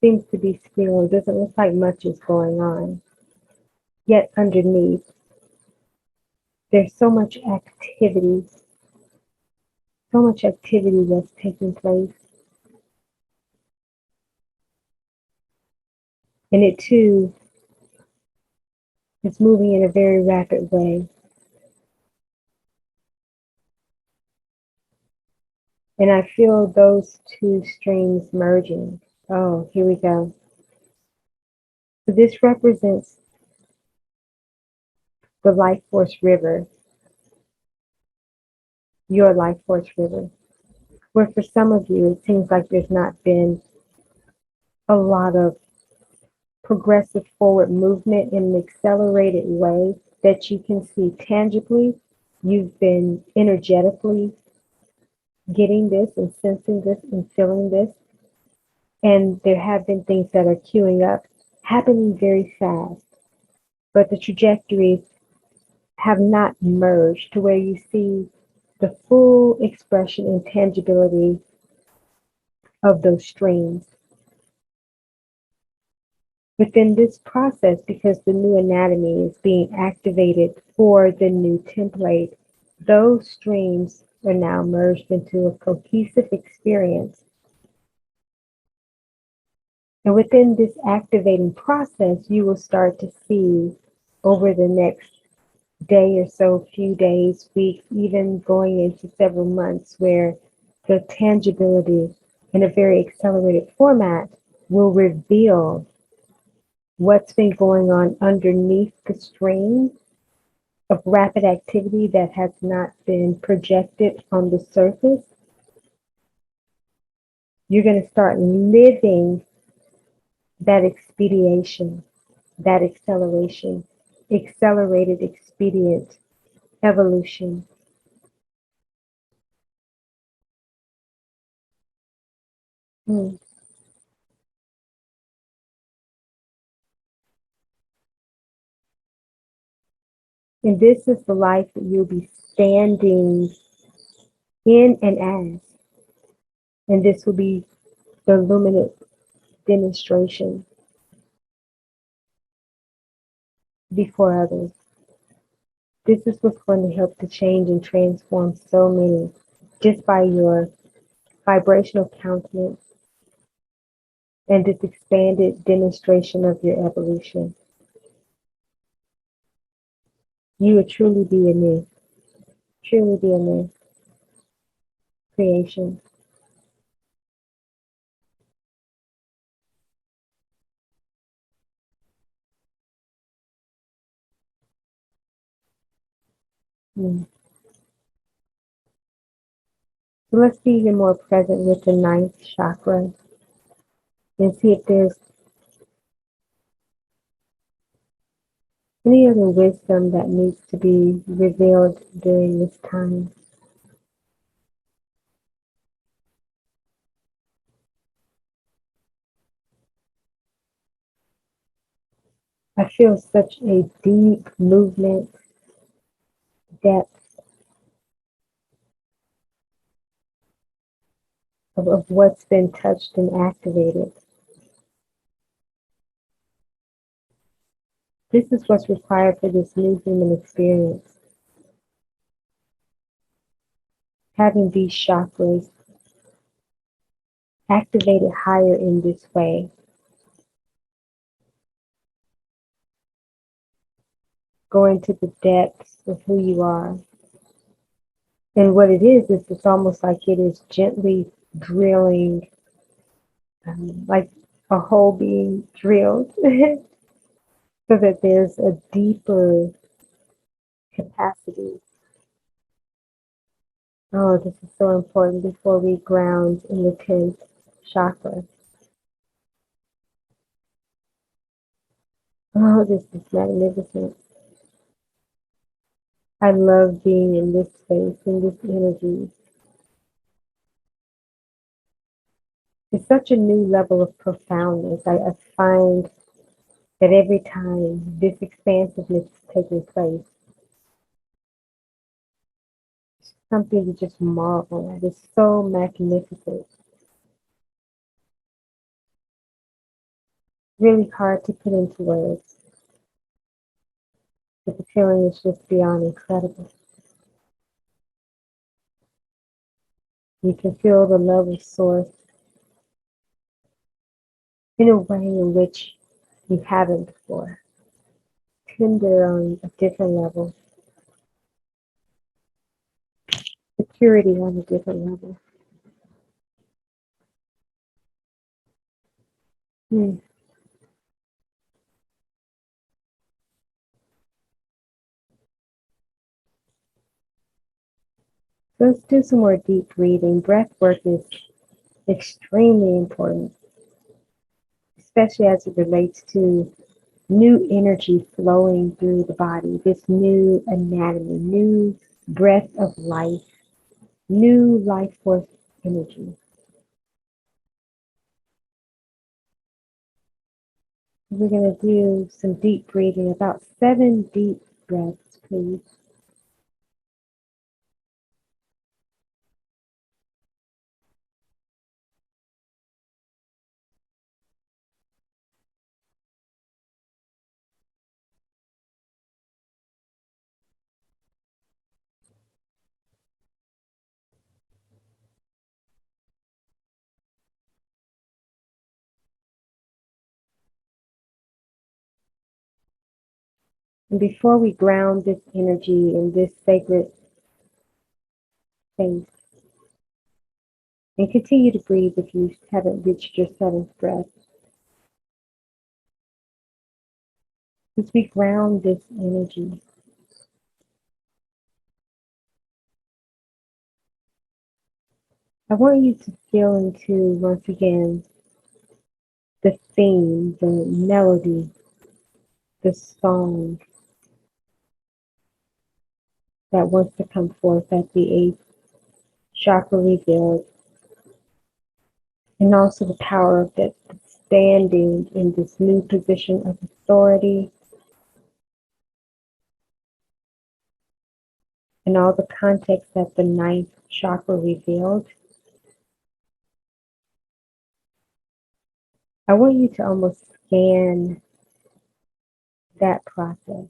seems to be still. It doesn't look like much is going on. Yet underneath, there's so much activity that's taking place. And it too is moving in a very rapid way. And I feel those two streams merging. Oh, here we go. So this represents the life force river, your life force river, where for some of you, it seems like there's not been a lot of progressive forward movement in an accelerated way that you can see tangibly. You've been energetically getting this and sensing this and feeling this. And there have been things that are queuing up, happening very fast. But the trajectories have not merged to where you see the full expression and tangibility of those streams. Within this process, because the new anatomy is being activated for the new template, those streams are now merged into a cohesive experience. And within this activating process, you will start to see over the next day or so, few days, weeks, even going into several months, where the tangibility in a very accelerated format will reveal what's been going on underneath the stream of rapid activity that has not been projected on the surface. You're going to start living that expediation, that acceleration, accelerated expedient evolution. Mm. And this is the life that you'll be standing in and as. And this will be the luminous demonstration before others. This is what's going to help to change and transform so many just by your vibrational countenance and this expanded demonstration of your evolution. You will truly be a new creation. Mm. So let's be even more present with the ninth chakra and see if there's any other wisdom that needs to be revealed during this time. I feel such a deep movement, depth of what's been touched and activated. This is what's required for this new human experience. Having these chakras activated higher in this way. Go into the depths of who you are. And what it is it's almost like it is gently drilling, like a hole being drilled, so that there's a deeper capacity. Oh, this is so important before we ground in the 10th chakra. Oh, this is magnificent. I love being in this space, in this energy. It's such a new level of profoundness. I find that every time this expansiveness is taking place, something to just marvel at. It's so magnificent. Really hard to put into words, but the feeling is just beyond incredible. You can feel the love of source in a way in which you haven't before. Tender on a different level. Security on a different level. Hmm. So let's do some more deep breathing. Breath work is extremely important, especially as it relates to new energy flowing through the body, this new anatomy, new breath of life, new life force energy. We're going to do some deep breathing, about 7 deep breaths, please. And before we ground this energy in this sacred space, and continue to breathe if you haven't reached your 7th breath, as we ground this energy, I want you to feel into, once again, the theme, the melody, the song that wants to come forth at the 8th chakra revealed, and also the power of that standing in this new position of authority, and all the context that the 9th chakra revealed. I want you to almost scan that process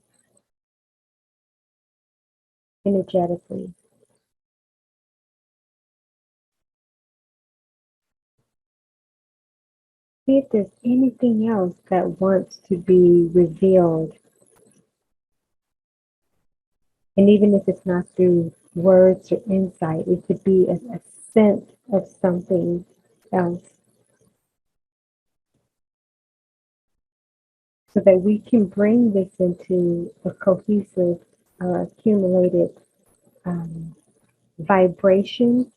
energetically. See if there's anything else that wants to be revealed. And even if it's not through words or insight, it could be a sense of something else. So that we can bring this into a cohesive, accumulated vibration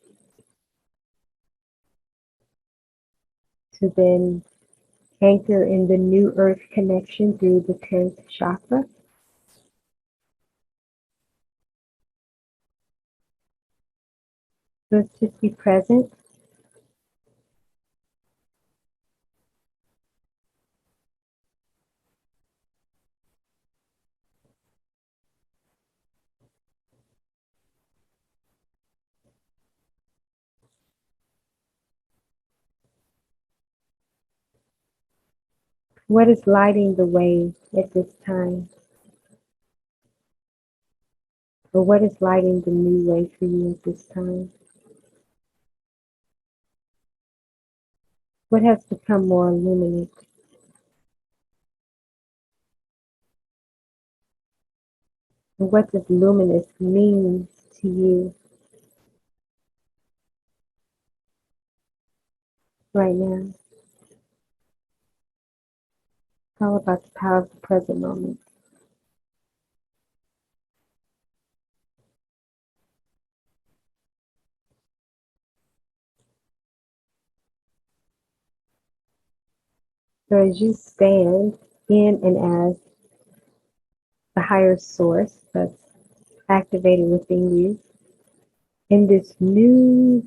to then anchor in the new earth connection through the 10th chakra. So let's just be present. What is lighting the way at this time? Or what is lighting the new way for you at this time? What has become more luminous? And what does luminous mean to you right now? It's all about the power of the present moment. So as you stand in and as the higher source that's activated within you, in this new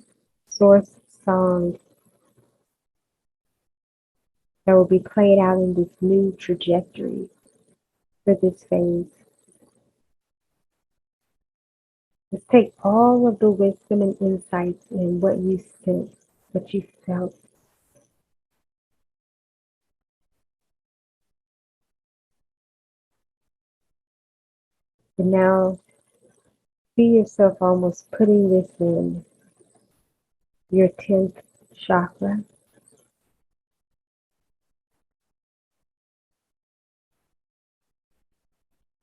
source song that will be played out in this new trajectory for this phase. Let's take all of the wisdom and insights and what you sensed, what you felt. And now see yourself almost putting this in your 10th chakra.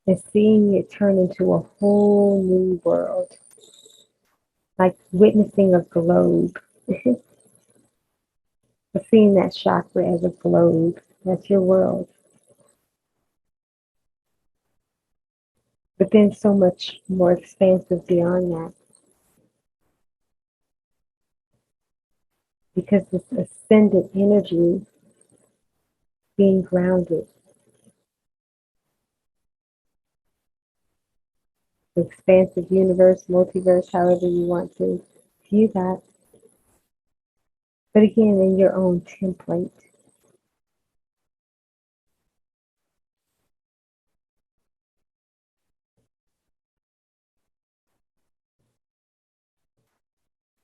And seeing it turn into a whole new world, like witnessing a globe. But seeing that chakra as a globe, that's your world. But then so much more expansive beyond that. Because this ascendant energy being grounded, the expansive universe, multiverse, however you want to view that. But again, in your own template.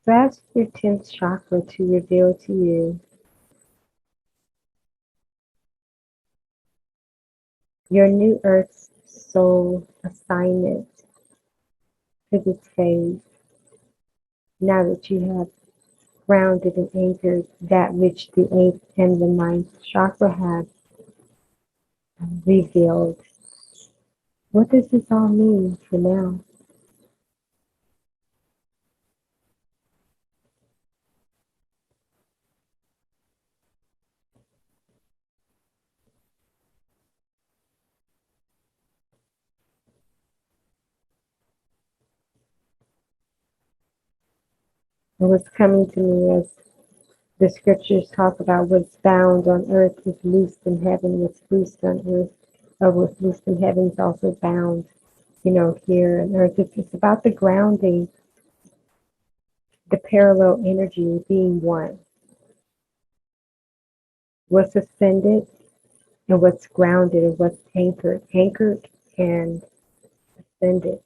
So ask your 10th chakra to reveal to you your new earth's soul assignment for this phase. Now that you have grounded and anchored that which the 8th and the 9th chakra have revealed. What does this all mean for now? And what's coming to me as the scriptures talk about what's bound on earth is loosed in heaven, what's loosed on earth, or what's loosed in heaven is also bound, here on earth. It's about the grounding, the parallel energy being one. What's ascended and what's grounded and what's anchored and ascended.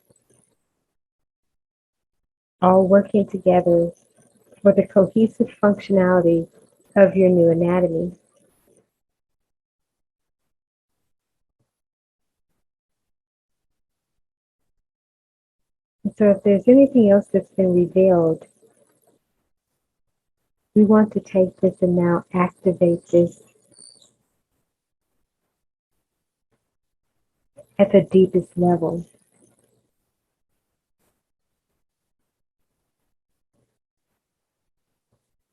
All working together for the cohesive functionality of your new anatomy. And so if there's anything else that's been revealed, we want to take this and now activate this at the deepest level.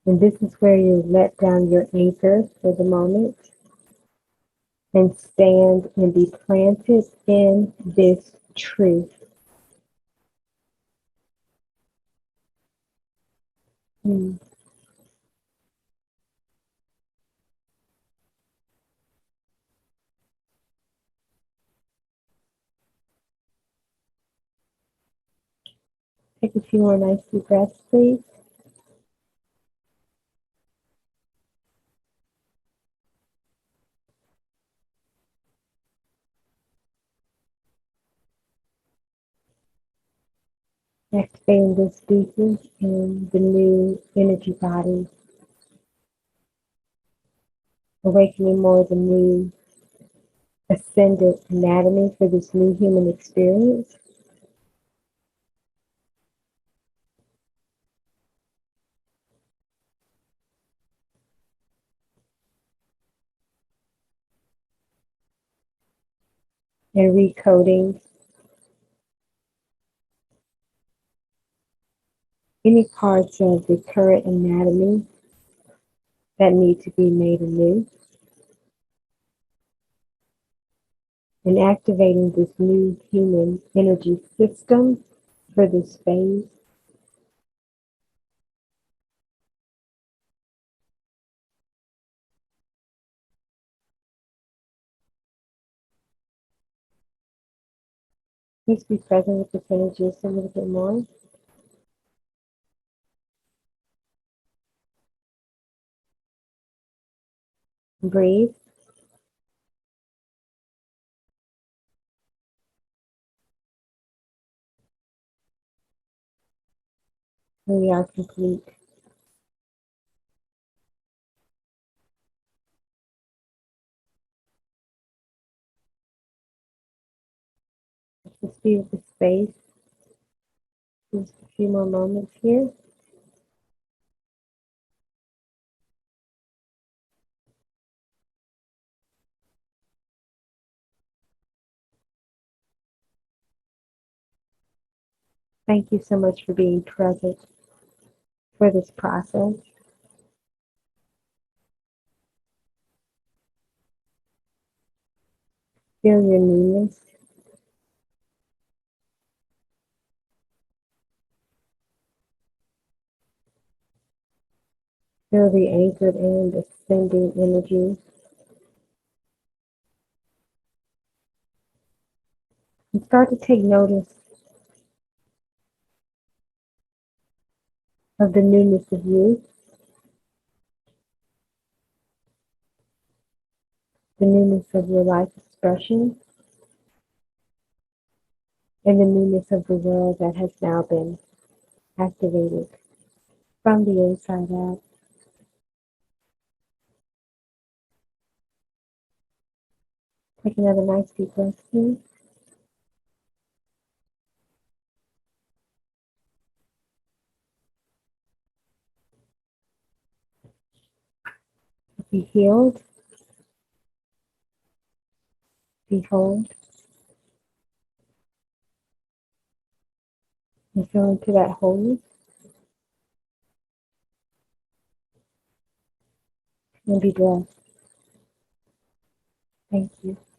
And this is where you let down your anchor for the moment and stand and be planted in this truth. Hmm. Take a few more nice deep breaths, please. Activating this deeply in the new energy body. Awakening more the new ascendant anatomy for this new human experience. And recoding any parts of the current anatomy that need to be made anew. And activating this new human energy system for this phase. Please be present with this energy just a little bit more. Breathe. And we are complete. Just be with the space. Just a few more moments here. Thank you so much for being present for this process. Feel your newness. Feel the anchored and ascending energy. And start to take notice of the newness of you, the newness of your life expression, and the newness of the world that has now been activated from the inside out. Take another nice deep breath, please. Be healed, be whole, and feel into that wholeness, and be blessed. Thank you.